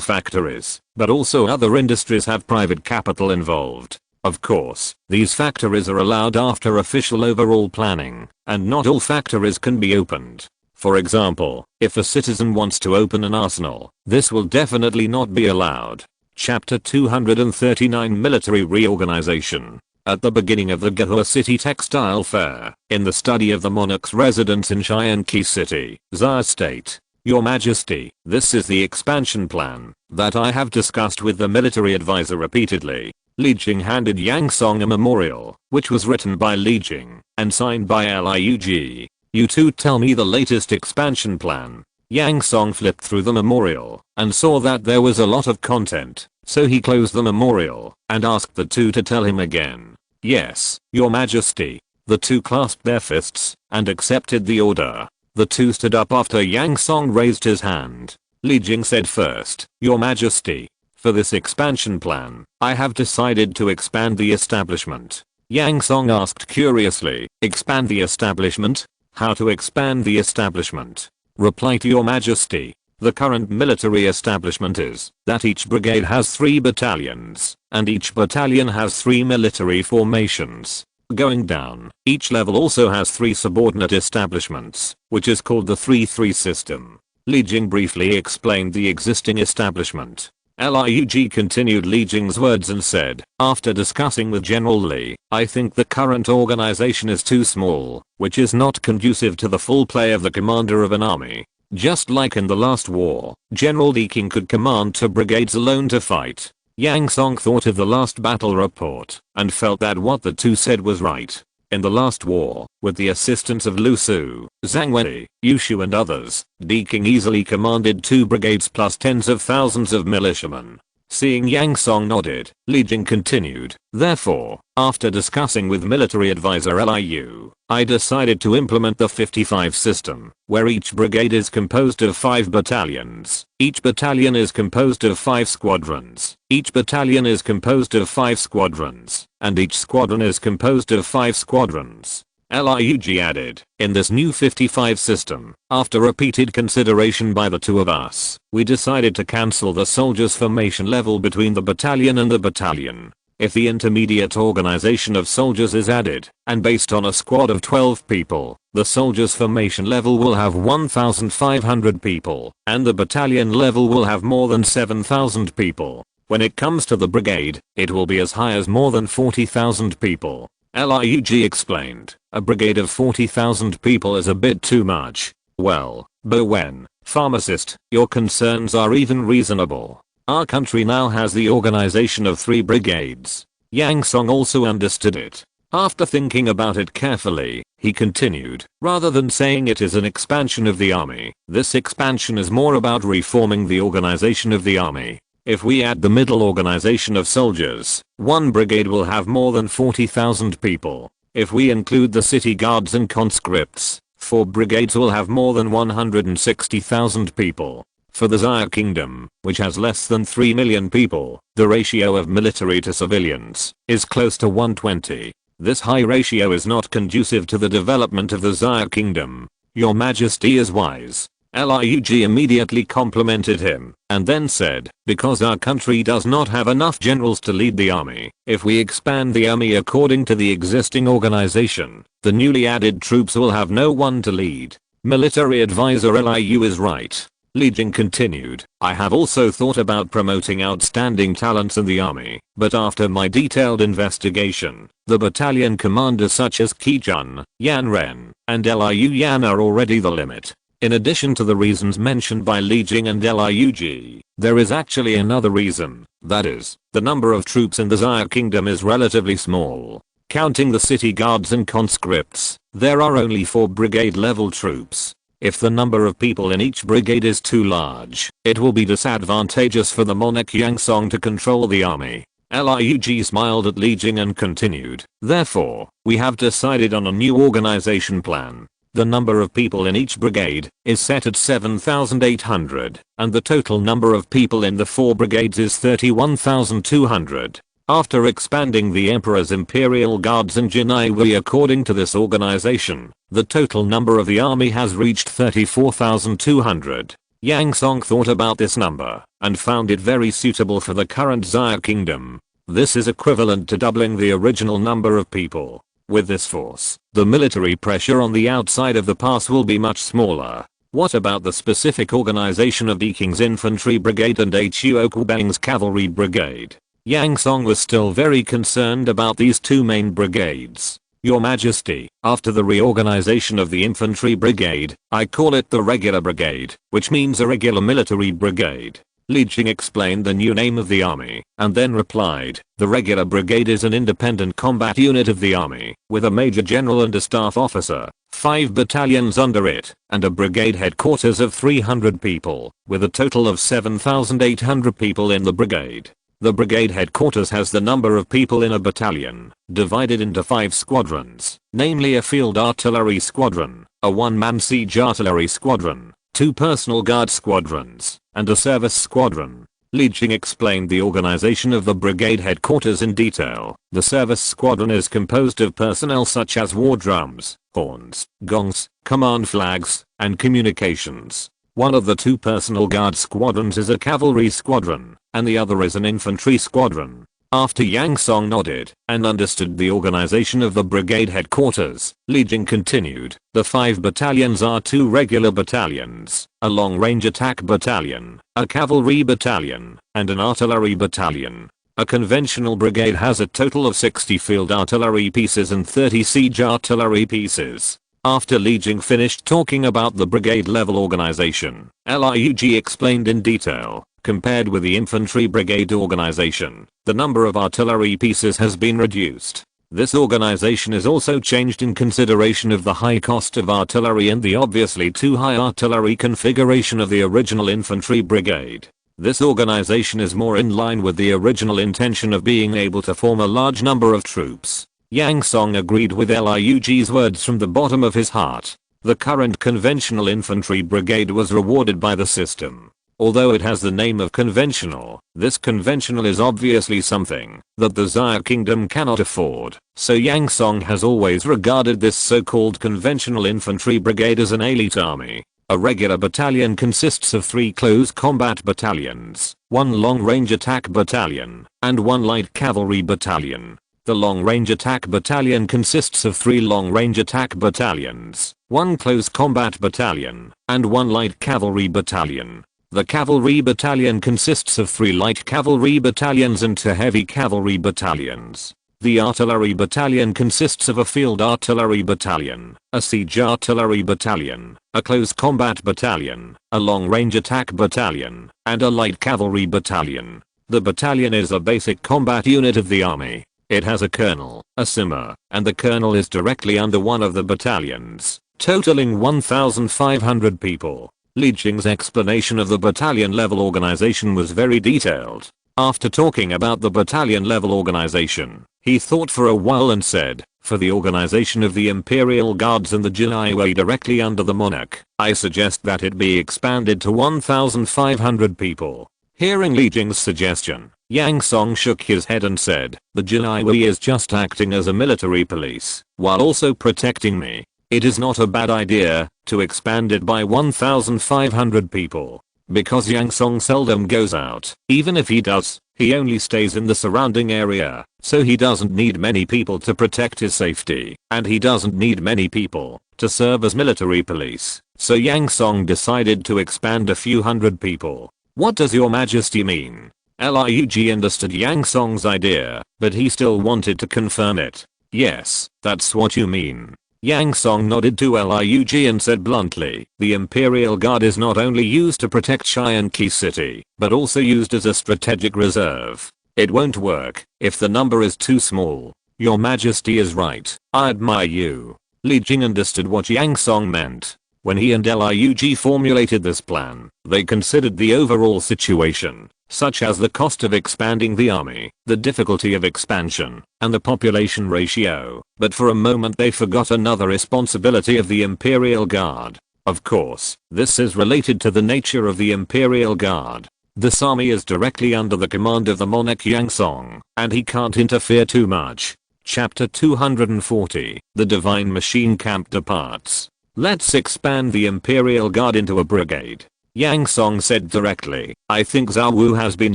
factories, but also other industries have private capital involved. Of course, these factories are allowed after official overall planning, and not all factories can be opened. For example, if a citizen wants to open an arsenal, this will definitely not be allowed. Chapter 239 Military Reorganization. At the beginning of the Gihua City Textile Fair, in the study of the monarch's residence in Xianqi City, Zaya State, Your Majesty, this is the expansion plan that I have discussed with the military advisor repeatedly. Li Jing handed Yang Song a memorial, which was written by Li Jing and signed by Liug. You two tell me the latest expansion plan. Yang Song flipped through the memorial and saw that there was a lot of content, so he closed the memorial and asked the two to tell him again. "Yes, your majesty." The two clasped their fists and accepted the order. The two stood up after Yang Song raised his hand. Li Jing said first, "Your majesty, for this expansion plan, I have decided to expand the establishment." Yang Song asked curiously, "Expand the establishment? How to expand the establishment?" "Reply to your majesty. The current military establishment is that each brigade has 3 battalions, and each battalion has 3 military formations. Going down, each level also has 3 subordinate establishments, which is called the 3-3 system." Li Jing briefly explained the existing establishment. Lurk continued Li Jing's words and said, "After discussing with General Li, I think the current organization is too small, which is not conducive to the full play of the commander of an army. Just like in the last war, General Li King could command 2 brigades alone to fight." Yang Song thought of the last battle report and felt that what the two said was right. In the last war, with the assistance of Lu Su, Zhang Wei, Yu Shu and others, Li King easily commanded 2 brigades plus tens of thousands of militiamen. Seeing Yang Song nodded, Li Jing continued, "Therefore, after discussing with military advisor Liu, I decided to implement the 55 system, where each brigade is composed of 5 battalions, each battalion is composed of 5 squadrons, each battalion is composed of 5 squadrons, and each squadron is composed of 5 squadrons." Lurk added, "In this new 55 system, after repeated consideration by the two of us, we decided to cancel the soldiers' formation level between the battalion and the battalion. If the intermediate organization of soldiers is added, and based on a squad of 12 people, the soldiers' formation level will have 1,500 people, and the battalion level will have more than 7,000 people. When it comes to the brigade, it will be as high as more than 40,000 people." Lurk explained, "A brigade of 40,000 people is a bit too much." "Well, Bowen, pharmacist, your concerns are even reasonable. Our country now has the organization of 3 brigades." Yang Song also understood it. After thinking about it carefully, he continued, "Rather than saying it is an expansion of the army, this expansion is more about reforming the organization of the army. If we add the middle organization of soldiers, 1 brigade will have more than 40,000 people. If we include the city guards and conscripts, 4 brigades will have more than 160,000 people. For the Xia Kingdom, which has less than 3 million people, the ratio of military to civilians is close to 120. This high ratio is not conducive to the development of the Xia Kingdom. Your Majesty is wise." Lurk immediately complimented him, and then said, "Because our country does not have enough generals to lead the army, if we expand the army according to the existing organization, the newly added troops will have no one to lead." Military advisor Liu is right. Li Jing continued, "I have also thought about promoting outstanding talents in the army, but after my detailed investigation, the battalion commanders such as Qi Jun, Yan Ren, and Liu Yan are already the limit." In addition to the reasons mentioned by Li Jing and Lurk, there is actually another reason, that is, the number of troops in the Xia Kingdom is relatively small. Counting the city guards and conscripts, there are only 4 brigade level troops. If the number of people in each brigade is too large, it will be disadvantageous for the monarch Yang Song to control the army. Lurk smiled at Li Jing and continued, "Therefore, we have decided on a new organization plan. The number of people in each brigade is set at 7,800, and the total number of people in the 4 brigades is 31,200. After expanding the Emperor's Imperial Guards and Jinai Wei according to this organization, the total number of the army has reached 34,200. Yang Song thought about this number and found it very suitable for the current Xia Kingdom. This is equivalent to doubling the original number of people. With this force, the military pressure on the outside of the pass will be much smaller. What about the specific organization of Li King's infantry brigade and Hu Okubang's cavalry brigade?" Yang Song was still very concerned about these 2 main brigades. "Your Majesty, after the reorganization of the infantry brigade, I call it the regular brigade, which means a regular military brigade." Li Jing explained the new name of the army, and then replied, "The regular brigade is an independent combat unit of the army, with a major general and a staff officer, 5 battalions under it, and a brigade headquarters of 300 people, with a total of 7,800 people in the brigade. The brigade headquarters has the number of people in a battalion, divided into 5 squadrons, namely a field artillery squadron, a one-man siege artillery squadron, 2 personal guard squadrons, and a service squadron. Li Jing explained the organization of the brigade headquarters in detail. The service squadron is composed of personnel such as war drums, horns, gongs, command flags, and communications. One of the 2 personal guard squadrons is a cavalry squadron, and the other is an infantry squadron. After Yang Song nodded and understood the organization of the brigade headquarters, Li Jing continued, the 5 battalions are 2 regular battalions, a long-range attack battalion, a cavalry battalion, and an artillery battalion. A conventional brigade has a total of 60 field artillery pieces and 30 siege artillery pieces. After Li Jing finished talking about the brigade level organization, Lurk explained in detail. Compared with the infantry brigade organization, the number of artillery pieces has been reduced. This organization is also changed in consideration of the high cost of artillery and the obviously too high artillery configuration of the original infantry brigade. This organization is more in line with the original intention of being able to form a large number of troops. Yang Song agreed with Lurk's words from the bottom of his heart. The current conventional infantry brigade was rewarded by the system. Although it has the name of conventional, this conventional is obviously something that the Xia kingdom cannot afford, so Yang Song has always regarded this so-called conventional infantry brigade as an elite army. A regular battalion consists of 3 close combat battalions, 1 long-range attack battalion, and 1 light cavalry battalion. The long-range attack battalion consists of 3 long-range attack battalions, 1 close combat battalion, and 1 light cavalry battalion. The cavalry battalion consists of 3 light cavalry battalions and 2 heavy cavalry battalions. The artillery battalion consists of a field artillery battalion, a siege artillery battalion, a close combat battalion, a long-range attack battalion, and a light cavalry battalion. The battalion is a basic combat unit of the army. It has a colonel, a simmer, and the colonel is directly under one of the battalions, totaling 1,500 people. Li Jing's explanation of the battalion level organization was very detailed. After talking about the battalion level organization, he thought for a while and said, for the organization of the Imperial Guards and the Jinaiwei directly under the monarch, I suggest that it be expanded to 1,500 people. Hearing Li Jing's suggestion, Yang Song shook his head and said, the Jinaiwei is just acting as a military police, while also protecting me. It is not a bad idea to expand it by 1,500 people. Because Yang Song seldom goes out, even if he does, he only stays in the surrounding area, so he doesn't need many people to protect his safety, and he doesn't need many people to serve as military police, so Yang Song decided to expand a few hundred people. What does your majesty mean? Lurk understood Yang Song's idea, but he still wanted to confirm it. Yes, that's what you mean. Yang Song nodded to Lurk and said bluntly, the Imperial Guard is not only used to protect Shianqi City, but also used as a strategic reserve. It won't work if the number is too small. Your majesty is right. I admire you. Li Jing understood what Yang Song meant. When he and Lurk formulated this plan, they considered the overall situation, such as the cost of expanding the army, the difficulty of expansion, and the population ratio, but for a moment they forgot another responsibility of the Imperial Guard. Of course, this is related to the nature of the Imperial Guard. This army is directly under the command of the monarch Yang Song, and he can't interfere too much. Chapter 240, The Divine Machine Camp departs. Let's expand the Imperial Guard into a brigade. Yang Song said directly, I think Zhao Wu has been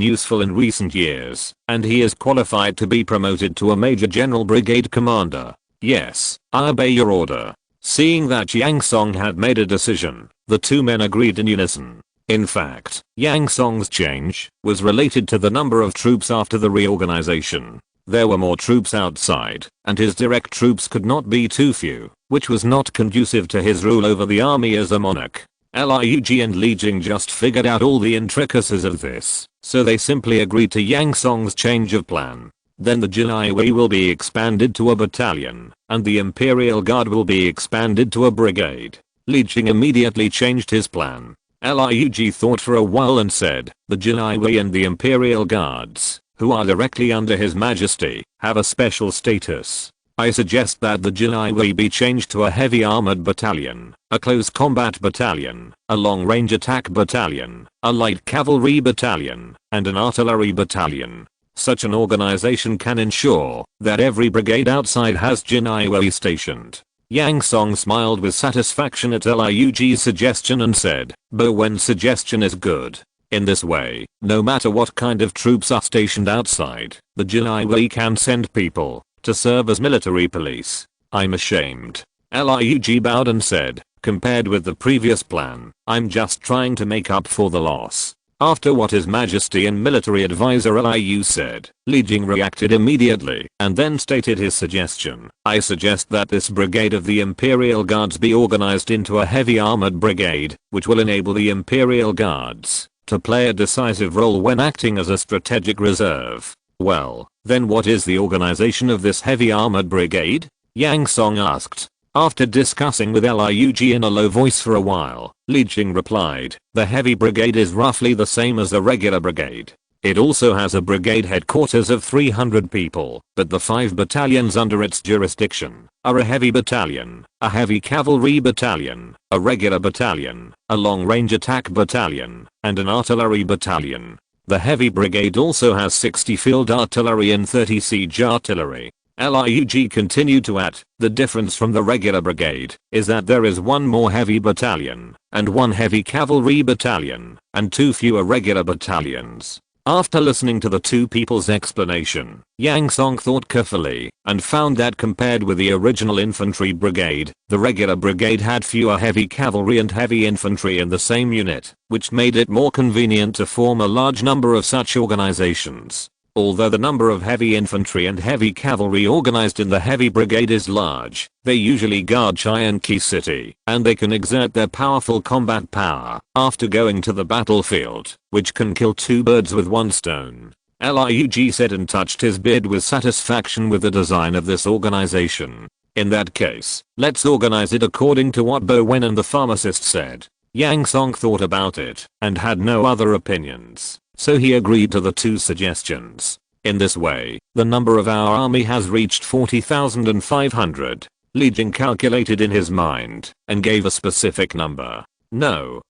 useful in recent years, and he is qualified to be promoted to a Major General Brigade Commander. Yes, I obey your order. Seeing that Yang Song had made a decision, the 2 men agreed in unison. In fact, Yang Song's change was related to the number of troops after the reorganization. There were more troops outside, and his direct troops could not be too few, which was not conducive to his rule over the army as a monarch. Lurk and Li Jing just figured out all the intricacies of this, so they simply agreed to Yang Song's change of plan. Then the Jinaiwei will be expanded to a battalion, and the Imperial Guard will be expanded to a brigade. Li Jing immediately changed his plan. Lurk thought for a while and said, the Jinaiwei and the Imperial Guards who are directly under His Majesty, have a special status. I suggest that the Jinai be changed to a heavy armored battalion, a close combat battalion, a long range attack battalion, a light cavalry battalion, and an artillery battalion. Such an organization can ensure that every brigade outside has Jinai stationed. Yang Song smiled with satisfaction at Liu's suggestion and said, Bowen's suggestion is good. In this way, no matter what kind of troops are stationed outside, the Jinai can send people to serve as military police. I'm ashamed. Liu bowed and said, compared with the previous plan, I'm just trying to make up for the loss. After what His Majesty and military advisor Liu said, Li Jing reacted immediately and then stated his suggestion. I suggest that this brigade of the Imperial Guards be organized into a heavy armored brigade, which will enable the Imperial Guards to play a decisive role when acting as a strategic reserve. Well, then what is the organization of this heavy armored brigade? Yang Song asked. After discussing with Liu in a low voice for a while, Li Jing replied, the heavy brigade is roughly the same as the regular brigade. It also has a brigade headquarters of 300 people, but the 5 battalions under its jurisdiction are a heavy battalion, a heavy cavalry battalion, a regular battalion, a long-range attack battalion, and an artillery battalion. The heavy brigade also has 60 field artillery and 30 siege artillery. Liu continued to add, the difference from the regular brigade is that there is 1 more heavy battalion, and 1 heavy cavalry battalion, and 2 fewer regular battalions. After listening to the two people's explanation, Yang Song thought carefully and found that compared with the original infantry brigade, the regular brigade had fewer heavy cavalry and heavy infantry in the same unit, which made it more convenient to form a large number of such organizations. Although the number of heavy infantry and heavy cavalry organized in the heavy brigade is large, they usually guard Chianqi City, and they can exert their powerful combat power after going to the battlefield, which can kill 2 birds with 1 stone. Liu said and touched his beard with satisfaction with the design of this organization. In that case, let's organize it according to what Bowen and the pharmacist said. Yang Song thought about it and had no other opinions. So he agreed to the 2 suggestions. In this way, the number of our army has reached 40,500. Li Jing calculated in his mind and gave a specific number. No.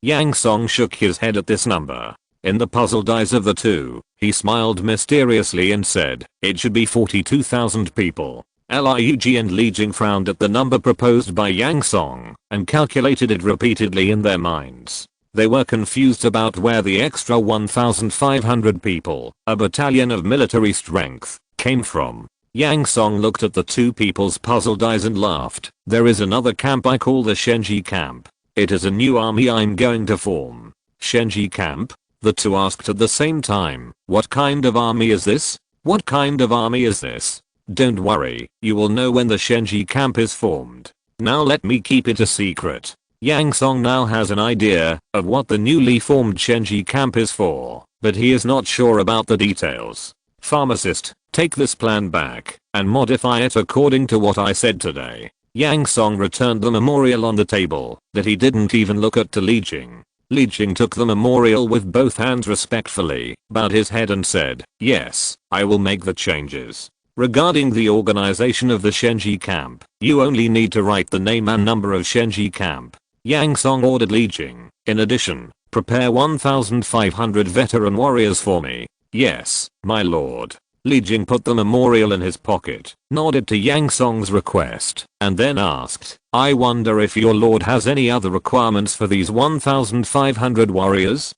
Yang Song shook his head at this number. In the puzzled eyes of the 2, he smiled mysteriously and said, it should be 42,000 people. Liu and Li Jing frowned at the number proposed by Yang Song and calculated it repeatedly in their minds. They were confused about where the extra 1,500 people, a battalion of military strength, came from. Yang Song looked at the 2 people's puzzled eyes and laughed. There is another camp I call the Shenji camp. It is a new army I'm going to form. Shenji camp? The 2 asked at the same time. What kind of army is this? What kind of army is this? Don't worry, you will know when the Shenji camp is formed. Now let me keep it a secret. Yang Song now has an idea of what the newly formed Shenji camp is for, but he is not sure about the details. Pharmacist, take this plan back and modify it according to what I said today. Yang Song returned the memorial on the table that he didn't even look at to Li Jing. Li Jing took the memorial with both hands respectfully, bowed his head and said, yes, I will make the changes. Regarding the organization of the Shenji camp, you only need to write the name and number of Shenji camp. Yang Song ordered Li Jing. In addition, prepare 1,500 veteran warriors for me. Yes, my lord. Li Jing put the memorial in his pocket, nodded to Yang Song's request, and then asked, I wonder if your lord has any other requirements for these 1,500 warriors?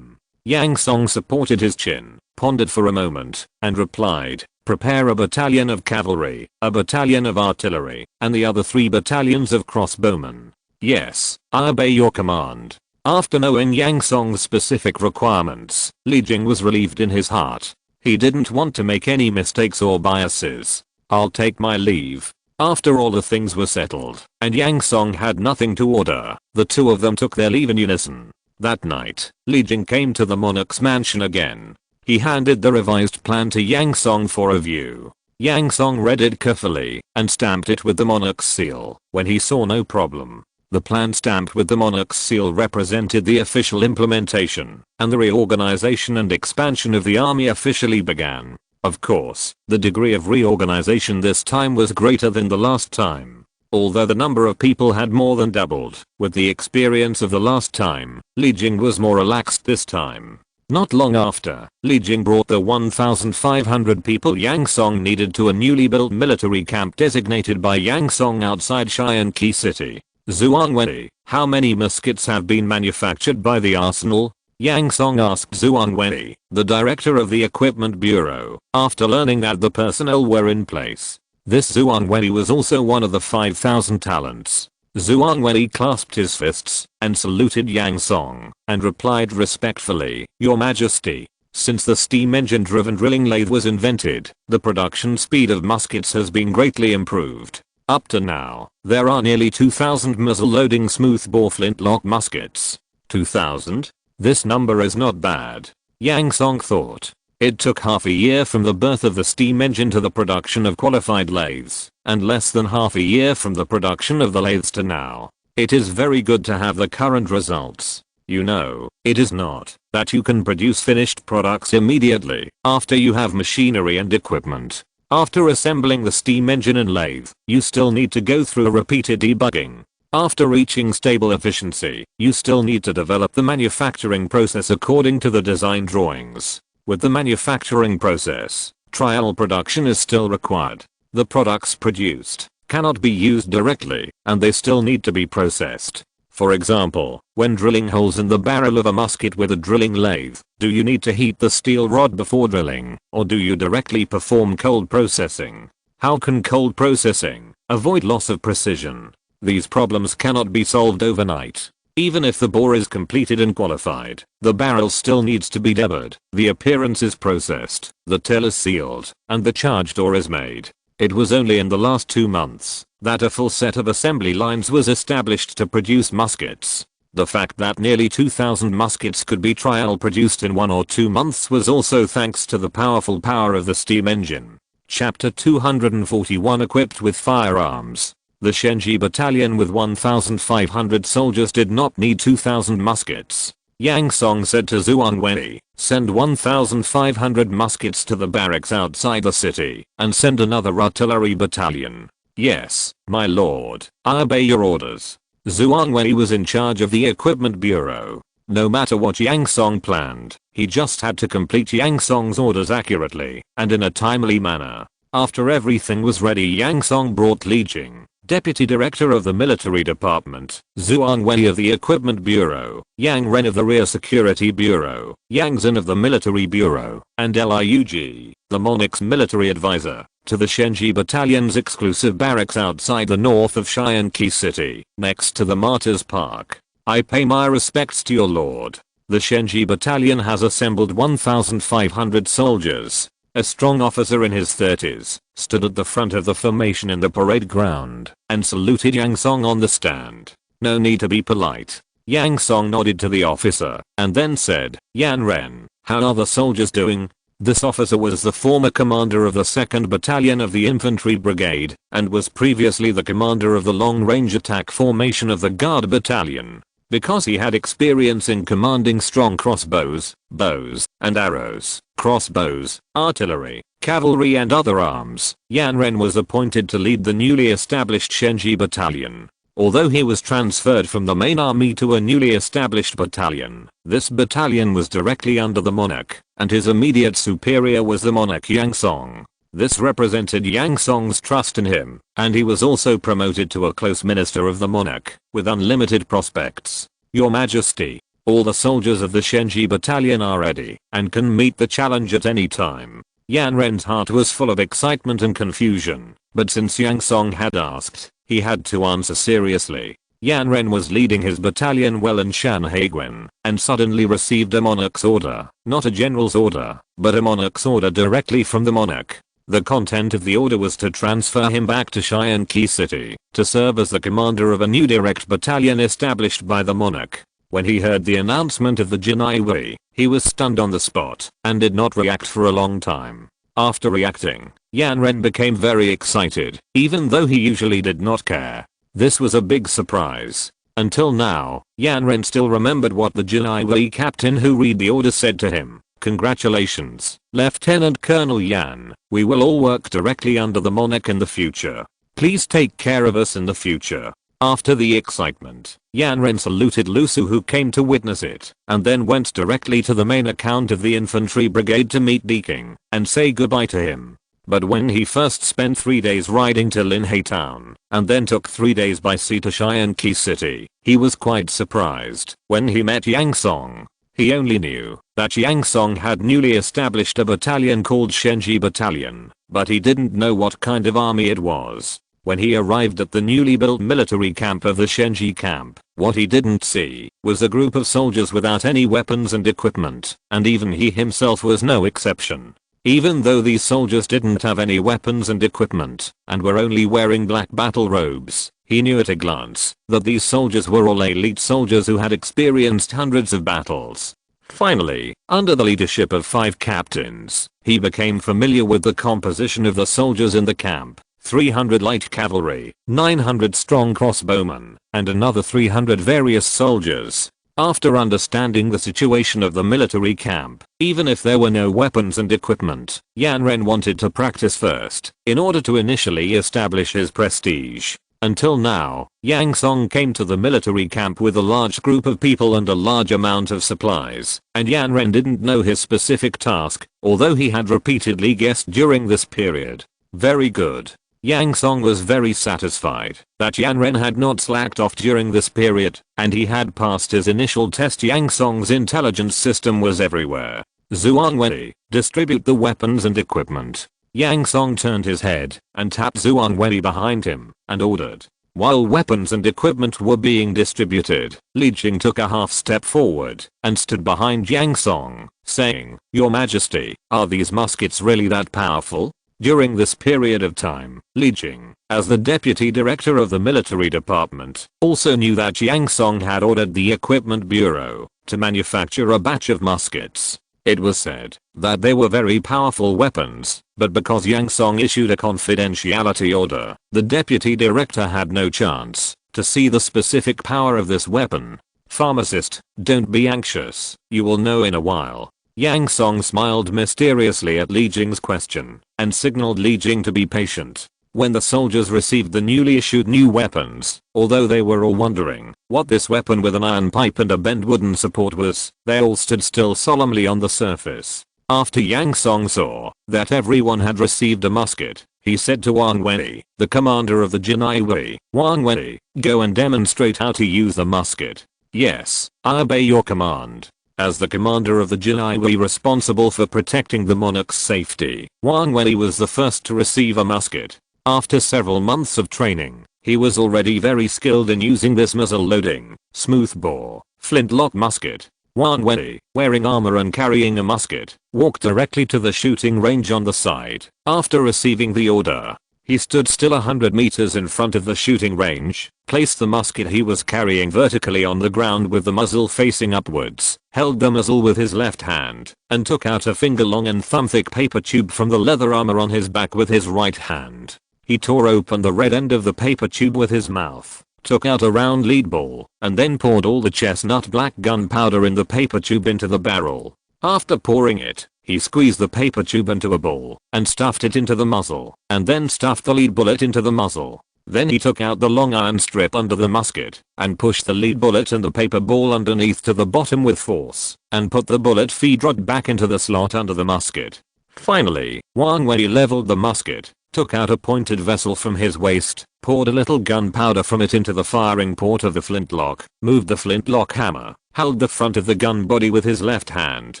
Yang Song supported his chin, pondered for a moment, and replied, prepare a battalion of cavalry, a battalion of artillery, and the other 3 battalions of crossbowmen. Yes, I obey your command. After knowing Yang Song's specific requirements, Li Jing was relieved in his heart. He didn't want to make any mistakes or biases. I'll take my leave. After all the things were settled, and Yang Song had nothing to order, the 2 of them took their leave in unison. That night, Li Jing came to the monarch's mansion again. He handed the revised plan to Yang Song for a view. Yang Song read it carefully and stamped it with the monarch's seal. When he saw no problem, The plan stamped with the monarch's seal represented the official implementation, and the reorganization and expansion of the army officially began. Of course, the degree of reorganization this time was greater than the last time. Although the number of people had more than doubled, with the experience of the last time, Li Jing was more relaxed this time. Not long after, Li Jing brought the 1,500 people Yang Song needed to a newly built military camp designated by Yang Song outside Xianqi City. Zhuang Wenyi, how many muskets have been manufactured by the arsenal? Yang Song asked Zhuang Wenyi, the director of the equipment bureau, after learning that the personnel were in place. This Zhuang Wenyi was also one of the 5,000 talents. Zhuang Wenyi clasped his fists and saluted Yang Song and replied respectfully, "Your Majesty, since the steam engine driven drilling lathe was invented, the production speed of muskets has been greatly improved. Up to now, there are nearly 2,000 muzzle-loading smoothbore flintlock muskets." 2,000? This number is not bad. Yang Song thought. It took half a year from the birth of the steam engine to the production of qualified lathes, and less than half a year from the production of the lathes to now. It is very good to have the current results. You know, it is not that you can produce finished products immediately after you have machinery and equipment. After assembling the steam engine and lathe, you still need to go through repeated debugging. After reaching stable efficiency, you still need to develop the manufacturing process according to the design drawings. With the manufacturing process, trial production is still required. The products produced cannot be used directly, and they still need to be processed. For example, when drilling holes in the barrel of a musket with a drilling lathe, do you need to heat the steel rod before drilling, or do you directly perform cold processing? How can cold processing avoid loss of precision? These problems cannot be solved overnight. Even if the bore is completed and qualified, the barrel still needs to be deburred, the appearance is processed, the till is sealed, and the charge door is made. It was only in the last 2 months that a full set of assembly lines was established to produce muskets. The fact that nearly 2,000 muskets could be trial produced in 1 or 2 months was also thanks to the powerful power of the steam engine. Chapter 241 Equipped with firearms. The Shenji battalion with 1,500 soldiers did not need 2,000 muskets. Yang Song said to Zhuang Wenyi, "Send 1,500 muskets to the barracks outside the city, and send another artillery battalion." "Yes, my lord, I obey your orders." Zhuang Wenyi was in charge of the equipment bureau. No matter what Yang Song planned, he just had to complete Yang Song's orders accurately and in a timely manner. After everything was ready, Yang Song brought Li Jing, Deputy Director of the Military Department, Zhuang Wenyi of the Equipment Bureau, Yang Ren of the Rear Security Bureau, Yang Zhen of the Military Bureau, and Liug, the monarch's military advisor, to the Shenji Battalion's exclusive barracks outside the north of Xianqi City, next to the Martyrs Park. "I pay my respects to your lord." The Shenji Battalion has assembled 1,500 soldiers. A strong officer in his 30s stood at the front of the formation in the parade ground and saluted Yang Song on the stand. "No need to be polite." Yang Song nodded to the officer and then said, "Yan Ren, how are the soldiers doing?" This officer was the former commander of the 2nd Battalion of the Infantry Brigade and was previously the commander of the long-range attack formation of the Guard Battalion. Because he had experience in commanding strong crossbows, bows, and arrows, crossbows, artillery, cavalry and other arms, Yan Ren was appointed to lead the newly established Shenji Battalion. Although he was transferred from the main army to a newly established battalion, this battalion was directly under the monarch, and his immediate superior was the monarch Yang Song. This represented Yang Song's trust in him, and he was also promoted to a close minister of the monarch, with unlimited prospects. "Your Majesty, all the soldiers of the Shenji Battalion are ready, and can meet the challenge at any time." Yan Ren's heart was full of excitement and confusion, but since Yang Song had asked, he had to answer seriously. Yan Ren was leading his battalion well in Shanhaiguan, and suddenly received a monarch's order, not a general's order, but a monarch's order directly from the monarch. The content of the order was to transfer him back to Xianqi City, to serve as the commander of a new direct battalion established by the monarch. When he heard the announcement of the Jinaiwei, he was stunned on the spot, and did not react for a long time. After reacting, Yan Ren became very excited, even though he usually did not care. This was a big surprise. Until now, Yan Ren still remembered what the Jinaiwei captain who read the order said to him. Congratulations, Lieutenant Colonel Yan. We will all work directly under the monarch in the future. Please take care of us in the future. After the excitement, Yan Ren saluted Lu Su who came to witness it, and then went directly to the main account of the infantry brigade to meet the king and say goodbye to him. But when he first spent 3 days riding to Linhei town, and then took 3 days by sea to Xianqi city, he was quite surprised when he met Yang Song. He only knew that Yang Song had newly established a battalion called Shenji Battalion, but he didn't know what kind of army it was. When he arrived at the newly built military camp of the Shenji camp, what he didn't see was a group of soldiers without any weapons and equipment, and even he himself was no exception. Even though these soldiers didn't have any weapons and equipment, and were only wearing black battle robes, he knew at a glance that these soldiers were all elite soldiers who had experienced hundreds of battles. Finally, under the leadership of 5 captains, he became familiar with the composition of the soldiers in the camp. 300 light cavalry, 900 strong crossbowmen, and another 300 various soldiers. After understanding the situation of the military camp, even if there were no weapons and equipment, Yan Ren wanted to practice first, in order to initially establish his prestige. Until now, Yang Song came to the military camp with a large group of people and a large amount of supplies, and Yan Ren didn't know his specific task, although he had repeatedly guessed during this period. Very good. Yang Song was very satisfied that Yan Ren had not slacked off during this period, and he had passed his initial test. Yang Song's intelligence system was everywhere. Zhuan Wei, distribute the weapons and equipment. Yang Song turned his head and tapped Zhuan Wei behind him and ordered. While weapons and equipment were being distributed, Li Jing took a half step forward and stood behind Yang Song, saying, "Your Majesty, are these muskets really that powerful?" During this period of time, Li Jing, as the deputy director of the military department, also knew that Yang Song had ordered the equipment bureau to manufacture a batch of muskets. It was said that they were very powerful weapons, but because Yang Song issued a confidentiality order, the deputy director had no chance to see the specific power of this weapon. Pharmacist, don't be anxious, you will know in a while. Yang Song smiled mysteriously at Li Jing's question and signaled Li Jing to be patient. When the soldiers received the newly issued new weapons, although they were all wondering what this weapon with an iron pipe and a bent wooden support was, they all stood still solemnly on the surface. After Yang Song saw that everyone had received a musket, he said to Wang Wei, the commander of the Jinaiwei, "Wang Wei, go and demonstrate how to use the musket." "Yes, I obey your command." As the commander of the Jinaiwei responsible for protecting the monarch's safety, Wang Wei was the first to receive a musket. After several months of training, he was already very skilled in using this muzzle-loading, smoothbore, flintlock musket. Wang Wei, wearing armor and carrying a musket, walked directly to the shooting range on the side. After receiving the order, he stood still 100 meters in front of the shooting range, placed the musket he was carrying vertically on the ground with the muzzle facing upwards, held the muzzle with his left hand, and took out a finger-long and thumb-thick paper tube from the leather armor on his back with his right hand. He tore open the red end of the paper tube with his mouth, took out a round lead ball, and then poured all the chestnut black gunpowder in the paper tube into the barrel. After pouring it, he squeezed the paper tube into a ball and stuffed it into the muzzle, and then stuffed the lead bullet into the muzzle. Then he took out the long iron strip under the musket and pushed the lead bullet and the paper ball underneath to the bottom with force, and put the bullet feed rod back into the slot under the musket. Finally, Wang Wei leveled the musket, took out a pointed vessel from his waist, poured a little gunpowder from it into the firing port of the flintlock, moved the flintlock hammer, held the front of the gun body with his left hand,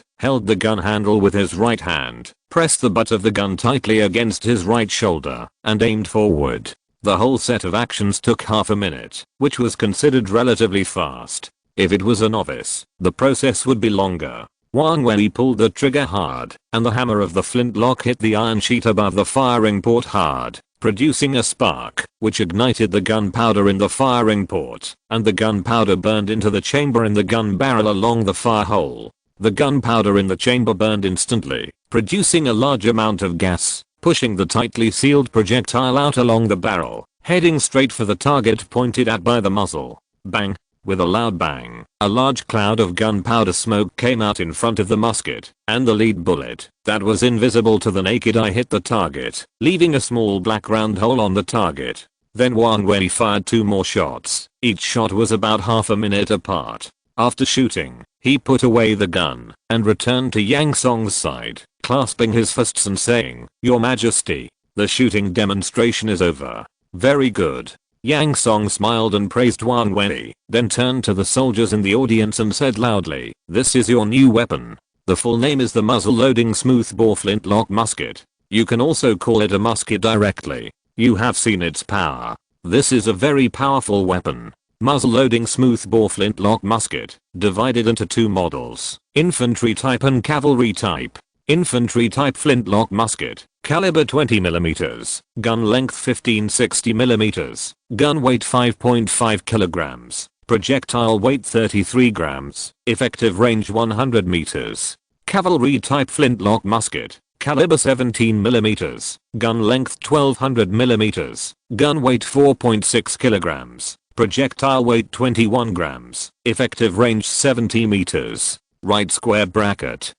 held the gun handle with his right hand, pressed the butt of the gun tightly against his right shoulder, and aimed forward. The whole set of actions took half a minute, which was considered relatively fast. If it was a novice, the process would be longer. Wang Wei pulled the trigger hard, and the hammer of the flintlock hit the iron sheet above the firing port hard, producing a spark, which ignited the gunpowder in the firing port, and the gunpowder burned into the chamber in the gun barrel along the fire hole. The gunpowder in the chamber burned instantly, producing a large amount of gas, pushing the tightly sealed projectile out along the barrel, heading straight for the target pointed at by the muzzle. Bang! With a loud bang, a large cloud of gunpowder smoke came out in front of the musket, and the lead bullet, that was invisible to the naked eye, hit the target, leaving a small black round hole on the target. Then Wang Wei fired 2 more shots. Each shot was about half a minute apart. After shooting, he put away the gun and returned to Yang Song's side, clasping his fists and saying, "Your Majesty, the shooting demonstration is over. Very good." Yang Song smiled and praised Wang Wei, then turned to the soldiers in the audience and said loudly, "This is your new weapon. The full name is the muzzle-loading smoothbore flintlock musket. You can also call it a musket directly. You have seen its power. This is a very powerful weapon. Muzzle-loading smoothbore flintlock musket, divided into 2 models, infantry type and cavalry type. Infantry type flintlock musket, caliber 20mm, gun length 15-60mm, gun weight 5.5 kg, projectile weight 33 grams, effective range 100 meters. Cavalry type flintlock musket, caliber 17mm, gun length 1200mm, gun weight 4.6 kg, projectile weight 21 grams, effective range 70 meters. Right square bracket.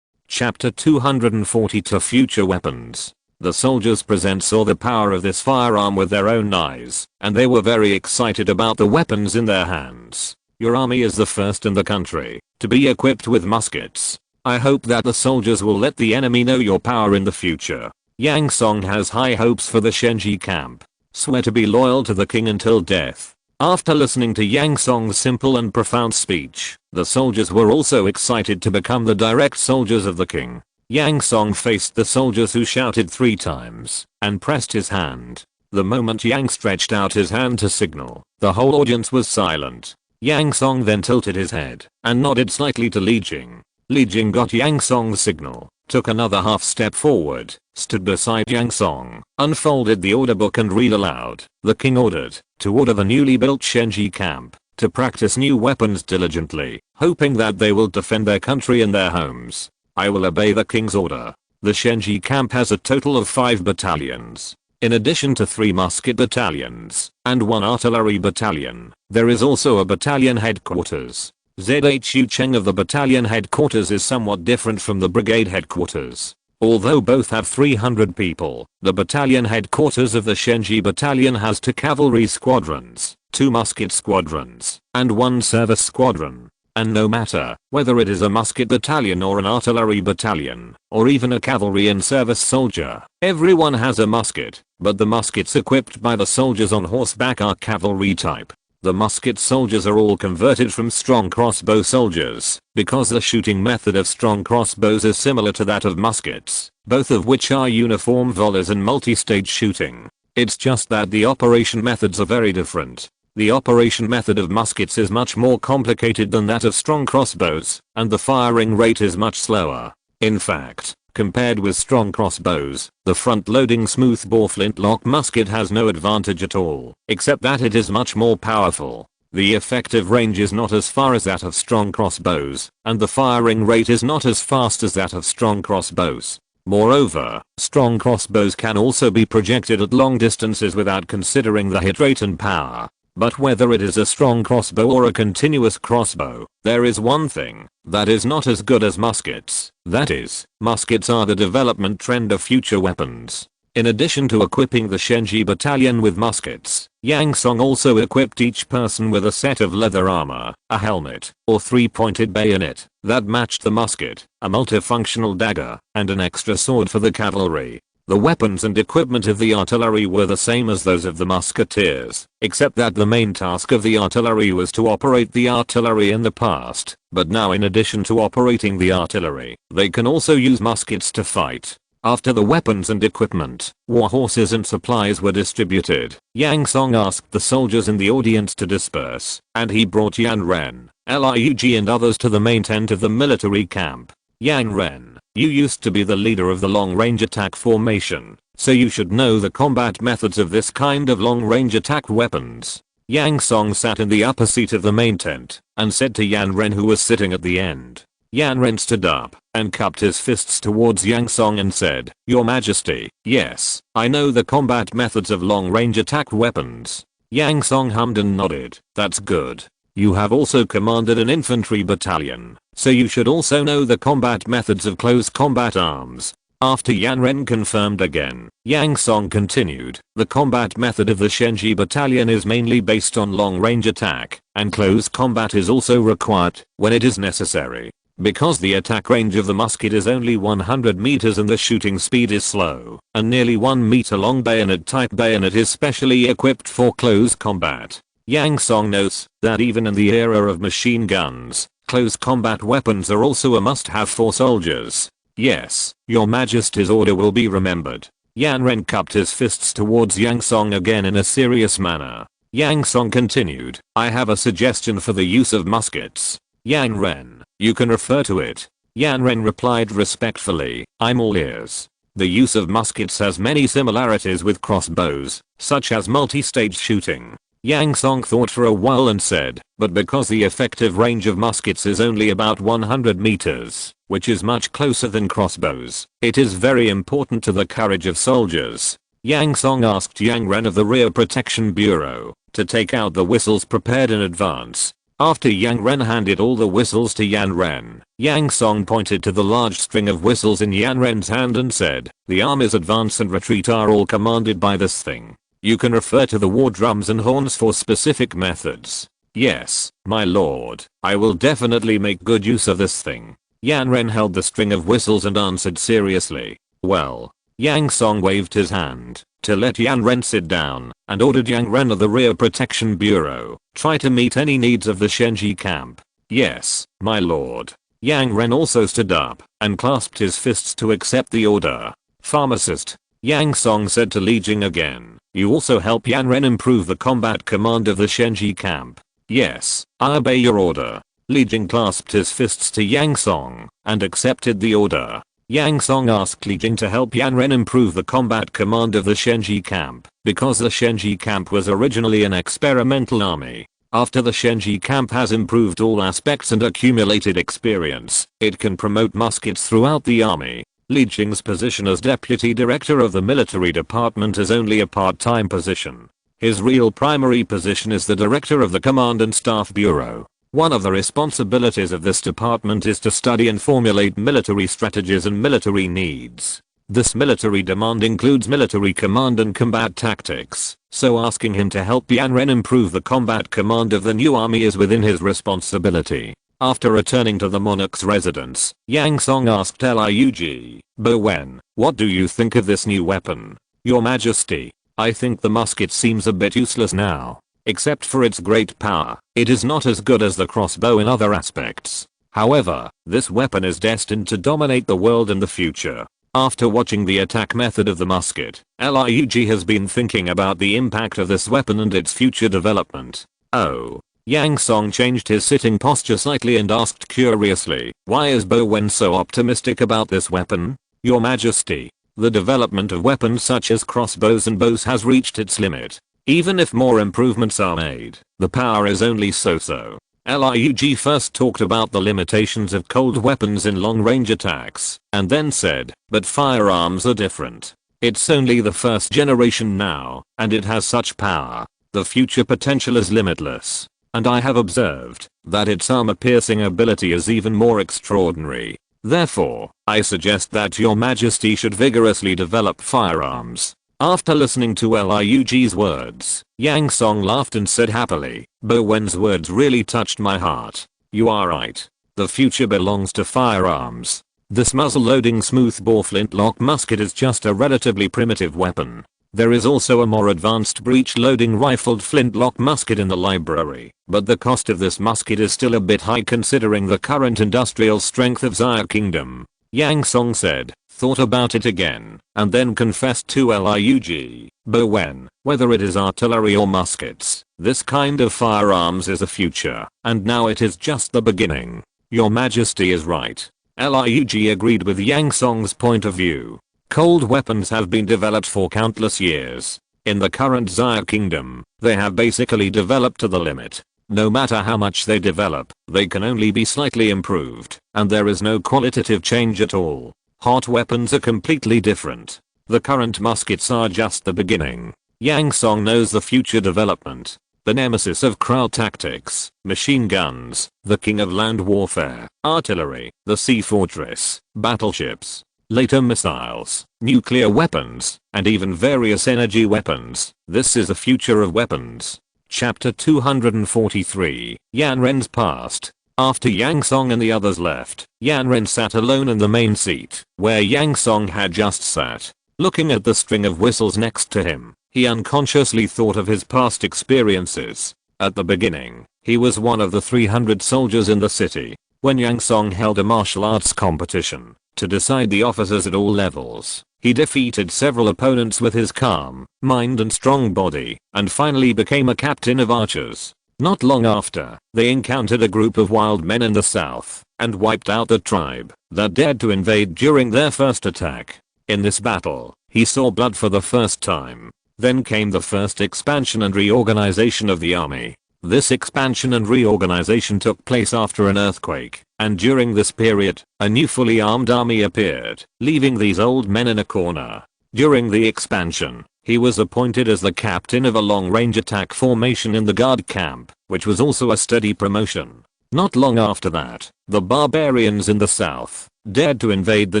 Chapter 242 Future Weapons. The soldiers present saw the power of this firearm with their own eyes, and they were very excited about the weapons in their hands. Your army is the first in the country to be equipped with muskets. I hope that the soldiers will let the enemy know your power in the future. Yang Song has high hopes for the Shenji camp. Swear to be loyal to the king until death. After listening to Yang Song's simple and profound speech, the soldiers were also excited to become the direct soldiers of the king. Yang Song faced the soldiers who shouted 3 times and pressed his hand. The moment Yang stretched out his hand to signal, the whole audience was silent. Yang Song then tilted his head and nodded slightly to Li Jing. Li Jing got Yang Song's signal, took another half step forward, stood beside Yang Song, unfolded the order book and read aloud. The king ordered to order the newly built Shenji camp to practice new weapons diligently, hoping that they will defend their country and their homes. I will obey the king's order. The Shenji camp has a total of 5 battalions. In addition to 3 musket battalions and 1 artillery battalion, there is also a battalion headquarters. ZHU Cheng of the battalion headquarters is somewhat different from the brigade headquarters. Although both have 300 people, the battalion headquarters of the Shenji battalion has 2 cavalry squadrons, 2 musket squadrons, and 1 service squadron. And no matter whether it is a musket battalion or an artillery battalion, or even a cavalry and service soldier, everyone has a musket, but the muskets equipped by the soldiers on horseback are cavalry type. The musket soldiers are all converted from strong crossbow soldiers, because the shooting method of strong crossbows is similar to that of muskets, both of which are uniform volleys and multi-stage shooting. It's just that the operation methods are very different. The operation method of muskets is much more complicated than that of strong crossbows, and the firing rate is much slower. In fact, compared with strong crossbows, the front-loading smoothbore flintlock musket has no advantage at all, except that it is much more powerful. The effective range is not as far as that of strong crossbows, and the firing rate is not as fast as that of strong crossbows. Moreover, strong crossbows can also be projected at long distances without considering the hit rate and power. But whether it is a strong crossbow or a continuous crossbow, there is one thing that is not as good as muskets. That is, muskets are the development trend of future weapons. In addition to equipping the Shenji battalion with muskets, Yang Song also equipped each person with a set of leather armor, a helmet, or 3-pointed bayonet that matched the musket, a multifunctional dagger, and an extra sword for the cavalry. The weapons and equipment of the artillery were the same as those of the musketeers, except that the main task of the artillery was to operate the artillery in the past, but now in addition to operating the artillery, they can also use muskets to fight. After the weapons and equipment, war horses and supplies were distributed, Yang Song asked the soldiers in the audience to disperse, and he brought Yan Ren, Liug and others to the main tent of the military camp. Yan Ren, you used to be the leader of the long-range attack formation, so you should know the combat methods of this kind of long-range attack weapons. Yang Song sat in the upper seat of the main tent and said to Yan Ren, who was sitting at the end. Yan Ren stood up and cupped his fists towards Yang Song and said, "Your Majesty, yes, I know the combat methods of long-range attack weapons." Yang Song hummed and nodded. "That's good. You have also commanded an infantry battalion, so you should also know the combat methods of close combat arms. After Yan Ren confirmed again, Yang Song continued, the combat method of the Shenji battalion is mainly based on long-range attack, and close combat is also required when it is necessary. Because the attack range of the musket is only 100 meters and the shooting speed is slow, a nearly 1 meter long bayonet-type bayonet is specially equipped for close combat. Yang Song notes that even in the era of machine guns, close combat weapons are also a must-have for soldiers. Yes, your majesty's order will be remembered. Yan Ren cupped his fists towards Yang Song again in a serious manner. Yang Song continued, I have a suggestion for the use of muskets. Yan Ren, you can refer to it. Yan Ren replied respectfully, I'm all ears. The use of muskets has many similarities with crossbows, such as multi-stage shooting. Yang Song thought for a while and said, but because the effective range of muskets is only about 100 meters, which is much closer than crossbows, it is very important to the courage of soldiers. Yang Song asked Yang Ren of the Rear Protection Bureau to take out the whistles prepared in advance. After Yang Ren handed all the whistles to Yan Ren, Yang Song pointed to the large string of whistles in Yan Ren's hand and said, the army's advance and retreat are all commanded by this thing. You can refer to the war drums and horns for specific methods. Yes, my lord, I will definitely make good use of this thing. Yan Ren held the string of whistles and answered seriously, well. Yang Song waved his hand to let Yan Ren sit down and ordered Yang Ren of the Rear Protection Bureau try to meet any needs of the Shenji camp. Yes, my lord. Yang Ren also stood up and clasped his fists to accept the order. Pharmacist. Yang Song said to Li Jing again, you also help Yan Ren improve the combat command of the Shenji camp. Yes, I obey your order. Li Jing clasped his fists to Yang Song and accepted the order. Yang Song asked Li Jing to help Yan Ren improve the combat command of the Shenji camp, because the Shenji camp was originally an experimental army. After the Shenji camp has improved all aspects and accumulated experience, it can promote muskets throughout the army. Li Jing's position as deputy director of the military department is only a part-time position. His real primary position is the director of the Command and Staff Bureau. One of the responsibilities of this department is to study and formulate military strategies and military needs. This military demand includes military command and combat tactics, so asking him to help Yan Ren improve the combat command of the new army is within his responsibility. After returning to the monarch's residence, Yang Song asked Liug, Bo Wen, what do you think of this new weapon? Your Majesty, I think the musket seems a bit useless now. Except for its great power, it is not as good as the crossbow in other aspects. However, this weapon is destined to dominate the world in the future. After watching the attack method of the musket, Liug has been thinking about the impact of this weapon and its future development. Oh. Yang Song changed his sitting posture slightly and asked curiously, why is Bo Wen so optimistic about this weapon? Your Majesty, the development of weapons such as crossbows and bows has reached its limit. Even if more improvements are made, the power is only so-so. Liug first talked about the limitations of cold weapons in long-range attacks, and then said, but firearms are different. It's only the first generation now, and it has such power. The future potential is limitless. And I have observed that its armor-piercing ability is even more extraordinary. Therefore, I suggest that your Majesty should vigorously develop firearms. After listening to Liug's words, Yang Song laughed and said happily, Bo Wen's words really touched my heart. You are right. The future belongs to firearms. This muzzle-loading smoothbore flintlock musket is just a relatively primitive weapon. There is also a more advanced breech-loading rifled flintlock musket in the library, but the cost of this musket is still a bit high considering the current industrial strength of Xia Kingdom. Yang Song said, thought about it again, and then confessed to Liug, Bo Wen, whether it is artillery or muskets, this kind of firearms is the future, and now it is just the beginning. Your Majesty is right. Liug agreed with Yang Song's point of view. Cold weapons have been developed for countless years. In the current Xia Kingdom, they have basically developed to the limit. No matter how much they develop, they can only be slightly improved, and there is no qualitative change at all. Hot weapons are completely different. The current muskets are just the beginning. Yang Song knows the future development. the nemesis of crowd tactics, machine guns, the king of land warfare, artillery, the sea fortress, battleships, later missiles, nuclear weapons, and even various energy weapons. This is the future of weapons. Chapter 243, Yan Ren's past. After Yang Song and the others left, Yan Ren sat alone in the main seat, where Yang Song had just sat. Looking at the string of whistles next to him, he unconsciously thought of his past experiences. At the beginning, he was one of the 300 soldiers in the city, when Yang Song held a martial arts competition to decide the officers at all levels. He defeated several opponents with his calm mind and strong body, and finally became a captain of archers. Not long after, they encountered a group of wild men in the south, and wiped out the tribe that dared to invade during their first attack. In this battle, he saw blood for the first time. Then came the first expansion and reorganization of the army. This expansion and reorganization took place after an earthquake, and during this period, a new fully armed army appeared, leaving these old men in a corner. During the expansion, he was appointed as the captain of a long-range attack formation in the guard camp, which was also a steady promotion. Not long after that, the barbarians in the south dared to invade the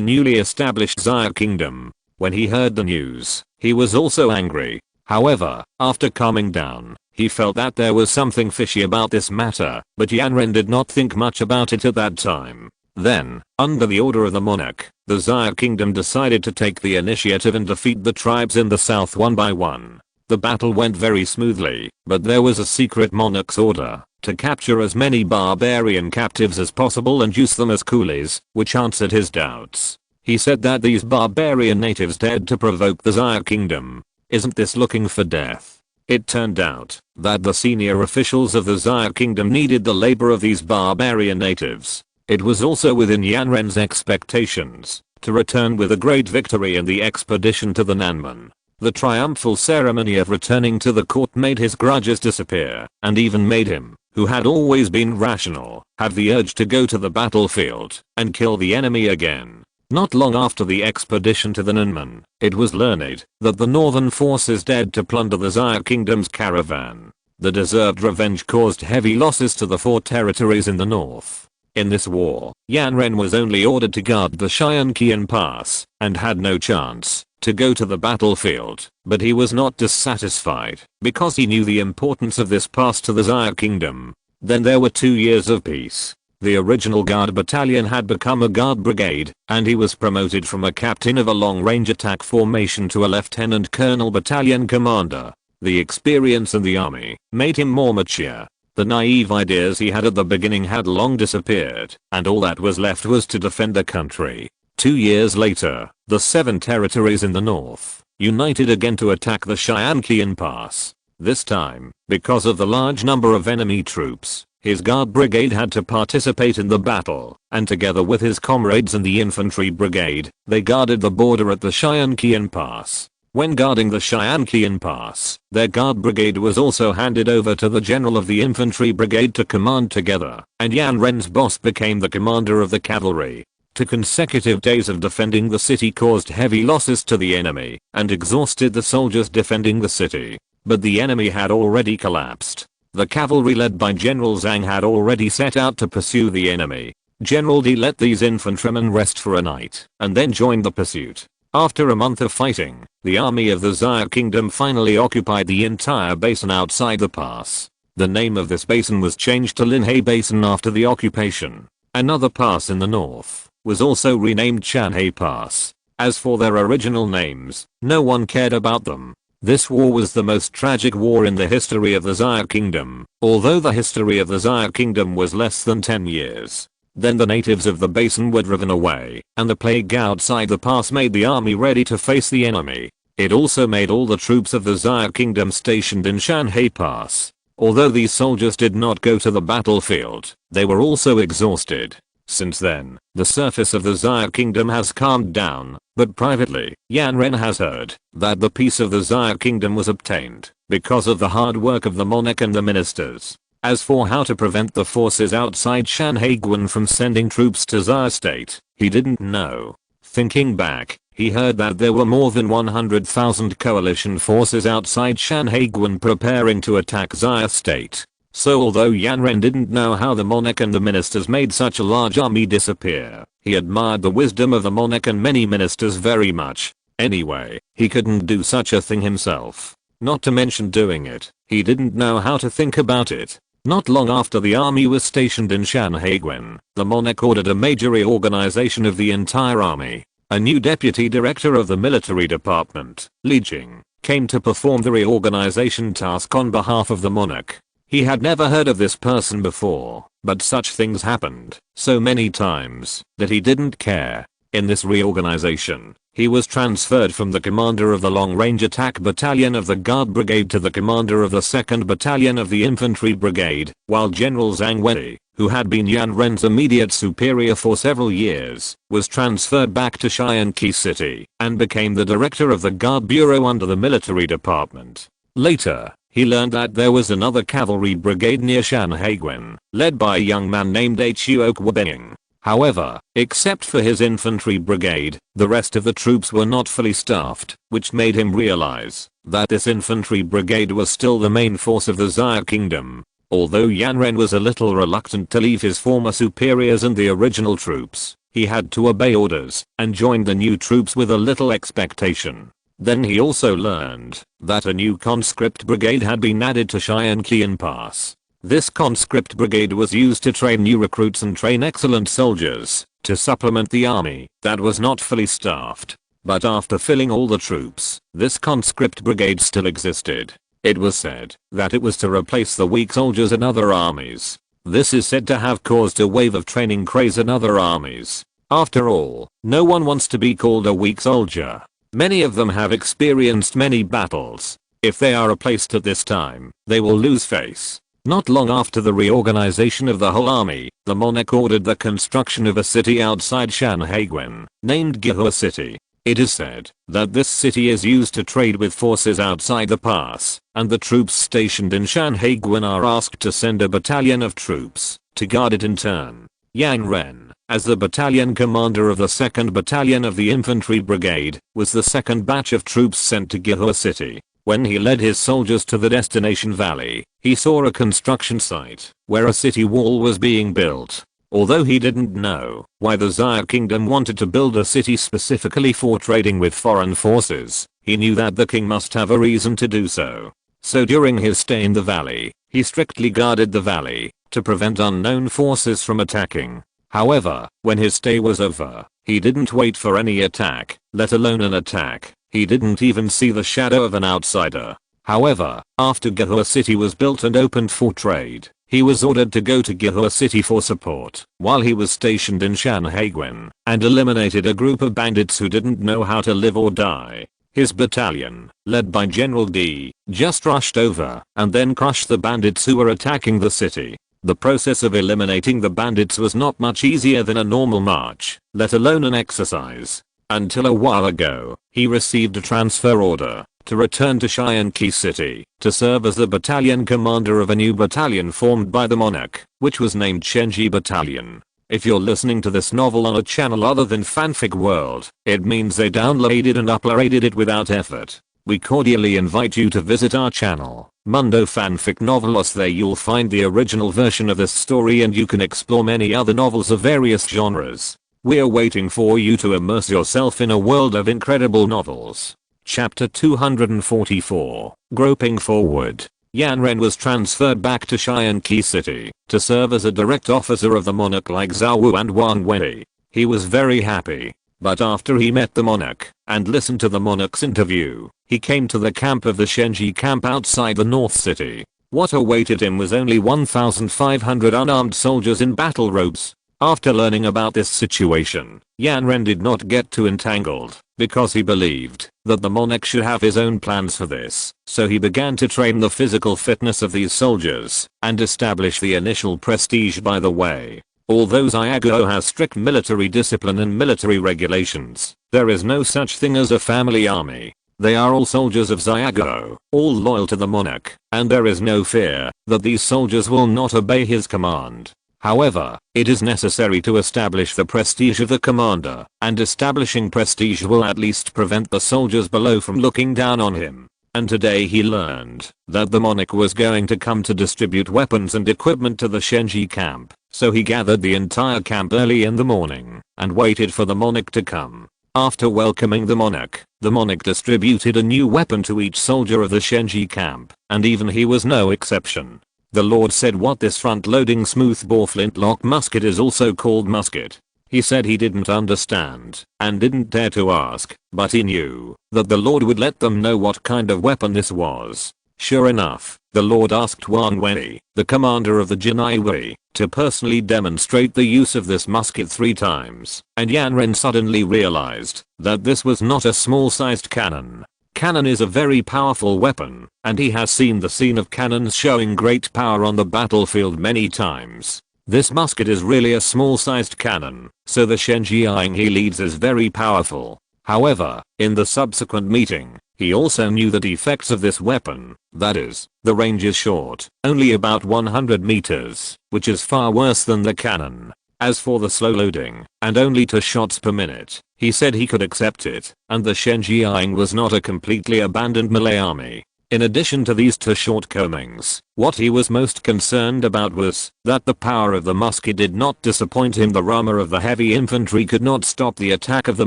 newly established Xia kingdom. When he heard the news, he was also angry. However, after calming down, he felt that there was something fishy about this matter, but Yan Ren did not think much about it at that time. Then, under the order of the monarch, the Xia kingdom decided to take the initiative and defeat the tribes in the south one by one. The battle went very smoothly, but there was a secret monarch's order to capture as many barbarian captives as possible and use them as coolies, which answered his doubts. He said that these barbarian natives dared to provoke the Xia kingdom. Isn't this looking for death? It turned out that the senior officials of the Xia kingdom needed the labor of these barbarian natives. It was also within Yan Ren's expectations to return with a great victory in the expedition to the Nanman. The triumphal ceremony of returning to the court made his grudges disappear, and even made him, who had always been rational, have the urge to go to the battlefield and kill the enemy again. Not long after the expedition to the Nanman, it was learned that the northern forces dared to plunder the Xia kingdom's caravan. The deserved revenge caused heavy losses to the 4 territories in the north. In this war, Yan Ren was only ordered to guard the Qian Pass, and had no chance to go to the battlefield, but he was not dissatisfied, because he knew the importance of this pass to the Xia kingdom. Then there were 2 years of peace. The original guard battalion had become a guard brigade, and he was promoted from a captain of a long-range attack formation to a lieutenant colonel battalion commander. The experience in the army made him more mature. The naive ideas he had at the beginning had long disappeared, and all that was left was to defend the country. 2 years later, the 7 territories in the north united again to attack the Qian Pass. This time, because of the large number of enemy troops, his guard brigade had to participate in the battle, and together with his comrades in the infantry brigade, they guarded the border at the Qian Pass. When guarding the Qian Pass, their guard brigade was also handed over to the general of the infantry brigade to command together, and Yan Ren's boss became the commander of the cavalry. 2 consecutive days of defending the city caused heavy losses to the enemy, and exhausted the soldiers defending the city. But the enemy had already collapsed. The cavalry led by General Zhang had already set out to pursue the enemy. General D let these infantrymen rest for a night, and then joined the pursuit. After a month of fighting, the army of the Xia kingdom finally occupied the entire basin outside the pass. The name of this basin was changed to Linhai Basin after the occupation. Another pass in the north was also renamed Shanhai Pass. As for their original names, no one cared about them. This war was the most tragic war in the history of the Xia kingdom, although the history of the Xia kingdom was less than 10 years. Then the natives of the basin were driven away, and the plague outside the pass made the army ready to face the enemy. It also made all the troops of the Xia kingdom stationed in Shanhai Pass. Although these soldiers did not go to the battlefield, they were also exhausted. Since then, the surface of the Xia kingdom has calmed down, but privately, Yan Ren has heard that the peace of the Xia kingdom was obtained because of the hard work of the monarch and the ministers. As for how to prevent the forces outside Shanhaiguan from sending troops to Xia state, he didn't know. Thinking back, he heard that there were more than 100,000 coalition forces outside Shanhaiguan preparing to attack Xia State. So although Yanren didn't know how the monarch and the ministers made such a large army disappear, he admired the wisdom of the monarch and many ministers very much. Anyway, he couldn't do such a thing himself. Not to mention doing it, he didn't know how to think about it. Not long after the army was stationed in Shanhaiguan, the monarch ordered a major reorganization of the entire army. A new deputy director of the military department, Li Jing, came to perform the reorganization task on behalf of the monarch. He had never heard of this person before, but such things happened so many times that he didn't care. In this reorganization, he was transferred from the commander of the long-range attack battalion of the Guard Brigade to the commander of the 2nd Battalion of the Infantry Brigade, while General Zhang Wei, who had been Yan Ren's immediate superior for several years, was transferred back to Xianqi City and became the director of the Guard Bureau under the military department. Later, he learned that there was another cavalry brigade near Shanhaiguan, led by a young man named Huo Kwabeng. However, except for his infantry brigade, the rest of the troops were not fully staffed, which made him realize that this infantry brigade was still the main force of the Xia Kingdom. Although Yanren was a little reluctant to leave his former superiors and the original troops, he had to obey orders and joined the new troops with a little expectation. Then he also learned that a new conscript brigade had been added to Xianqian Pass. This conscript brigade was used to train new recruits and train excellent soldiers to supplement the army that was not fully staffed. But after filling all the troops, this conscript brigade still existed. It was said that it was to replace the weak soldiers in other armies. This is said to have caused a wave of training craze in other armies. After all, no one wants to be called a weak soldier. Many of them have experienced many battles. If they are replaced at this time, they will lose face. Not long after the reorganization of the whole army, the monarch ordered the construction of a city outside Shanhaiguan, named Gihua City. It is said that this city is used to trade with forces outside the pass, and the troops stationed in Shanhaiguan are asked to send a battalion of troops to guard it in turn. Yang Ren, as the battalion commander of the 2nd Battalion of the Infantry Brigade, was the second batch of troops sent to Gihua City. When he led his soldiers to the destination valley, he saw a construction site where a city wall was being built. Although he didn't know why the Xia Kingdom wanted to build a city specifically for trading with foreign forces, he knew that the king must have a reason to do so. So during his stay in the valley, he strictly guarded the valley to prevent unknown forces from attacking. However, when his stay was over, he didn't wait for any attack, let alone an attack. He didn't even see the shadow of an outsider. However, after Gihua City was built and opened for trade, he was ordered to go to Gihua City for support while he was stationed in Shanhaiguan, and eliminated a group of bandits who didn't know how to live or die. His battalion, led by General D, just rushed over and then crushed the bandits who were attacking the city. The process of eliminating the bandits was not much easier than a normal march, let alone an exercise. Until a while ago, he received a transfer order to return to Xianqi City to serve as the battalion commander of a new battalion formed by the monarch, which was named Shenji Battalion. If you're listening to this novel on a channel other than Fanfic World, it means they downloaded and uploaded it without effort. We cordially invite you to visit our channel, Mundo Fanfic Novelos. There you'll find the original version of this story and you can explore many other novels of various genres. We're waiting for you to immerse yourself in a world of incredible novels. Chapter 244, Groping Forward. Yanren was transferred back to Xianqi City to serve as a direct officer of the monarch like Zhao Wu and Wang Wei. He was very happy. But after he met the monarch and listened to the monarch's interview, he came to the camp of the Shenji camp outside the North City. What awaited him was only 1,500 unarmed soldiers in battle robes. After learning about this situation, Yanren did not get too entangled, because he believed that the monarch should have his own plans for this. So he began to train the physical fitness of these soldiers and establish the initial prestige by the way. Although Xiaguo has strict military discipline and military regulations, there is no such thing as a family army. They are all soldiers of Xiaguo, all loyal to the monarch, and there is no fear that these soldiers will not obey his command. However, it is necessary to establish the prestige of the commander, and establishing prestige will at least prevent the soldiers below from looking down on him. And today he learned that the monarch was going to come to distribute weapons and equipment to the Shenji camp, so he gathered the entire camp early in the morning and waited for the monarch to come. After welcoming the monarch distributed a new weapon to each soldier of the Shenji camp, and even he was no exception. The Lord said what this front-loading smoothbore flintlock musket is also called musket. He said he didn't understand and didn't dare to ask, but he knew that the Lord would let them know what kind of weapon this was. Sure enough, the Lord asked Wan Wei, the commander of the Jinai Wei, to personally demonstrate the use of this musket 3 times, and Yan Ren suddenly realized that this was not a small-sized cannon. Cannon is a very powerful weapon, and he has seen the scene of cannons showing great power on the battlefield many times. This musket is really a small-sized cannon, so the Shenjiang he leads is very powerful. However, in the subsequent meeting, he also knew the defects of this weapon, that is, the range is short, only about 100 meters, which is far worse than the cannon. As for the slow loading, and only 2 shots per minute, he said he could accept it, and the Shenjiang was not a completely abandoned Malay army. In addition to these 2 shortcomings, what he was most concerned about was that the power of the musket did not disappoint him. The armor of the heavy infantry could not stop the attack of the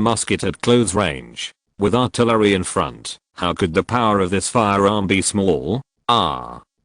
musket at close range. With artillery in front, how could the power of this firearm be small?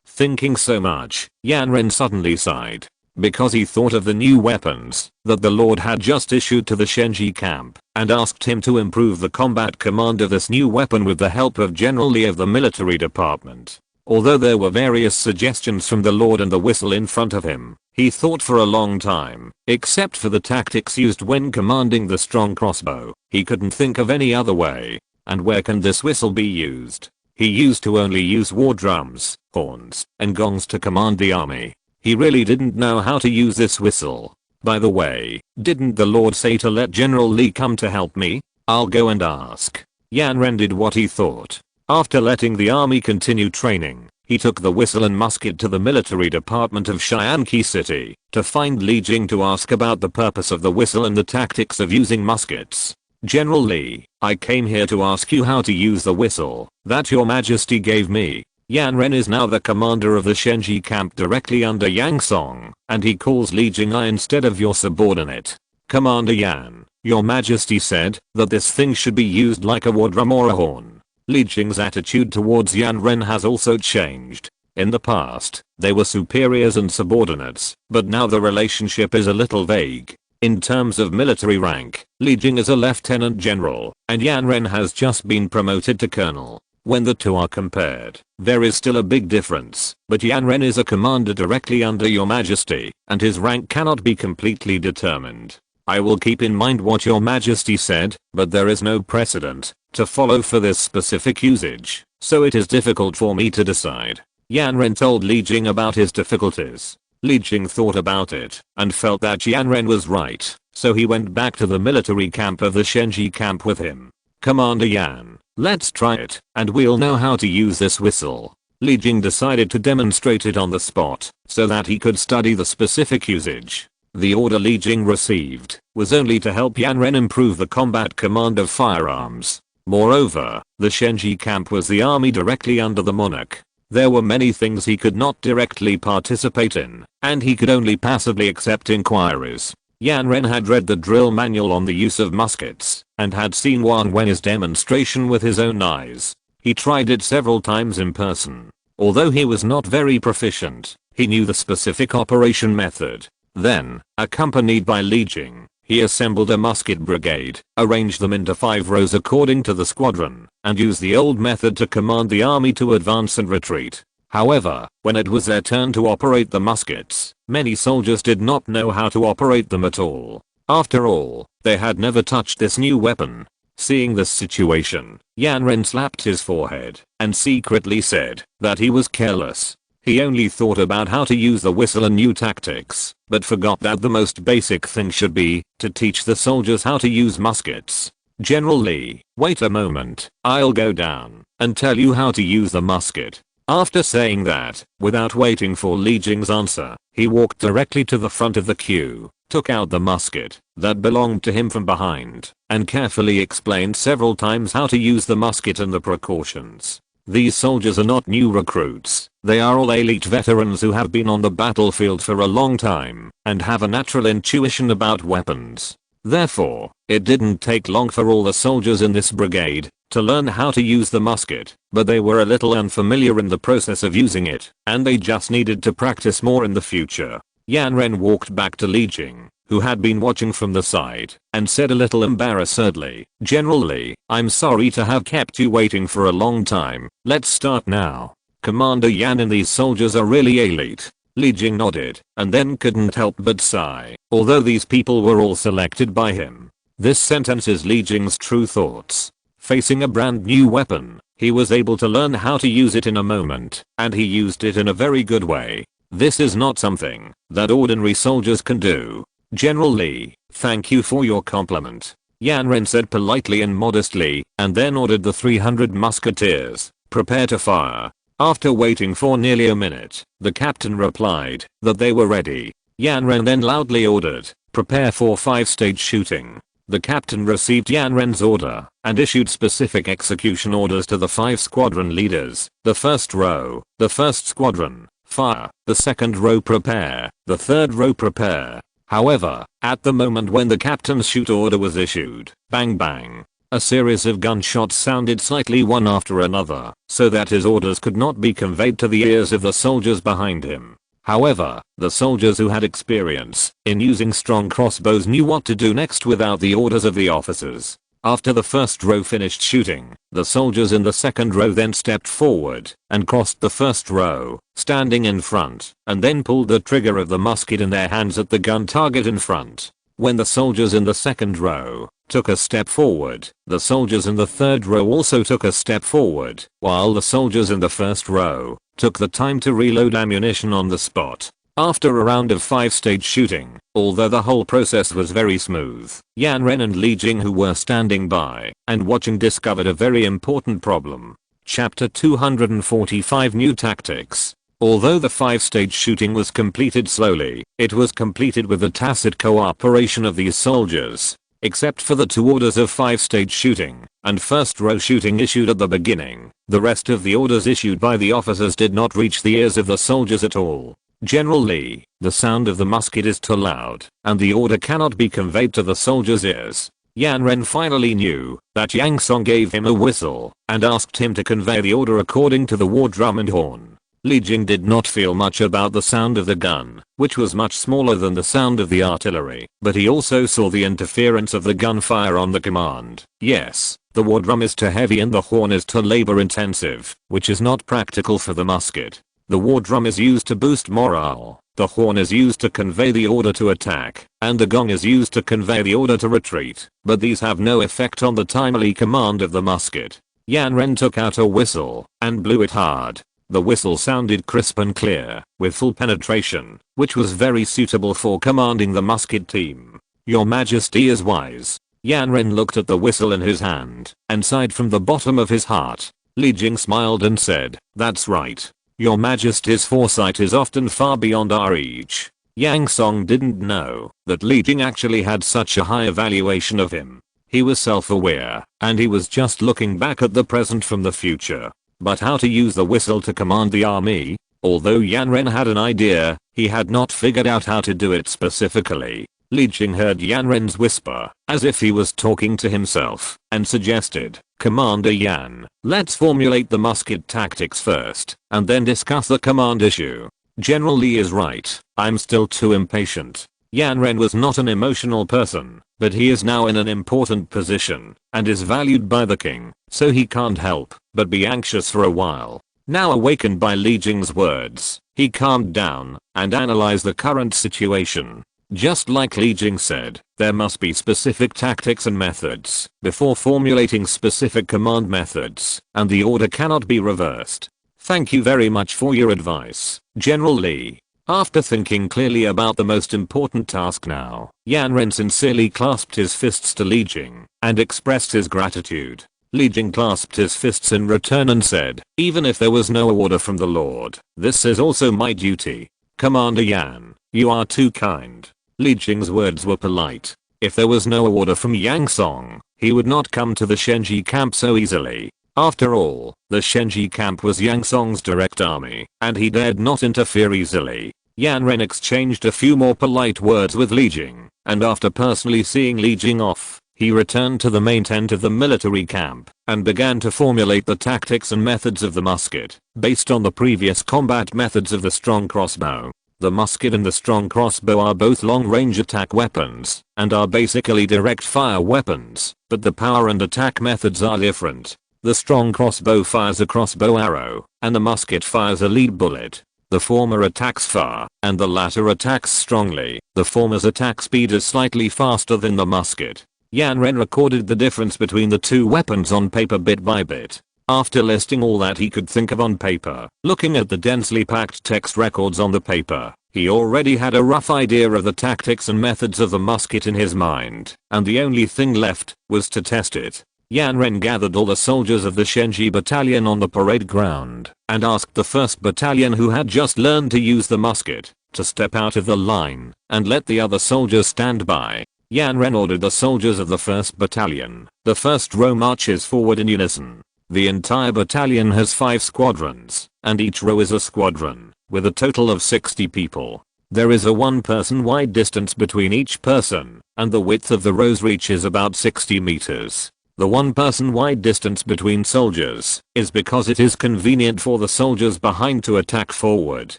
Thinking so much, Yan Ren suddenly sighed, because he thought of the new weapons that the Lord had just issued to the Shenji camp, and asked him to improve the combat command of this new weapon with the help of General Li of the military department. Although there were various suggestions from the Lord and the whistle in front of him, he thought for a long time, except for the tactics used when commanding the strong crossbow. He couldn't think of any other way. And where can this whistle be used? He used to only use war drums, horns, and gongs to command the army. He really didn't know how to use this whistle. By the way, didn't the Lord say to let General Li come to help me? I'll go and ask. Yan Ren did what he thought. After letting the army continue training, he took the whistle and musket to the military department of Shianqi City to find Li Jing to ask about the purpose of the whistle and the tactics of using muskets. General Li, I came here to ask you how to use the whistle that your majesty gave me. Yan Ren is now the commander of the Shenji camp directly under Yang Song, and he calls Li Jing I instead of your subordinate. Commander Yan, your majesty said that this thing should be used like a war drum or a horn. Li Jing's attitude towards Yan Ren has also changed. In the past, they were superiors and subordinates, but now the relationship is a little vague. In terms of military rank, Li Jing is a lieutenant general, and Yan Ren has just been promoted to colonel. When the two are compared, there is still a big difference, but Yan Ren is a commander directly under your majesty, and his rank cannot be completely determined. I will keep in mind what your majesty said, but there is no precedent to follow for this specific usage, so it is difficult for me to decide. Yan Ren told Li Jing about his difficulties. Li Jing thought about it and felt that Yan Ren was right, so he went back to the military camp of the Shenji camp with him. Commander Yan, let's try it, and we'll know how to use this whistle. Li Jing decided to demonstrate it on the spot, so that he could study the specific usage. The order Li Jing received was only to help Yan Ren improve the combat command of firearms. Moreover, the Shenji camp was the army directly under the monarch. There were many things he could not directly participate in, and he could only passively accept inquiries. Yan Ren had read the drill manual on the use of muskets, and had seen Wan Wen's demonstration with his own eyes. He tried it several times in person. Although he was not very proficient, he knew the specific operation method. Then, accompanied by Li Jing, he assembled a musket brigade, arranged them into 5 rows according to the squadron, and used the old method to command the army to advance and retreat. However, when it was their turn to operate the muskets, many soldiers did not know how to operate them at all. After all, they had never touched this new weapon. Seeing this situation, Yan Ren slapped his forehead and secretly said that he was careless. He only thought about how to use the whistle and new tactics, but forgot that the most basic thing should be to teach the soldiers how to use muskets. General Li, wait a moment, I'll go down and tell you how to use the musket. After saying that, without waiting for Li Jing's answer, he walked directly to the front of the queue, took out the musket that belonged to him from behind, and carefully explained several times how to use the musket and the precautions. These soldiers are not new recruits, they are all elite veterans who have been on the battlefield for a long time, and have a natural intuition about weapons. Therefore, it didn't take long for all the soldiers in this brigade to learn how to use the musket, but they were a little unfamiliar in the process of using it, and they just needed to practice more in the future. Yan Ren walked back to Li Jing, who had been watching from the side, and said a little embarrassedly, "General Li, I'm sorry to have kept you waiting for a long time, let's start now." Commander Yan and these soldiers are really elite. Li Jing nodded, and then couldn't help but sigh, although these people were all selected by him. This sentence is Li Jing's true thoughts. Facing a brand new weapon, he was able to learn how to use it in a moment, and he used it in a very good way. This is not something that ordinary soldiers can do. "General Li, thank you for your compliment," Yan Ren said politely and modestly, and then ordered the 300 musketeers, "Prepare to fire." After waiting for nearly a minute, the captain replied that they were ready. Yan Ren then loudly ordered, "Prepare for 5-stage shooting." The captain received Yan Ren's order and issued specific execution orders to the 5 squadron leaders. The first row, the first squadron, fire. The second row prepare. The third row prepare. However, at the moment when the captain's shoot order was issued, bang bang, a series of gunshots sounded slightly one after another, so that his orders could not be conveyed to the ears of the soldiers behind him. However, the soldiers who had experience in using strong crossbows knew what to do next without the orders of the officers. After the first row finished shooting, the soldiers in the second row then stepped forward and crossed the first row, standing in front, and then pulled the trigger of the musket in their hands at the gun target in front. When the soldiers in the second row took a step forward, the soldiers in the third row also took a step forward, while the soldiers in the first row took the time to reload ammunition on the spot. After a round of 5-stage shooting, although the whole process was very smooth, Yan Ren and Li Jing, who were standing by and watching, discovered a very important problem. Chapter 245, New Tactics. Although the 5-stage shooting was completed slowly, it was completed with the tacit cooperation of these soldiers. Except for the 2 orders of 5-stage shooting and first row shooting issued at the beginning, the rest of the orders issued by the officers did not reach the ears of the soldiers at all. "General Li, the sound of the musket is too loud, and the order cannot be conveyed to the soldiers' ears." Yan Ren finally knew that Yang Song gave him a whistle and asked him to convey the order according to the war drum and horn. Li Jing did not feel much about the sound of the gun, which was much smaller than the sound of the artillery, but he also saw the interference of the gunfire on the command. Yes, the war drum is too heavy and the horn is too labor intensive, which is not practical for the musket. The war drum is used to boost morale, the horn is used to convey the order to attack, and the gong is used to convey the order to retreat, but these have no effect on the timely command of the musket. Yan Ren took out a whistle and blew it hard. The whistle sounded crisp and clear, with full penetration, which was very suitable for commanding the musket team. "Your Majesty is wise." Yan Ren looked at the whistle in his hand and sighed from the bottom of his heart. Li Jing smiled and said, "That's right. Your Majesty's foresight is often far beyond our reach." Yang Song didn't know that Li Jing actually had such a high evaluation of him. He was self-aware, and he was just looking back at the present from the future. But how to use the whistle to command the army? Although Yan Ren had an idea, he had not figured out how to do it specifically. Li Jing heard Yan Ren's whisper, as if he was talking to himself, and suggested, "Commander Yan, let's formulate the musket tactics first, and then discuss the command issue." General Li is right, I'm still too impatient. Yan Ren was not an emotional person, but he is now in an important position, and is valued by the king, so he can't help but be anxious for a while. Now awakened by Li Jing's words, he calmed down and analyzed the current situation. Just like Li Jing said, there must be specific tactics and methods before formulating specific command methods, and the order cannot be reversed. Thank you very much for your advice, General Li. After thinking clearly about the most important task now, Yan Ren sincerely clasped his fists to Li Jing and expressed his gratitude. Li Jing clasped his fists in return and said, "Even if there was no order from the Lord, this is also my duty. Commander Yan, you are too kind." Li Jing's words were polite. If there was no order from Yang Song, he would not come to the Shenji camp so easily. After all, the Shenji camp was Yang Song's direct army, and he dared not interfere easily. Yan Ren exchanged a few more polite words with Li Jing, and after personally seeing Li Jing off, he returned to the main tent of the military camp and began to formulate the tactics and methods of the musket, based on the previous combat methods of the strong crossbow. The musket and the strong crossbow are both long-range attack weapons, and are basically direct fire weapons, but the power and attack methods are different. The strong crossbow fires a crossbow arrow, and the musket fires a lead bullet. The former attacks far, and the latter attacks strongly. The former's attack speed is slightly faster than the musket. Yan Ren recorded the difference between the two weapons on paper bit by bit. After listing all that he could think of on paper, looking at the densely packed text records on the paper, he already had a rough idea of the tactics and methods of the musket in his mind, and the only thing left was to test it. Yan Ren gathered all the soldiers of the Shenji battalion on the parade ground and asked the 1st battalion, who had just learned to use the musket, to step out of the line and let the other soldiers stand by. Yan Ren ordered the soldiers of the 1st battalion. The first row marches forward in unison. The entire battalion has 5 squadrons, and each row is a squadron, with a total of 60 people. There is a 1-person wide distance between each person, and the width of the rows reaches about 60 meters. The 1-person wide distance between soldiers is because it is convenient for the soldiers behind to attack forward,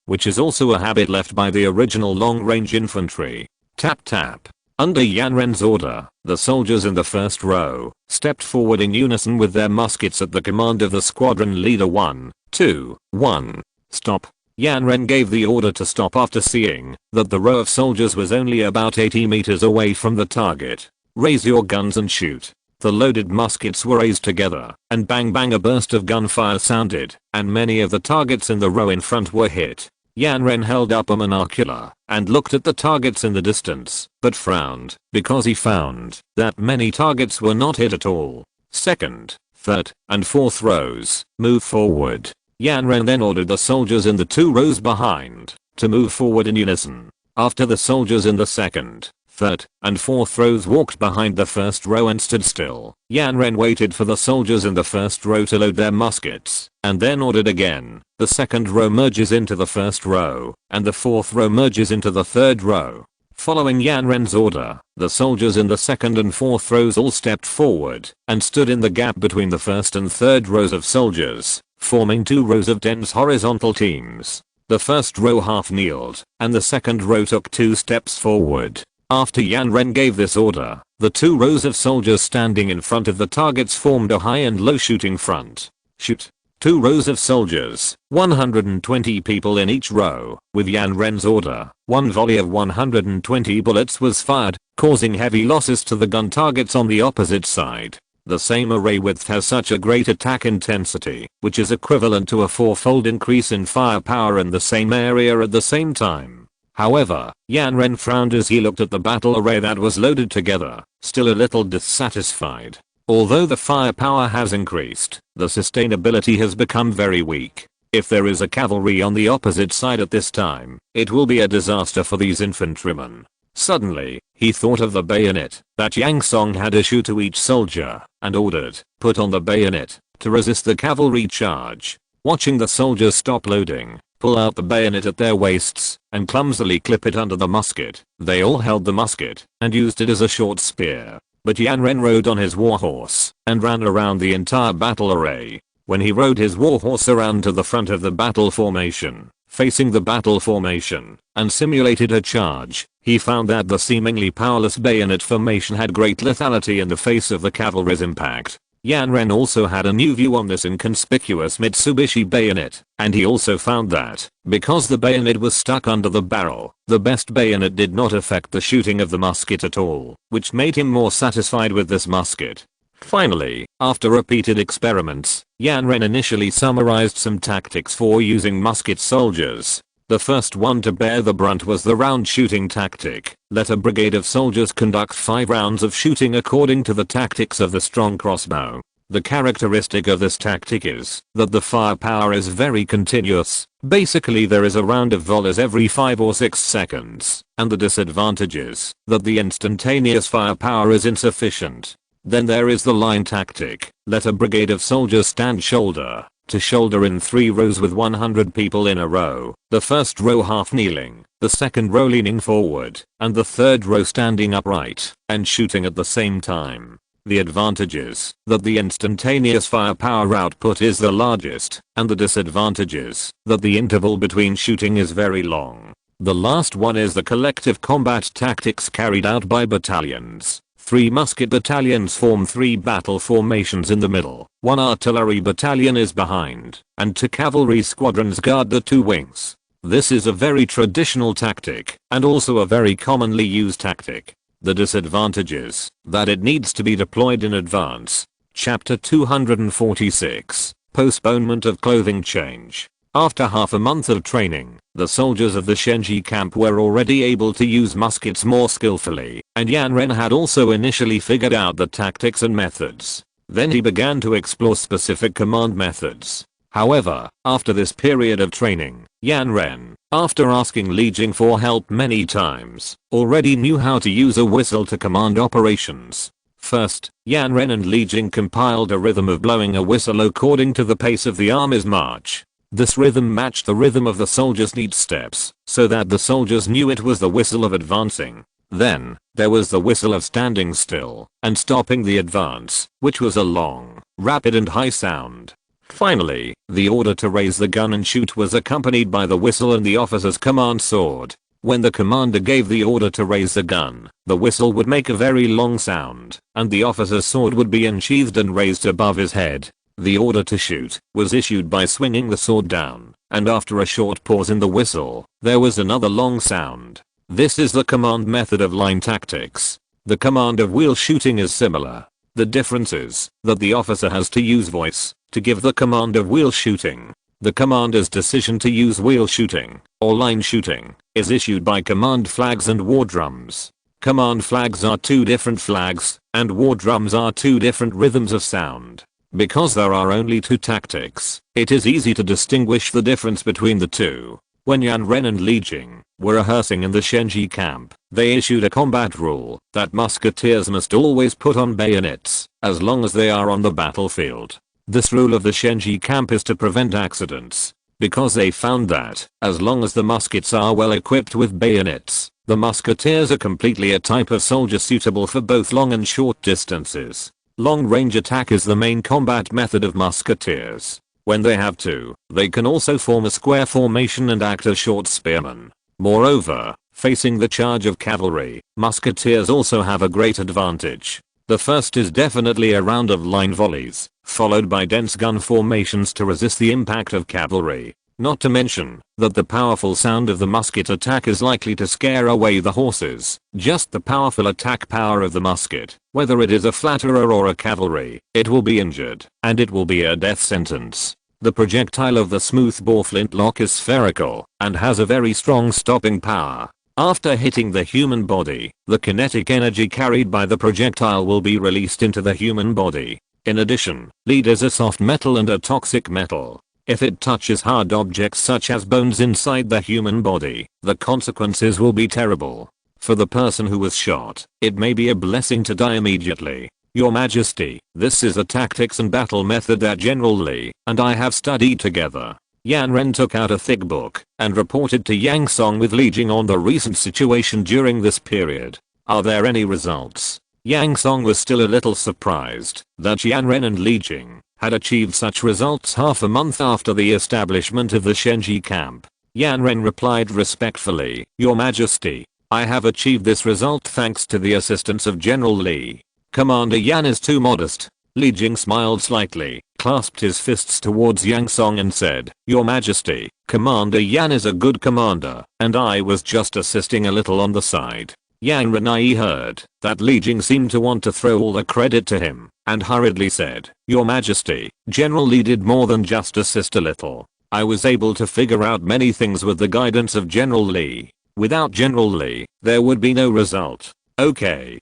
which is also a habit left by the original long-range infantry. Tap tap. Under Yan Ren's order, the soldiers in the first row stepped forward in unison with their muskets at the command of the squadron leader. 1, 2, 1. Stop. Yan Ren gave the order to stop after seeing that the row of soldiers was only about 80 meters away from the target. Raise your guns and shoot. The loaded muskets were raised together, and bang bang, a burst of gunfire sounded, and many of the targets in the row in front were hit. Yan Ren held up a monocular and looked at the targets in the distance, but frowned because he found that many targets were not hit at all. 2nd, 3rd, and 4th rows, move forward. Yan Ren then ordered the soldiers in the 2 rows behind to move forward in unison. After the soldiers in the 2nd, 3rd, and 4th rows walked behind the 1st row and stood still, Yan Ren waited for the soldiers in the 1st row to load their muskets, and then ordered again. The 2nd row merges into the 1st row, and the 4th row merges into the 3rd row. Following Yan Ren's order, the soldiers in the 2nd and 4th rows all stepped forward and stood in the gap between the 1st and 3rd rows of soldiers, forming 2 rows of dense horizontal teams. The 1st row half kneeled, and the 2nd row took 2 steps forward. After Yan Ren gave this order, the 2 rows of soldiers standing in front of the targets formed a high and low shooting front. Shoot. 2 rows of soldiers, 120 people in each row. With Yan Ren's order, 1 volley of 120 bullets was fired, causing heavy losses to the gun targets on the opposite side. The same array width has such a great attack intensity, which is equivalent to a 4-fold increase in firepower in the same area at the same time. However, Yan Ren frowned as he looked at the battle array that was loaded together, still a little dissatisfied. Although the firepower has increased, the sustainability has become very weak. If there is a cavalry on the opposite side at this time, it will be a disaster for these infantrymen. Suddenly, he thought of the bayonet that Yang Song had issued to each soldier, and ordered, "Put on the bayonet," to resist the cavalry charge. Watching the soldiers stop loading, pull out the bayonet at their waists, and clumsily clip it under the musket, they all held the musket and used it as a short spear. But Yan Ren rode on his warhorse and ran around the entire battle array. When he rode his warhorse around to the front of the battle formation, facing the battle formation, and simulated a charge, he found that the seemingly powerless bayonet formation had great lethality in the face of the cavalry's impact. Yan Ren also had a new view on this inconspicuous Mitsubishi bayonet, and he also found that, because the bayonet was stuck under the barrel, the best bayonet did not affect the shooting of the musket at all, which made him more satisfied with this musket. Finally, after repeated experiments, Yan Ren initially summarized some tactics for using musket soldiers. The first one to bear the brunt was the round shooting tactic. Let a brigade of soldiers conduct 5 rounds of shooting according to the tactics of the strong crossbow. The characteristic of this tactic is that the firepower is very continuous. Basically there is a round of volleys every 5 or 6 seconds, and the disadvantage is that the instantaneous firepower is insufficient. Then there is the line tactic. Let a brigade of soldiers stand shoulder to shoulder in 3 rows with 100 people in a row, the first row half kneeling, the second row leaning forward, and the third row standing upright and shooting at the same time. The advantage is that the instantaneous firepower output is the largest, and the disadvantage is that the interval between shooting is very long. The last one is the collective combat tactics carried out by battalions. 3 musket battalions form 3 battle formations in the middle, 1 artillery battalion is behind, and 2 cavalry squadrons guard the 2 wings. This is a very traditional tactic, and also a very commonly used tactic. The disadvantage is that it needs to be deployed in advance. Chapter 246. Postponement of clothing change. After half a month of training, the soldiers of the Shenji camp were already able to use muskets more skillfully, and Yan Ren had also initially figured out the tactics and methods. Then he began to explore specific command methods. However, after this period of training, Yan Ren, after asking Li Jing for help many times, already knew how to use a whistle to command operations. First, Yan Ren and Li Jing compiled a rhythm of blowing a whistle according to the pace of the army's march. This rhythm matched the rhythm of the soldiers' neat steps, so that the soldiers knew it was the whistle of advancing. Then, there was the whistle of standing still and stopping the advance, which was a long, rapid and high sound. Finally, the order to raise the gun and shoot was accompanied by the whistle and the officer's command sword. When the commander gave the order to raise the gun, the whistle would make a very long sound, and the officer's sword would be unsheathed and raised above his head. The order to shoot was issued by swinging the sword down, and after a short pause in the whistle, there was another long sound. This is the command method of line tactics. The command of wheel shooting is similar. The difference is that the officer has to use voice to give the command of wheel shooting. The commander's decision to use wheel shooting or line shooting is issued by command flags and war drums. Command flags are 2 different flags, and war drums are 2 different rhythms of sound. Because there are only 2 tactics, it is easy to distinguish the difference between the 2. When Yan Ren and Li Jing were rehearsing in the Shenji camp, they issued a combat rule that musketeers must always put on bayonets as long as they are on the battlefield. This rule of the Shenji camp is to prevent accidents, because they found that as long as the muskets are well equipped with bayonets, the musketeers are completely a type of soldier suitable for both long and short distances. Long-range attack is the main combat method of musketeers. When they have to, they can also form a square formation and act as short spearmen. Moreover, facing the charge of cavalry, musketeers also have a great advantage. The first is definitely a round of line volleys, followed by dense gun formations to resist the impact of cavalry. Not to mention that the powerful sound of the musket attack is likely to scare away the horses. Just the powerful attack power of the musket, whether it is a flatterer or a cavalry, it will be injured, and it will be a death sentence. The projectile of the smoothbore flintlock is spherical and has a very strong stopping power. After hitting the human body, the kinetic energy carried by the projectile will be released into the human body. In addition, lead is a soft metal and a toxic metal. If it touches hard objects such as bones inside the human body, the consequences will be terrible. For the person who was shot, it may be a blessing to die immediately. Your Majesty, this is a tactics and battle method that General Li and I have studied together. Yan Ren took out a thick book and reported to Yang Song with Li Jing on the recent situation during this period. Are there any results? Yang Song was still a little surprised that Yan Ren and Li Jing had achieved such results half a month after the establishment of the Shenji camp. Yan Ren replied respectfully, Your Majesty, I have achieved this result thanks to the assistance of General Li. Commander Yan is too modest. Li Jing smiled slightly, clasped his fists towards Yang Song and said, Your Majesty, Commander Yan is a good commander, and I was just assisting a little on the side. Yang Renai heard that Li Jing seemed to want to throw all the credit to him, and hurriedly said, Your Majesty, General Li did more than just assist a little. I was able to figure out many things with the guidance of General Li. Without General Li, there would be no result. Okay.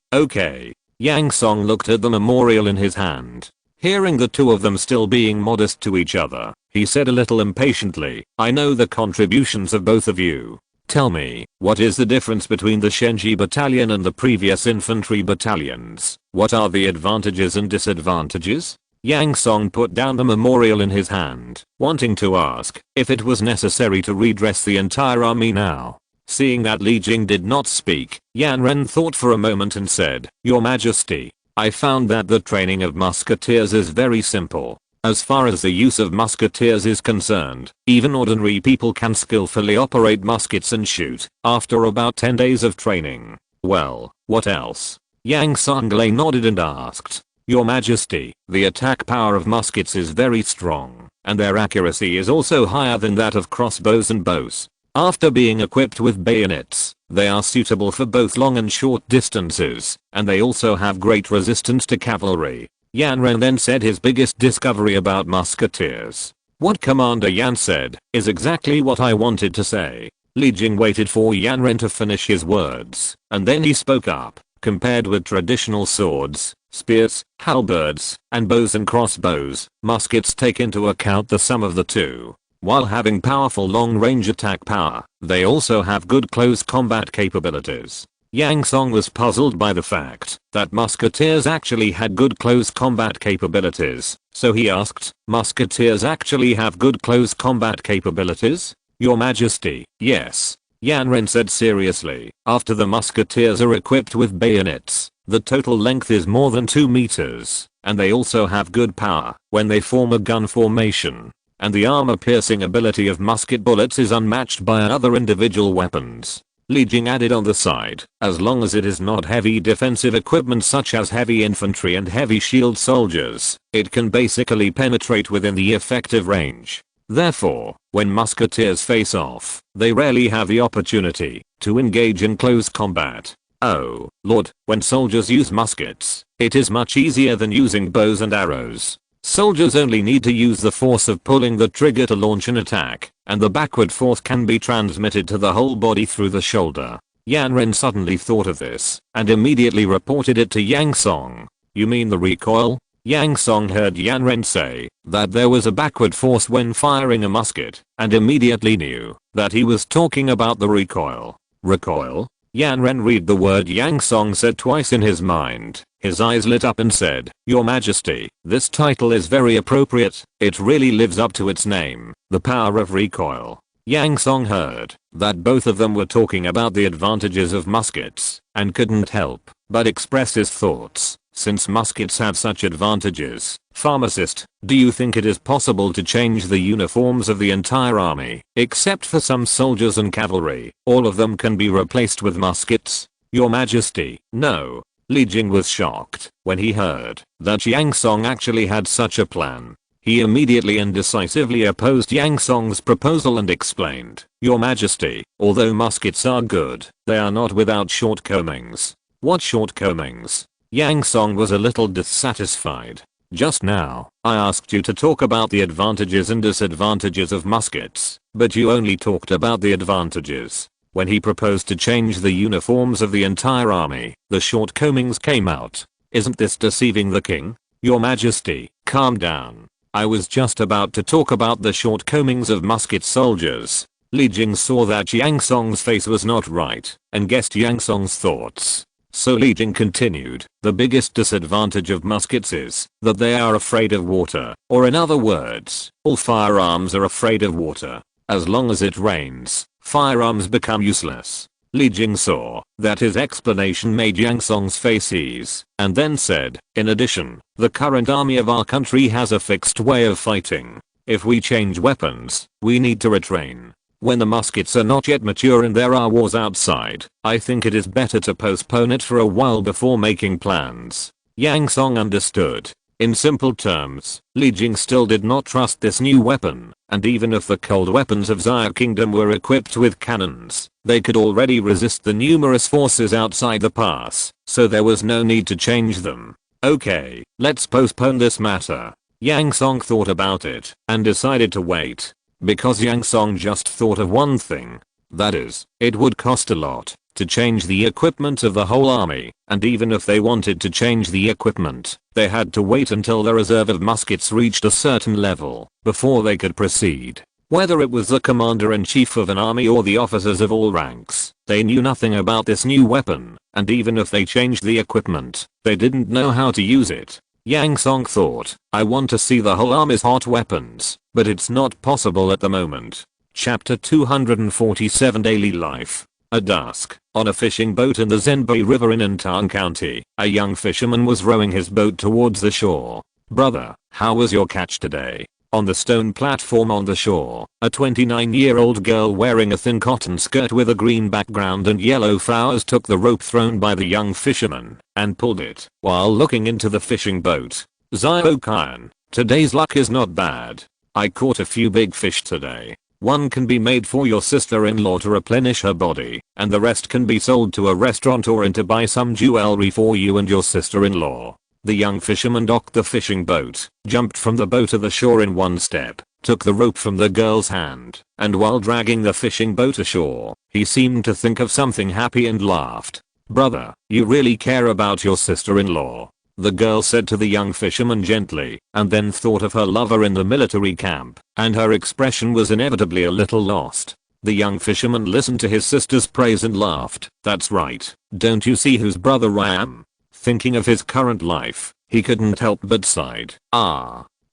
Yang Song looked at the memorial in his hand. Hearing the two of them still being modest to each other, he said a little impatiently, I know the contributions of both of you. Tell me, what is the difference between the Shenji battalion and the previous infantry battalions? What are the advantages and disadvantages? Yang Song put down the memorial in his hand, wanting to ask if it was necessary to redress the entire army now. Seeing that Li Jing did not speak, Yan Ren thought for a moment and said, Your Majesty, I found that the training of musketeers is very simple. As far as the use of musketeers is concerned, even ordinary people can skillfully operate muskets and shoot after about 10 days of training. Well, what else? Yang Songlei nodded and asked, Your Majesty, the attack power of muskets is very strong, and their accuracy is also higher than that of crossbows and bows. After being equipped with bayonets, they are suitable for both long and short distances, and they also have great resistance to cavalry. Yan Ren then said his biggest discovery about musketeers. What Commander Yan said is exactly what I wanted to say. Li Jing waited for Yan Ren to finish his words, and then he spoke up. Compared with traditional swords, spears, halberds, and bows and crossbows, muskets take into account the sum of the two. While having powerful long-range attack power, they also have good close combat capabilities. Yang Song was puzzled by the fact that musketeers actually had good close combat capabilities, so he asked, Musketeers actually have good close combat capabilities? Your Majesty, yes. Yan Ren said seriously, after the musketeers are equipped with bayonets, the total length is more than 2 meters, and they also have good power when they form a gun formation. And the armor-piercing ability of musket bullets is unmatched by other individual weapons. Li Jing added on the side, as long as it is not heavy defensive equipment such as heavy infantry and heavy shield soldiers, it can basically penetrate within the effective range. Therefore, when musketeers face off, they rarely have the opportunity to engage in close combat. Oh, Lord, when soldiers use muskets, it is much easier than using bows and arrows. Soldiers only need to use the force of pulling the trigger to launch an attack, and the backward force can be transmitted to the whole body through the shoulder. Yan Ren suddenly thought of this, and immediately reported it to Yang Song. You mean the recoil? Yang Song heard Yan Ren say that there was a backward force when firing a musket, and immediately knew that he was talking about the recoil. Recoil? Yan Ren read the word Yang Song said twice in his mind. His eyes lit up and said, Your Majesty, this title is very appropriate, it really lives up to its name, the power of recoil. Yang Song heard that both of them were talking about the advantages of muskets, and couldn't help but express his thoughts. Since muskets have such advantages, pharmacist, do you think it is possible to change the uniforms of the entire army, except for some soldiers and cavalry? All of them can be replaced with muskets? Your Majesty, no. Li Jing was shocked when he heard that Yang Song actually had such a plan. He immediately and decisively opposed Yang Song's proposal and explained, Your Majesty, although muskets are good, they are not without shortcomings. What shortcomings? Yang Song was a little dissatisfied. Just now, I asked you to talk about the advantages and disadvantages of muskets, but you only talked about the advantages. When he proposed to change the uniforms of the entire army, the shortcomings came out. Isn't this deceiving the king? Your Majesty, calm down. I was just about to talk about the shortcomings of musket soldiers. Li Jing saw that Yang Song's face was not right, and guessed Yang Song's thoughts. So Li Jing continued, the biggest disadvantage of muskets is that they are afraid of water, or in other words, all firearms are afraid of water. As long as it rains, firearms become useless. Li Jing saw that his explanation made Yang Song's face ease, and then said, in addition, the current army of our country has a fixed way of fighting. If we change weapons, we need to retrain. When the muskets are not yet mature and there are wars outside, I think it is better to postpone it for a while before making plans. Yang Song understood. In simple terms, Li Jing still did not trust this new weapon, and even if the cold weapons of Xia Kingdom were equipped with cannons, they could already resist the numerous forces outside the pass, so there was no need to change them. Okay, let's postpone this matter. Yang Song thought about it, and decided to wait. Because Yang Song just thought of one thing. That is, it would cost a lot. to change the equipment of the whole army, and even if they wanted to change the equipment, they had to wait until the reserve of muskets reached a certain level before they could proceed. Whether it was the commander-in-chief of an army or the officers of all ranks, they knew nothing about this new weapon, and even if they changed the equipment, they didn't know how to use it. Yang Song thought, I want to see the whole army's hot weapons, but it's not possible at the moment. Chapter 247 Daily Life. At dusk, on a fishing boat in the Zhenbei River in Antang County, a young fisherman was rowing his boat towards the shore. Brother, how was your catch today? On the stone platform on the shore, a 29-year-old girl wearing a thin cotton skirt with a green background and yellow flowers took the rope thrown by the young fisherman and pulled it while looking into the fishing boat. Zio-kan, today's luck is not bad. I caught a few big fish today. One can be made for your sister-in-law to replenish her body, and the rest can be sold to a restaurant or to buy some jewelry for you and your sister-in-law. The young fisherman docked the fishing boat, jumped from the boat to the shore in one step, took the rope from the girl's hand, and while dragging the fishing boat ashore, he seemed to think of something happy and laughed. Brother, you really care about your sister-in-law, the girl said to the young fisherman gently, and then thought of her lover in the military camp, and her expression was inevitably a little lost. The young fisherman listened to his sister's praise and laughed. That's right, don't you see whose brother I am? Thinking of his current life, he couldn't help but sighed.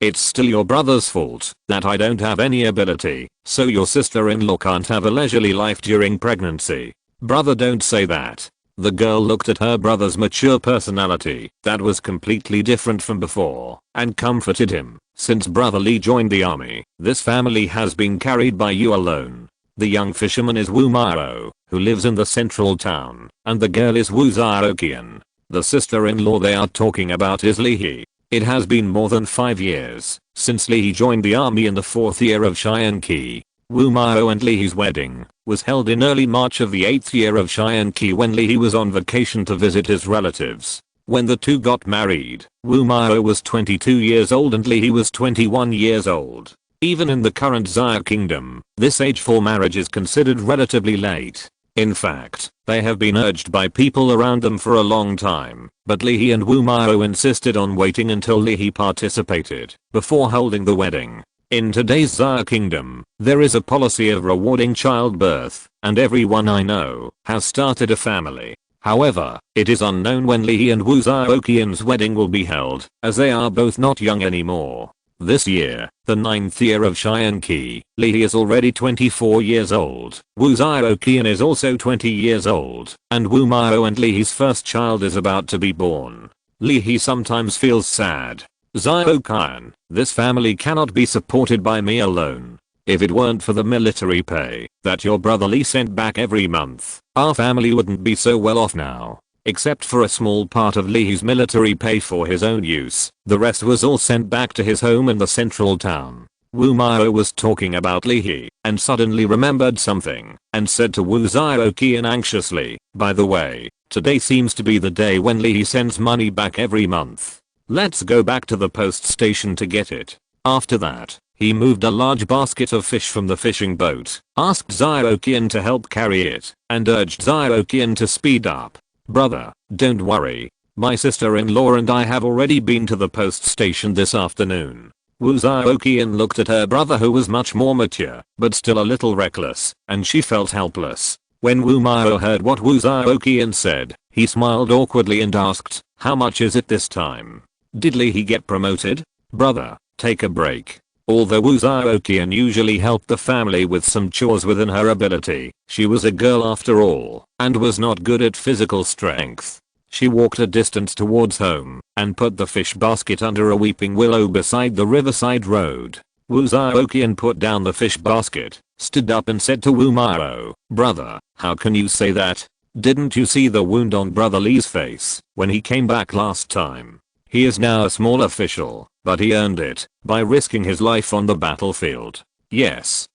It's still your brother's fault that I don't have any ability, so your sister-in-law can't have a leisurely life during pregnancy. Brother, don't say that. The girl looked at her brother's mature personality that was completely different from before and comforted him. Since Brother Lee joined the army, this family has been carried by you alone. The young fisherman is Wu Mao, who lives in the central town, and the girl is Wu Zioqian. The sister-in-law they are talking about is Li He. It has been more than 5 years since Li He joined the army in the 4th year of Qianqi. Wu Mao and Li He's wedding was held in early March of the 8th year of Qianqi when Li He was on vacation to visit his relatives. When the two got married, Wu Mao was 22 years old and Li He was 21 years old. Even in the current Xia kingdom, this age for marriage is considered relatively late. In fact, they have been urged by people around them for a long time, but Li He and Wu Mao insisted on waiting until Li He participated before holding the wedding. In today's Xia kingdom, there is a policy of rewarding childbirth, and everyone I know has started a family. However, it is unknown when Li He and Wu Zioqian's wedding will be held, as they are both not young anymore. This year, the 9th year of Qianqi, Li He is already 24 years old, Wu Zioqian is also 20 years old, and Wu Mao and Li He's first child is about to be born. Li He sometimes feels sad. Zioqian, this family cannot be supported by me alone. If it weren't for the military pay that your brother Lee sent back every month, our family wouldn't be so well off now. Except for a small part of Lee's military pay for his own use, the rest was all sent back to his home in the central town. Wu Mao was talking about Li He and suddenly remembered something and said to Wu Zioqian anxiously, by the way, today seems to be the day when Li He sends money back every month. Let's go back to the post station to get it. After that, he moved a large basket of fish from the fishing boat, asked Zioqian to help carry it, and urged Zioqian to speed up. Brother, don't worry. My sister-in-law and I have already been to the post station this afternoon. Wu Zioqian looked at her brother who was much more mature, but still a little reckless, and she felt helpless. When Wu Mao heard what Wu Zioqian said, he smiled awkwardly and asked, how much is it this time? Did Li He get promoted? Brother, take a break. Although Wu Zioqian usually helped the family with some chores within her ability, she was a girl after all, and was not good at physical strength. She walked a distance towards home, and put the fish basket under a weeping willow beside the riverside road. Wu Zioqian put down the fish basket, stood up and said to Wu Mao, brother, how can you say that? Didn't you see the wound on brother Lee's face when he came back last time? He is now a small official, but he earned it by risking his life on the battlefield. Yes,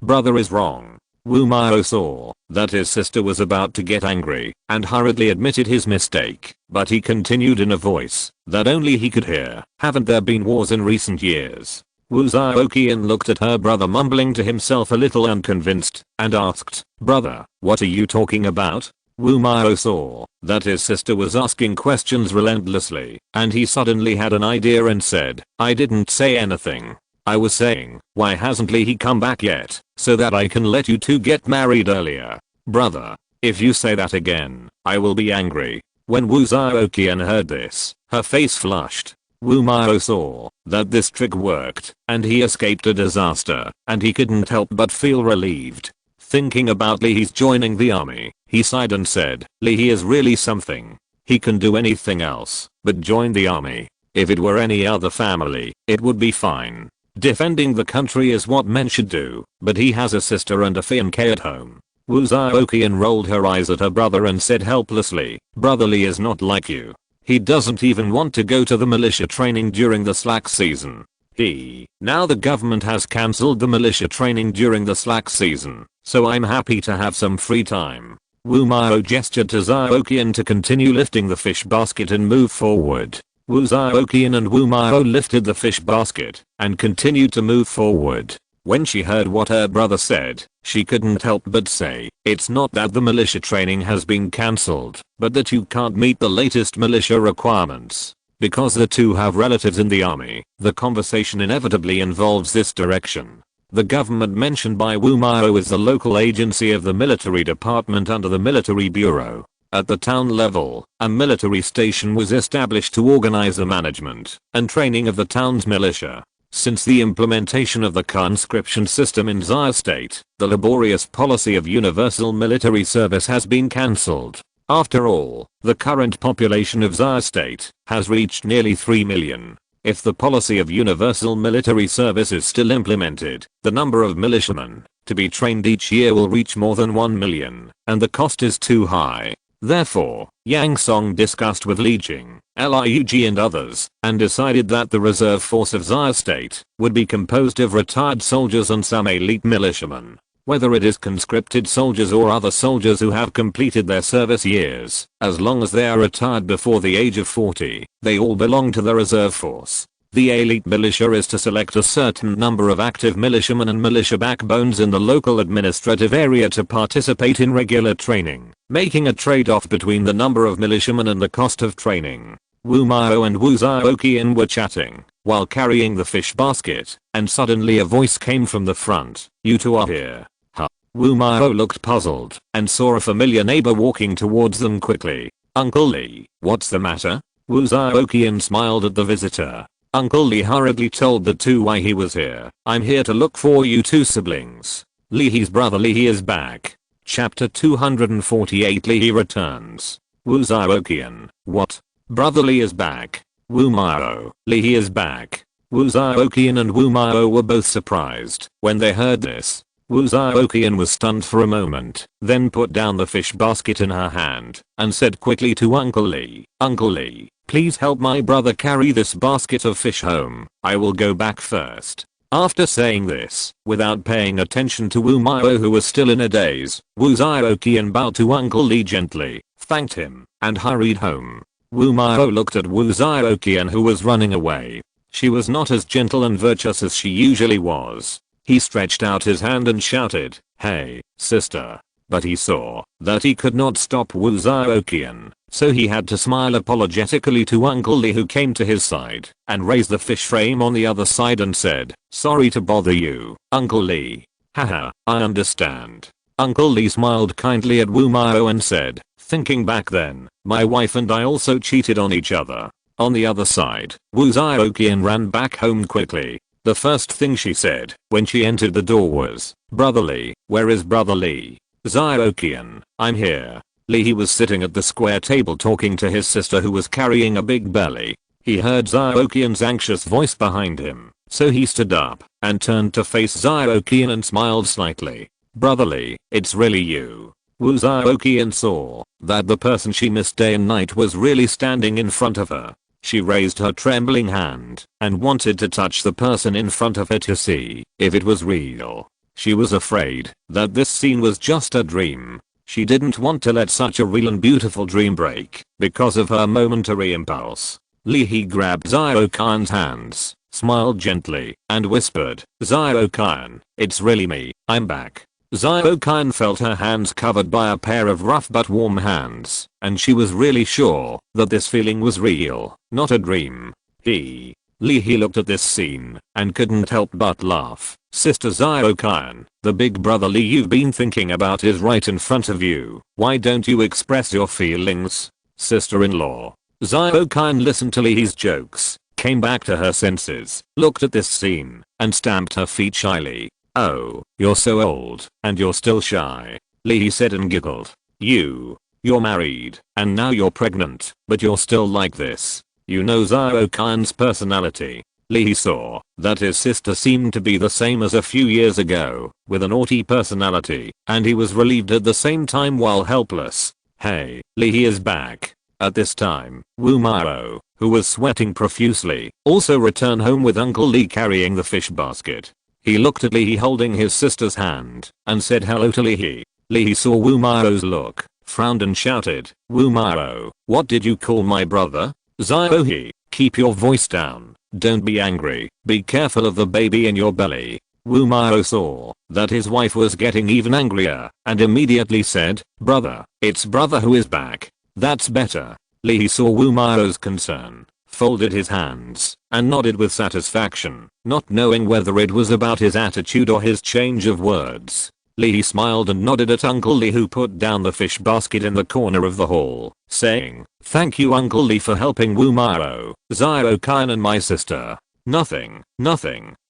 brother is wrong. Wu Mao saw that his sister was about to get angry and hurriedly admitted his mistake, but he continued in a voice that only he could hear, haven't there been wars in recent years? Wu Zhaoqian looked at her brother, mumbling to himself a little unconvinced, and asked, "Brother, what are you talking about?" Wu Mao saw that his sister was asking questions relentlessly, and he suddenly had an idea and said, "I didn't say anything. I was saying, why hasn't he come back yet, so that I can let you two get married earlier. Brother, if you say that again, I will be angry." When Wu Zhaoqian heard this, her face flushed. Wu Mao saw that this trick worked, and he escaped a disaster, and he couldn't help but feel relieved. Thinking about Li He's joining the army, he sighed and said, "Li He is really something. He can do anything else but join the army. If it were any other family, it would be fine. Defending the country is what men should do, but he has a sister and a fiancé at home." Wu Zhaoqian rolled her eyes at her brother and said helplessly, "Brother Li is not like you. He doesn't even want to go to the militia training during the slack season. Now the government has cancelled the militia training during the slack season, so I'm happy to have some free time." Wu Mao gestured to Zhaoqian to continue lifting the fish basket and move forward. Wu Zhaoqian and Wu Mao lifted the fish basket and continued to move forward. When she heard what her brother said, she couldn't help but say, "It's not that the militia training has been cancelled, but that you can't meet the latest militia requirements." Because the two have relatives in the army, the conversation inevitably involves this direction. The government mentioned by Wu Mao is the local agency of the military department under the military bureau. At the town level, a military station was established to organize the management and training of the town's militia. Since the implementation of the conscription system in Xia State, the laborious policy of universal military service has been cancelled. After all, the current population of Xia State has reached nearly 3 million. If the policy of universal military service is still implemented, the number of militiamen to be trained each year will reach more than 1 million, and the cost is too high. Therefore, Yang Song discussed with Li Jing, Liug and others, and decided that the reserve force of Xia State would be composed of retired soldiers and some elite militiamen. Whether it is conscripted soldiers or other soldiers who have completed their service years, as long as they are retired before the age of 40, they all belong to the reserve force. The elite militia is to select a certain number of active militiamen and militia backbones in the local administrative area to participate in regular training, making a trade-off between the number of militiamen and the cost of training. Wu Mao and Wu Zhaoqian were chatting while carrying the fish basket, and suddenly a voice came from the front. "You two are here." Wu Mao looked puzzled and saw a familiar neighbor walking towards them quickly. "Uncle Li, what's the matter?" Wu Zhaoqian smiled at the visitor. Uncle Li hurriedly told the two why he was here. "I'm here to look for you two siblings. Li He's brother Li He is back." Chapter 248 Li He returns. Wu Zhaoqian, "What? Brother Li is back?" Wu Mao, "Li He is back." Wu Zhaoqian and Wu Mao were both surprised when they heard this. Wu Zhaoqian was stunned for a moment, then put down the fish basket in her hand and said quickly to Uncle Li, "Uncle Li, please help my brother carry this basket of fish home. I will go back first." After saying this, without paying attention to Wu Mao who was still in a daze, Wu Zhaoqian bowed to Uncle Li gently, thanked him, and hurried home. Wu Mao looked at Wu Zhaoqian who was running away. She was not as gentle and virtuous as she usually was. He stretched out his hand and shouted, "Hey, sister." But he saw that he could not stop Wu Zhaoqian, so he had to smile apologetically to Uncle Li who came to his side and raised the fish frame on the other side and said, "Sorry to bother you, Uncle Li." "Haha, I understand." Uncle Li smiled kindly at Wu Mao and said, "Thinking back then, my wife and I also cheated on each other." On the other side, Wu Zhaoqian ran back home quickly. The first thing she said when she entered the door was, "Brother Li, where is Brother Li?" "Zhaoqian, I'm here." Li He was sitting at the square table talking to his sister who was carrying a big belly. He heard Zhaoqian's anxious voice behind him, so he stood up and turned to face Zhaoqian and smiled slightly. "Brother Li, it's really you." Wu Zhaoqian saw that the person she missed day and night was really standing in front of her. She raised her trembling hand and wanted to touch the person in front of her to see if it was real. She was afraid that this scene was just a dream. She didn't want to let such a real and beautiful dream break because of her momentary impulse. Li He grabbed Zhaoqian's hands smiled gently, and whispered, "Zio-kan, it's really me, I'm back." Zio-kan felt her hands covered by a pair of rough but warm hands, and she was really sure that this feeling was real, not a dream. Lee looked at this scene and couldn't help but laugh. "Sister Zio-kan, the big brother Lee you've been thinking about is right in front of you. Why don't you express your feelings? Sister-in-law." Zio-kan listened to Lee's jokes, came back to her senses, looked at this scene, and stamped her feet shyly. "Oh, you're so old, and you're still shy," Lee said and giggled. You're married, and now you're pregnant, but you're still like this." You know Zio-kan's personality. Lee saw that his sister seemed to be the same as a few years ago, with a naughty personality, and he was relieved at the same time while helpless. Hey, Lee is back. At this time, Wumaro, who was sweating profusely, also returned home with Uncle Lee carrying the fish basket. He looked at Lee holding his sister's hand, and said hello to Lee. Lee saw Wumaro's look, frowned and shouted, "Wumaro, what did you call my brother?" "Zio-he, keep your voice down, don't be angry, be careful of the baby in your belly." Wumaro saw that his wife was getting even angrier, and immediately said, "Brother, it's brother who is back. That's better." Lee saw Wumaro's concern, folded his hands, and nodded with satisfaction, not knowing whether it was about his attitude or his change of words. Lee smiled and nodded at Uncle Lee, who put down the fish basket in the corner of the hall, saying, "Thank you Uncle Lee for helping Wumaro, Zio-kan and my sister." Nothing.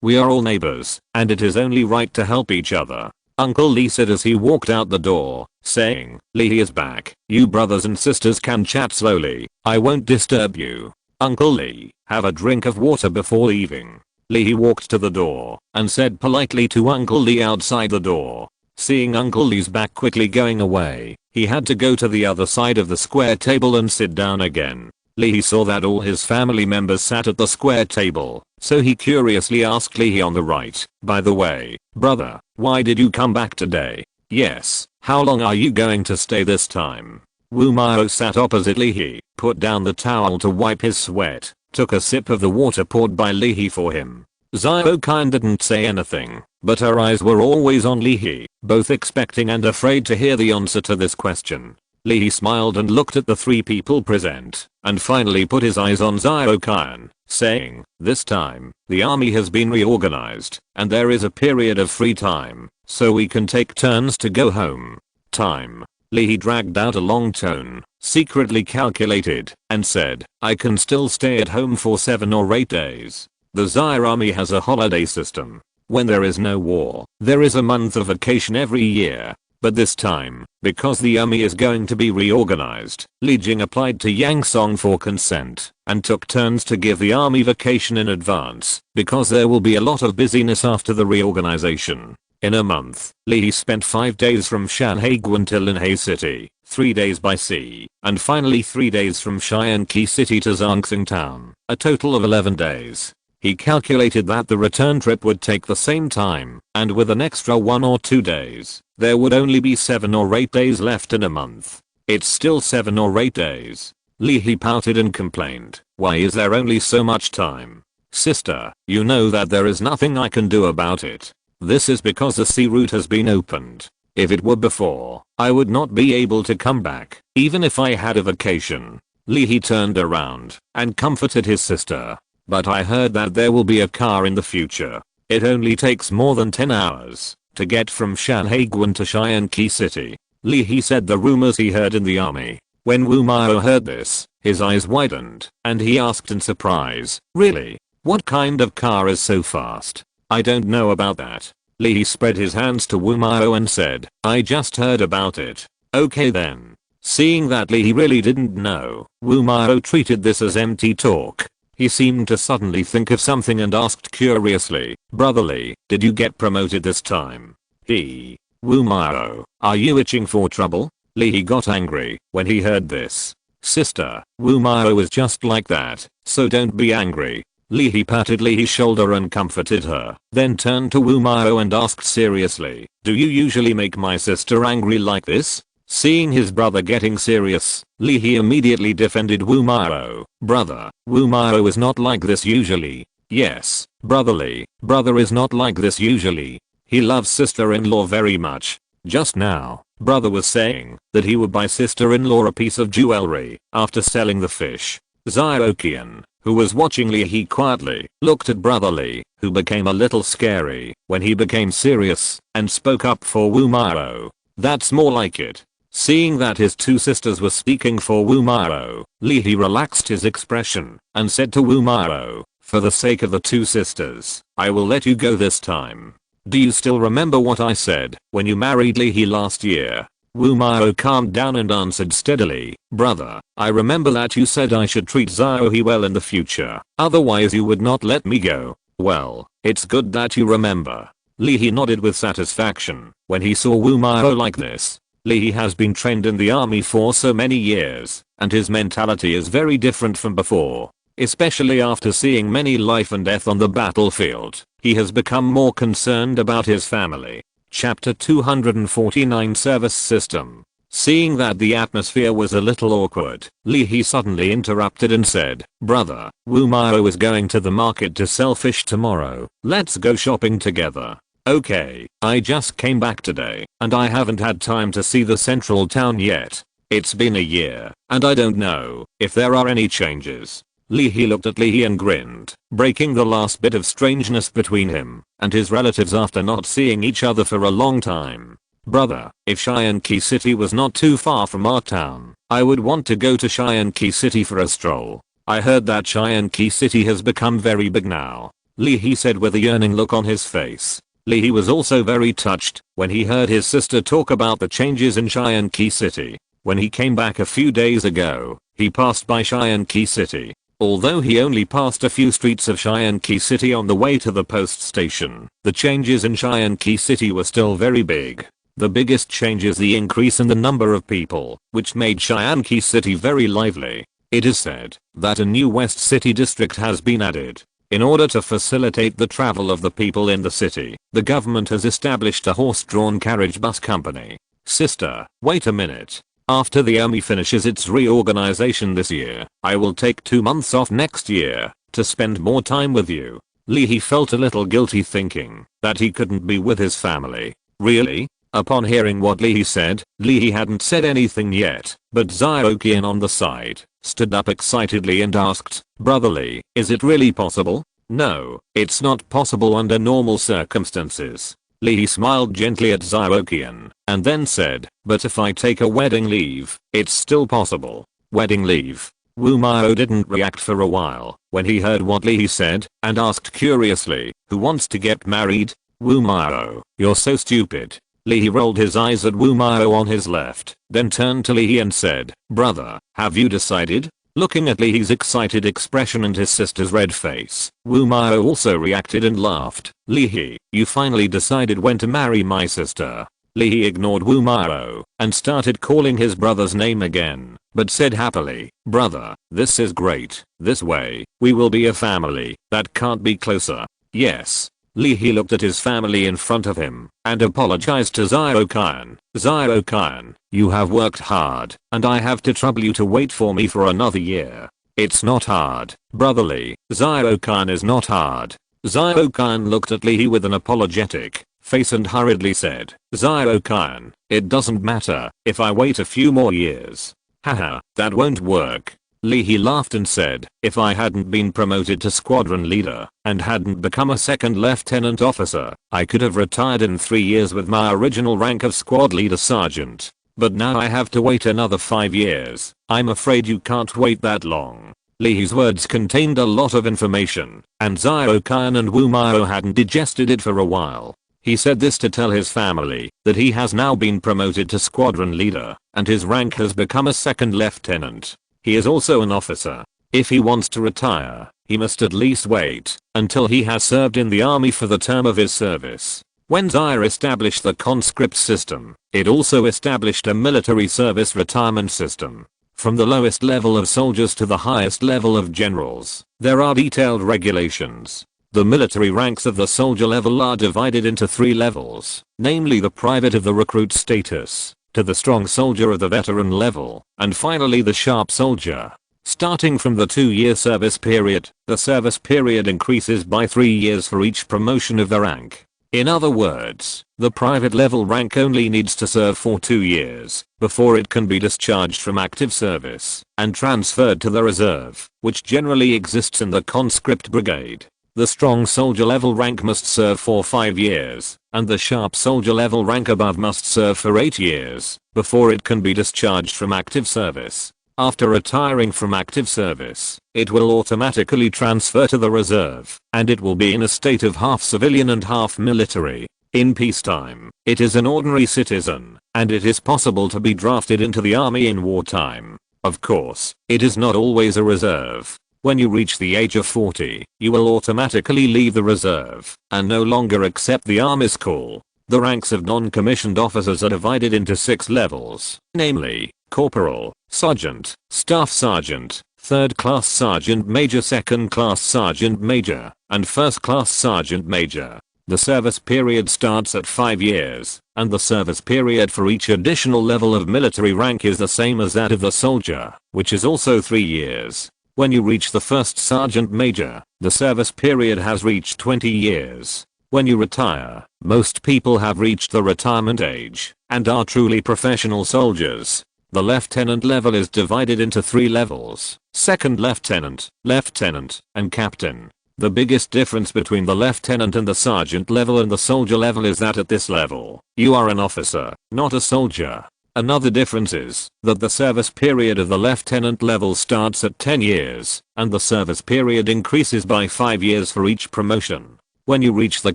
We are all neighbors, and it is only right to help each other," Uncle Lee said as he walked out the door, saying, "Lee is back. You brothers and sisters can chat slowly. I won't disturb you. Uncle Lee, have a drink of water before leaving." Lee walked to the door and said politely to Uncle Lee outside the door. Seeing Uncle Lee's back quickly going away, he had to go to the other side of the square table and sit down again. Lee saw that all his family members sat at the square table, so he curiously asked Lee on the right, "By the way, brother, why did you come back today?" "Yes, how long are you going to stay this time?" Wumaro sat opposite Lee, put down the towel to wipe his sweat, took a sip of the water poured by Lee for him. Zio-kan didn't say anything, but her eyes were always on Lee, both expecting and afraid to hear the answer to this question. Lee smiled and looked at the three people present, and finally put his eyes on Zio-kan, saying, "This time, the army has been reorganized, and there is a period of free time, so we can take turns to go home." Time. Lee dragged out a long tone, secretly calculated, and said, "I can still stay at home for 7 or 8 days. The Zio army has a holiday system. When there is no war, there is a month of vacation every year. But this time, because the army is going to be reorganized, Li Jing applied to Yang Song for consent, and took turns to give the army vacation in advance, because there will be a lot of busyness after the reorganization. In a month, Li spent 5 days from Shanhaiguan to Linhai City, 3 days by sea, and finally 3 days from Shianqi City to Zhangxing Town, a total of 11 days. He calculated that the return trip would take the same time, and with an extra 1 or 2 days, there would only be 7 or 8 days left in a month. It's still 7 or 8 days. Lee pouted and complained, "Why is there only so much time? Sister, you know that there is nothing I can do about it. This is because the sea route has been opened. If it were before, I would not be able to come back, even if I had a vacation." Lee turned around and comforted his sister. "But I heard that there will be a car in the future. It only takes more than 10 hours to get from Shanhaiguan to Shianqi City." Lee said the rumors he heard in the army. When Wumao heard this, his eyes widened, and he asked in surprise, "Really? What kind of car is so fast?" "I don't know about that." Lee spread his hands to Wumao and said, "I just heard about it." "Okay then." Seeing that Lee really didn't know, Wumao treated this as empty talk. He seemed to suddenly think of something and asked curiously, "Brother Lee, did you get promoted this time?" Wumao, are you itching for trouble?" Lee got angry when he heard this. "Sister, Wumao is just like that, so don't be angry." Lee patted Lee's shoulder and comforted her, then turned to Wumao and asked seriously, "Do you usually make my sister angry like this?" Seeing his brother getting serious, Lee immediately defended Wumao. "Brother, Wumao is not like this usually. Yes, brotherly. Brother is not like this usually. He loves sister-in-law very much. Just now, brother was saying that he would buy sister-in-law a piece of jewelry after selling the fish. Zyokian, who was watching Lee quietly, looked at brotherly, who became a little scary when he became serious and spoke up for Wumaro. That's more like it. Seeing that his two sisters were speaking for Wumaro, Lee relaxed his expression and said to Wumaro, for the sake of the two sisters, I will let you go this time. Do you still remember what I said when you married Lee last year? Wumaro calmed down and answered steadily, brother, I remember that you said I should treat Zyohe well in the future, otherwise you would not let me go. Well, it's good that you remember. Lee nodded with satisfaction when he saw Wumaro like this. Lee has been trained in the army for so many years, and his mentality is very different from before. Especially after seeing many life and death on the battlefield, he has become more concerned about his family. Chapter 249 Service System. Seeing that the atmosphere was a little awkward, Lee suddenly interrupted and said, brother, Wumaro is going to the market to sell fish tomorrow. Let's go shopping together. Okay, I just came back today, and I haven't had time to see the central town yet. It's been a year, and I don't know if there are any changes. Lee looked at Lee and grinned, breaking the last bit of strangeness between him and his relatives after not seeing each other for a long time. Brother, if Cheyenne City was not too far from our town, I would want to go to Cheyenne City for a stroll. I heard that Cheyenne City has become very big now. Lee said with a yearning look on his face. Lee was also very touched when he heard his sister talk about the changes in Cheyenne City. When he came back a few days ago, he passed by Cheyenne City. Although he only passed a few streets of Cheyenne City on the way to the post station, the changes in Cheyenne City were still very big. The biggest change is the increase in the number of people, which made Cheyenne City very lively. It is said that a new West City district has been added. In order to facilitate the travel of the people in the city, the government has established a horse-drawn carriage bus company. Sister, wait a minute. After the army finishes its reorganization this year, I will take 2 months off next year to spend more time with you. Lee felt a little guilty thinking that he couldn't be with his family. Really? Upon hearing what Lee said, Lee hadn't said anything yet, but Zyokian on the side stood up excitedly and asked, brotherly, is it really possible? No, it's not possible under normal circumstances. Lee smiled gently at Zyokian and then said, but if I take a wedding leave, it's still possible. Wedding leave? Wumaro didn't react for a while when he heard what Lee said and asked curiously, who wants to get married? Wumaro, you're so stupid. Lee rolled his eyes at Wumaro on his left, then turned to Lee and said, brother, have you decided? Looking at Lee's excited expression and his sister's red face, Wumaro also reacted and laughed. Lee, you finally decided when to marry my sister. Lee ignored Wumaro and started calling his brother's name again, but said happily, brother, this is great. This way, we will be a family that can't be closer. Yes. Lee looked at his family in front of him and apologized to Zyokian. Zyokian, you have worked hard, and I have to trouble you to wait for me for another year. It's not hard, brotherly. Zyokian is not hard. Zyokian looked at Lee with an apologetic face and hurriedly said, Zyokian, it doesn't matter if I wait a few more years. Haha, that won't work. Lee laughed and said, if I hadn't been promoted to squadron leader and hadn't become a second lieutenant officer, I could have retired in 3 years with my original rank of squad leader sergeant. But now I have to wait another 5 years. I'm afraid you can't wait that long. Lee's words contained a lot of information, and Zyokian and Wumaro hadn't digested it for a while. He said this to tell his family that he has now been promoted to squadron leader, and his rank has become a second lieutenant. He is also an officer. If he wants to retire, he must at least wait until he has served in the army for the term of his service. When Zaire established the conscript system, it also established a military service retirement system. From the lowest level of soldiers to the highest level of generals, there are detailed regulations. The military ranks of the soldier level are divided into 3 levels, namely the private of the recruit status, to the strong soldier of the veteran level, and finally the sharp soldier. Starting from the 2-year service period, the service period increases by 3 years for each promotion of the rank. In other words, the private level rank only needs to serve for 2 years before it can be discharged from active service and transferred to the reserve, which generally exists in the conscript brigade. The strong soldier level rank must serve for 5 years, and the sharp soldier level rank above must serve for 8 years before it can be discharged from active service. After retiring from active service, it will automatically transfer to the reserve, and it will be in a state of half civilian and half military. In peacetime, it is an ordinary citizen, and it is possible to be drafted into the army in wartime. Of course, it is not always a reserve. When you reach the age of 40, you will automatically leave the reserve, and no longer accept the army's call. The ranks of non-commissioned officers are divided into 6 levels, namely, corporal, sergeant, staff sergeant, 3rd class sergeant major, 2nd class sergeant major, and 1st class sergeant major. The service period starts at 5 years, and the service period for each additional level of military rank is the same as that of the soldier, which is also 3 years. When you reach the 1st sergeant major, the service period has reached 20 years. When you retire, most people have reached the retirement age and are truly professional soldiers. The lieutenant level is divided into 3 levels: second lieutenant, lieutenant, and captain. The biggest difference between the lieutenant and the sergeant level and the soldier level is that at this level, you are an officer, not a soldier. Another difference is that the service period of the lieutenant level starts at 10 years, and the service period increases by 5 years for each promotion. When you reach the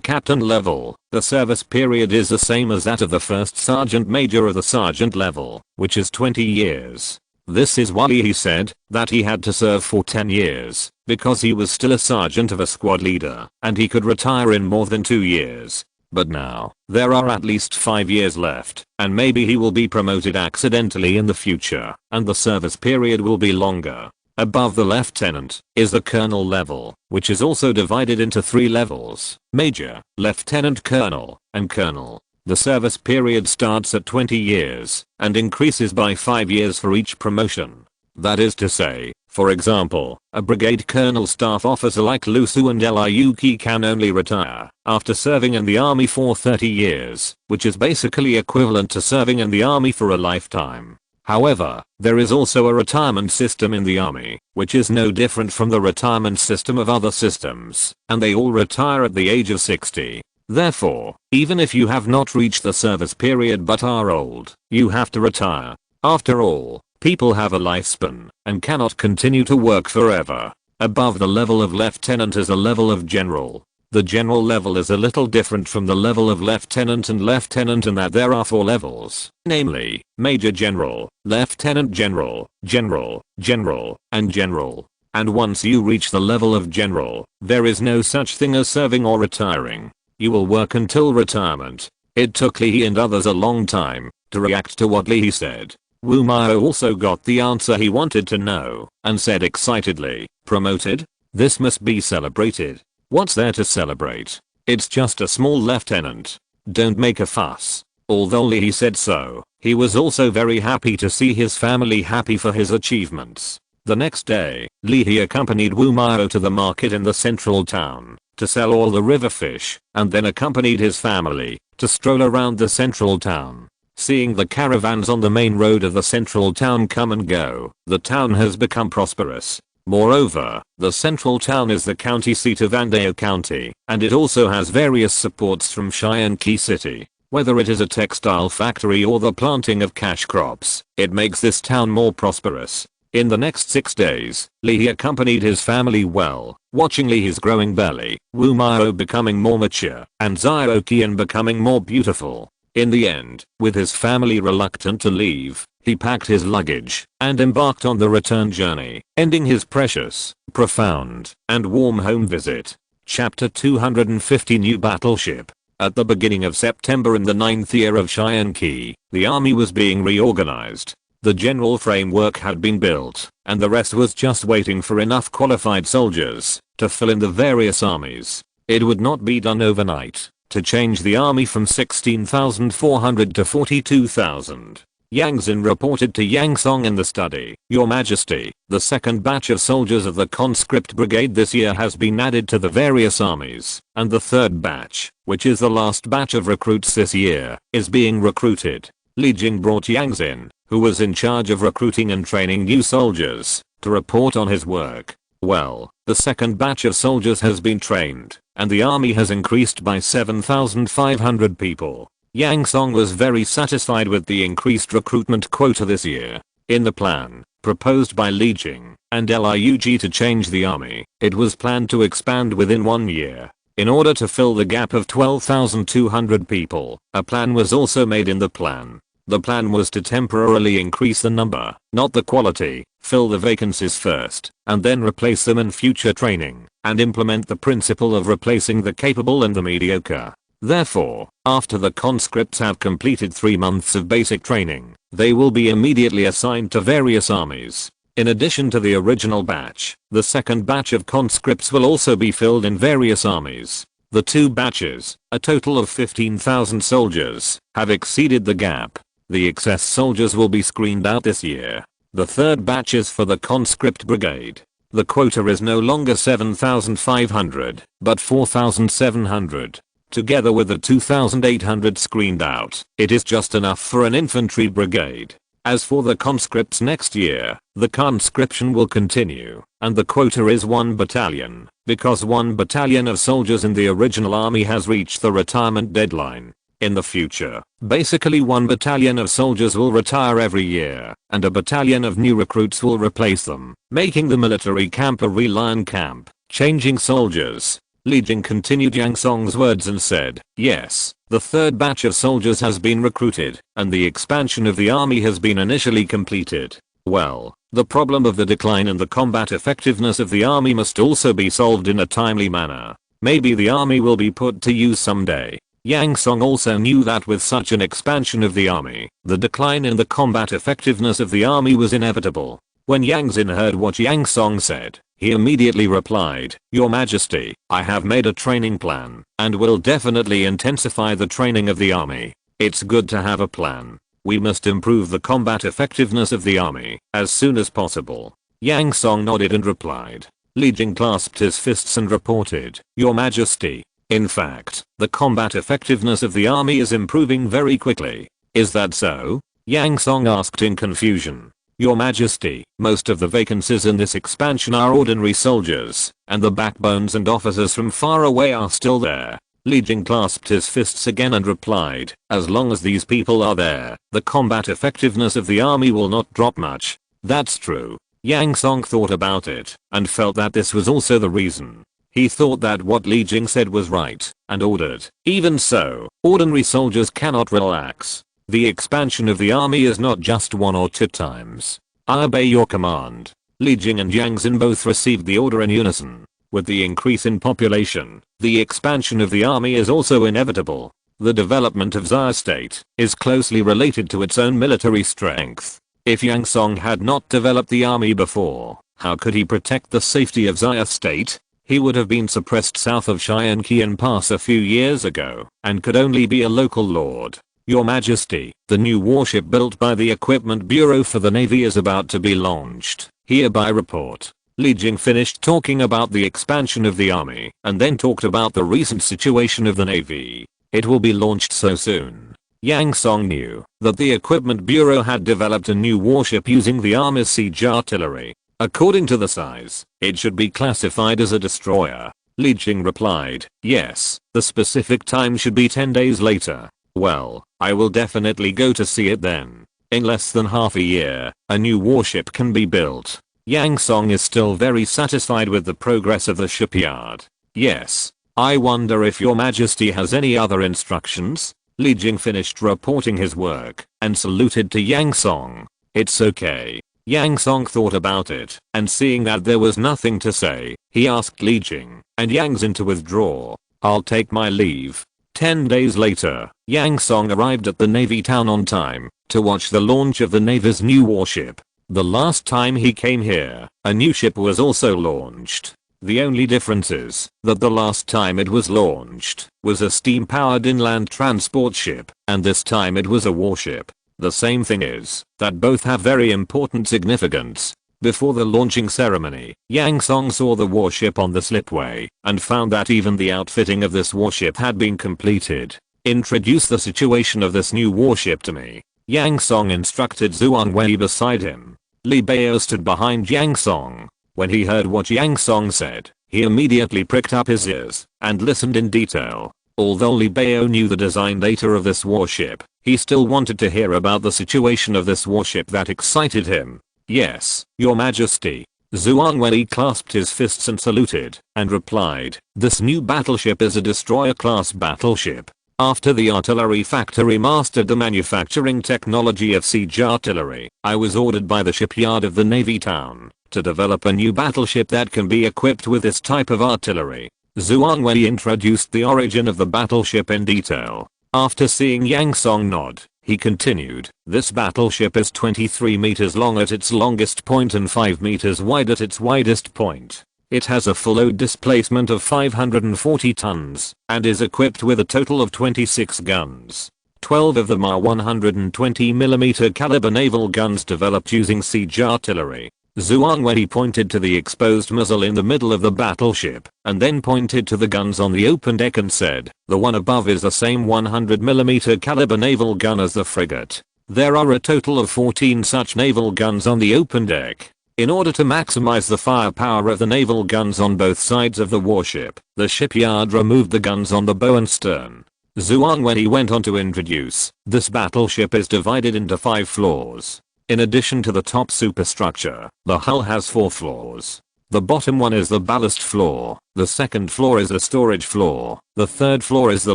captain level, the service period is the same as that of the 1st sergeant major or the sergeant level, which is 20 years. This is why he said that he had to serve for 10 years, because he was still a sergeant of a squad leader, and he could retire in more than 2 years. But now, there are at least 5 years left, and maybe he will be promoted accidentally in the future, and the service period will be longer. Above the lieutenant is the colonel level, which is also divided into 3 levels: major, lieutenant colonel, and colonel. The service period starts at 20 years and increases by 5 years for each promotion. That is to say, for example, a brigade colonel staff officer like Lusu and Liuki can only retire after serving in the army for 30 years, which is basically equivalent to serving in the army for a lifetime. However, there is also a retirement system in the army, which is no different from the retirement system of other systems, and they all retire at the age of 60. Therefore, even if you have not reached the service period but are old, you have to retire. After all, people have a lifespan and cannot continue to work forever. Above the level of lieutenant is a level of general. The general level is a little different from the level of lieutenant and lieutenant in that there are 4 levels, namely, major general, lieutenant general, general, general, and general. And once you reach the level of general, there is no such thing as serving or retiring. You will work until retirement. It took Lee and others a long time to react to what Lee said. Wu Mao also got the answer he wanted to know and said excitedly, "Promoted? This must be celebrated. What's there to celebrate? It's just a small lieutenant. Don't make a fuss." Although Lee said so, he was also very happy to see his family happy for his achievements. The next day, Lee accompanied Wu Mao to the market in the central town to sell all the river fish, and then accompanied his family to stroll around the central town. Seeing the caravans on the main road of the central town come and go, the town has become prosperous. Moreover, the central town is the county seat of Andeo County, and it also has various supports from Cheyenne-Key City. Whether it is a textile factory or the planting of cash crops, it makes this town more prosperous. In the next 6 days, Lee accompanied his family well, watching Lee's growing belly, Wu Mao becoming more mature, and Xiao Qian becoming more beautiful. In the end, with his family reluctant to leave, he packed his luggage and embarked on the return journey, ending his precious, profound, and warm home visit. Chapter 250 New Battleship. At the beginning of September in the 9th year of Cheyenne-Key, the army was being reorganized. The general framework had been built, and the rest was just waiting for enough qualified soldiers to fill in the various armies. It would not be done overnight to change the army from 16,400 to 42,000. Yang Xin reported to Yang Song in the study. Your Majesty, the second batch of soldiers of the conscript brigade this year has been added to the various armies, and the third batch, which is the last batch of recruits this year, is being recruited. Li Jing brought Yang Xin, who was in charge of recruiting and training new soldiers, to report on his work. Well, the second batch of soldiers has been trained, and the army has increased by 7,500 people. Yang Song was very satisfied with the increased recruitment quota this year. In the plan, proposed by Li Jing and Liug to change the army, it was planned to expand within 1 year. In order to fill the gap of 12,200 people, a plan was also made in the plan. The plan was to temporarily increase the number, not the quality, fill the vacancies first, and then replace them in future training, and implement the principle of replacing the capable and the mediocre. Therefore, after the conscripts have completed 3 months of basic training, they will be immediately assigned to various armies. In addition to the original batch, the second batch of conscripts will also be filled in various armies. The 2 batches, a total of 15,000 soldiers, have exceeded the gap. The excess soldiers will be screened out this year. The third batch is for the conscript brigade. The quota is no longer 7,500, but 4,700. Together with the 2,800 screened out, it is just enough for an infantry brigade. As for the conscripts next year, the conscription will continue, and the quota is 1 battalion, because 1 battalion of soldiers in the original army has reached the retirement deadline. In the future, basically 1 battalion of soldiers will retire every year, and a battalion of new recruits will replace them, making the military camp a reliant camp. Changing soldiers. Li Jing continued Yang Song's words and said, yes, the third batch of soldiers has been recruited, and the expansion of the army has been initially completed. Well, the problem of the decline in the combat effectiveness of the army must also be solved in a timely manner. Maybe the army will be put to use someday. Yang Song also knew that with such an expansion of the army, the decline in the combat effectiveness of the army was inevitable. When Yang Xin heard what Yang Song said, he immediately replied, Your Majesty, I have made a training plan, and will definitely intensify the training of the army. It's good to have a plan. We must improve the combat effectiveness of the army, as soon as possible. Yang Song nodded and replied. Li Jing clasped his fists and reported, Your Majesty. In fact, the combat effectiveness of the army is improving very quickly. Is that so? Yang Song asked in confusion. Your Majesty, most of the vacancies in this expansion are ordinary soldiers, and the backbones and officers from far away are still there. Li Jing clasped his fists again and replied, as long as these people are there, the combat effectiveness of the army will not drop much. That's true. Yang Song thought about it, and felt that this was also the reason. He thought that what Li Jing said was right, and ordered, even so, ordinary soldiers cannot relax. The expansion of the army is not just 1 or 2 times. I obey your command. Li Jing and Yang Xin both received the order in unison. With the increase in population, the expansion of the army is also inevitable. The development of Xia State is closely related to its own military strength. If Yang Song had not developed the army before, how could he protect the safety of Xia State? He would have been suppressed south of Qian Pass a few years ago, and could only be a local lord. Your Majesty, the new warship built by the Equipment Bureau for the Navy is about to be launched. Hereby report. Li Jing finished talking about the expansion of the army, and then talked about the recent situation of the Navy. It will be launched so soon. Yang Song knew that the Equipment Bureau had developed a new warship using the army's siege artillery. According to the size, it should be classified as a destroyer. Li Jing replied, yes, the specific time should be 10 days later. Well, I will definitely go to see it then. In less than half a year, a new warship can be built. Yang Song is still very satisfied with the progress of the shipyard. Yes. I wonder if Your Majesty has any other instructions? Li Jing finished reporting his work and saluted to Yang Song. It's okay. Yang Song thought about it, and seeing that there was nothing to say, he asked Li Jing and Yang Xin to withdraw. I'll take my leave. 10 days later, Yang Song arrived at the Navy town on time to watch the launch of the Navy's new warship. The last time he came here, a new ship was also launched. The only difference is that the last time it was launched was a steam-powered inland transport ship, and this time it was a warship. The same thing is that both have very important significance. Before the launching ceremony, Yang Song saw the warship on the slipway and found that even the outfitting of this warship had been completed. Introduce the situation of this new warship to me. Yang Song instructed Zhuan Wei beside him. Li Bao stood behind Yang Song. When he heard what Yang Song said, he immediately pricked up his ears and listened in detail. Although Li Bao knew the design data of this warship, he still wanted to hear about the situation of this warship that excited him. Yes, Your Majesty. Zhuan Wei clasped his fists and saluted, and replied, this new battleship is a destroyer-class battleship. After the artillery factory mastered the manufacturing technology of siege artillery, I was ordered by the shipyard of the Navy town to develop a new battleship that can be equipped with this type of artillery. Zhuan Wei introduced the origin of the battleship in detail. After seeing Yang Song nod, he continued, this battleship is 23 meters long at its longest point and 5 meters wide at its widest point. It has a full load displacement of 540 tons and is equipped with a total of 26 guns. 12 of them are 120mm caliber naval guns developed using siege artillery. Zhuan Wei pointed to the exposed muzzle in the middle of the battleship and then pointed to the guns on the open deck and said, the one above is the same 100mm caliber naval gun as the frigate. There are a total of 14 such naval guns on the open deck. In order to maximize the firepower of the naval guns on both sides of the warship, the shipyard removed the guns on the bow and stern. Zhuan Wei went on to introduce, this battleship is divided into 5 floors. In addition to the top superstructure, the hull has 4 floors. The bottom one is the ballast floor, the second floor is the storage floor, the third floor is the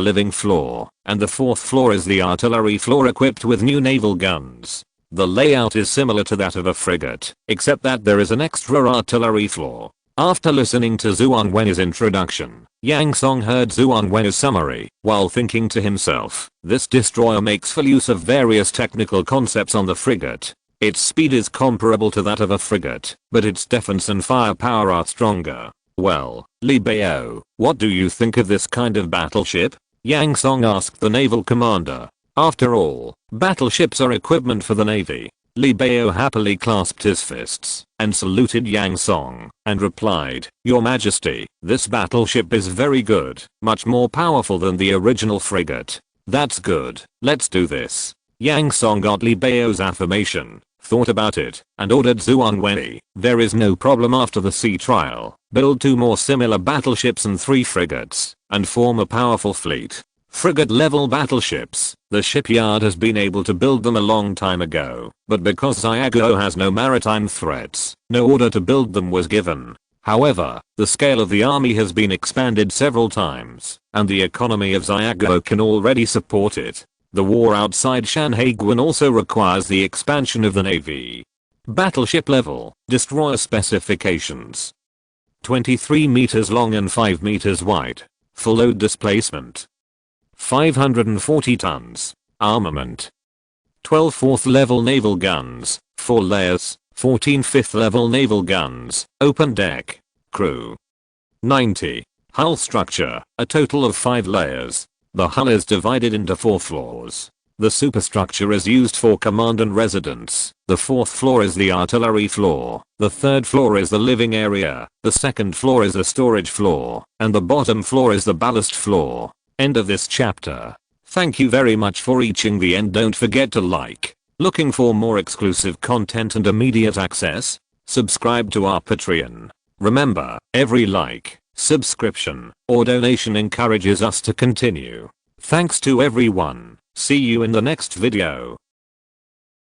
living floor, and the fourth floor is the artillery floor equipped with new naval guns. The layout is similar to that of a frigate, except that there is an extra artillery floor. After listening to Zhuan Wei's introduction, Yang Song heard Zhuan Wei's summary while thinking to himself, this destroyer makes full use of various technical concepts on the frigate. Its speed is comparable to that of a frigate, but its defense and firepower are stronger. Well, Li Bao, what do you think of this kind of battleship? Yang Song asked the naval commander. After all, battleships are equipment for the navy. Li Bao happily clasped his fists and saluted Yang Song and replied, Your Majesty, this battleship is very good, much more powerful than the original frigate. That's good, let's do this. Yang Song got Li Bao's affirmation, thought about it, and ordered Zhuan Wei, there is no problem after the sea trial, build 2 more similar battleships and 3 frigates, and form a powerful fleet. Frigate-level battleships, the shipyard has been able to build them a long time ago, but because Xiaguo has no maritime threats, no order to build them was given. However, the scale of the army has been expanded several times, and the economy of Xiaguo can already support it. The war outside Shanhaiguan also requires the expansion of the navy. Battleship level, destroyer specifications. 23 meters long and 5 meters wide. Full load displacement. 540 tons. Armament. 12 4th level naval guns, 4 layers, 14 5th level naval guns, open deck. Crew. 90. Hull structure, a total of 5 layers. The hull is divided into 4 floors. The superstructure is used for command and residence. The 4th floor is the artillery floor. The 3rd floor is the living area. The 2nd floor is the storage floor. And the bottom floor is the ballast floor. End of this chapter. Thank you very much for reaching the end. Don't forget to like. Looking for more exclusive content and immediate access? Subscribe to our Patreon. Remember, every like, subscription, or donation encourages us to continue. Thanks to everyone. See you in the next video.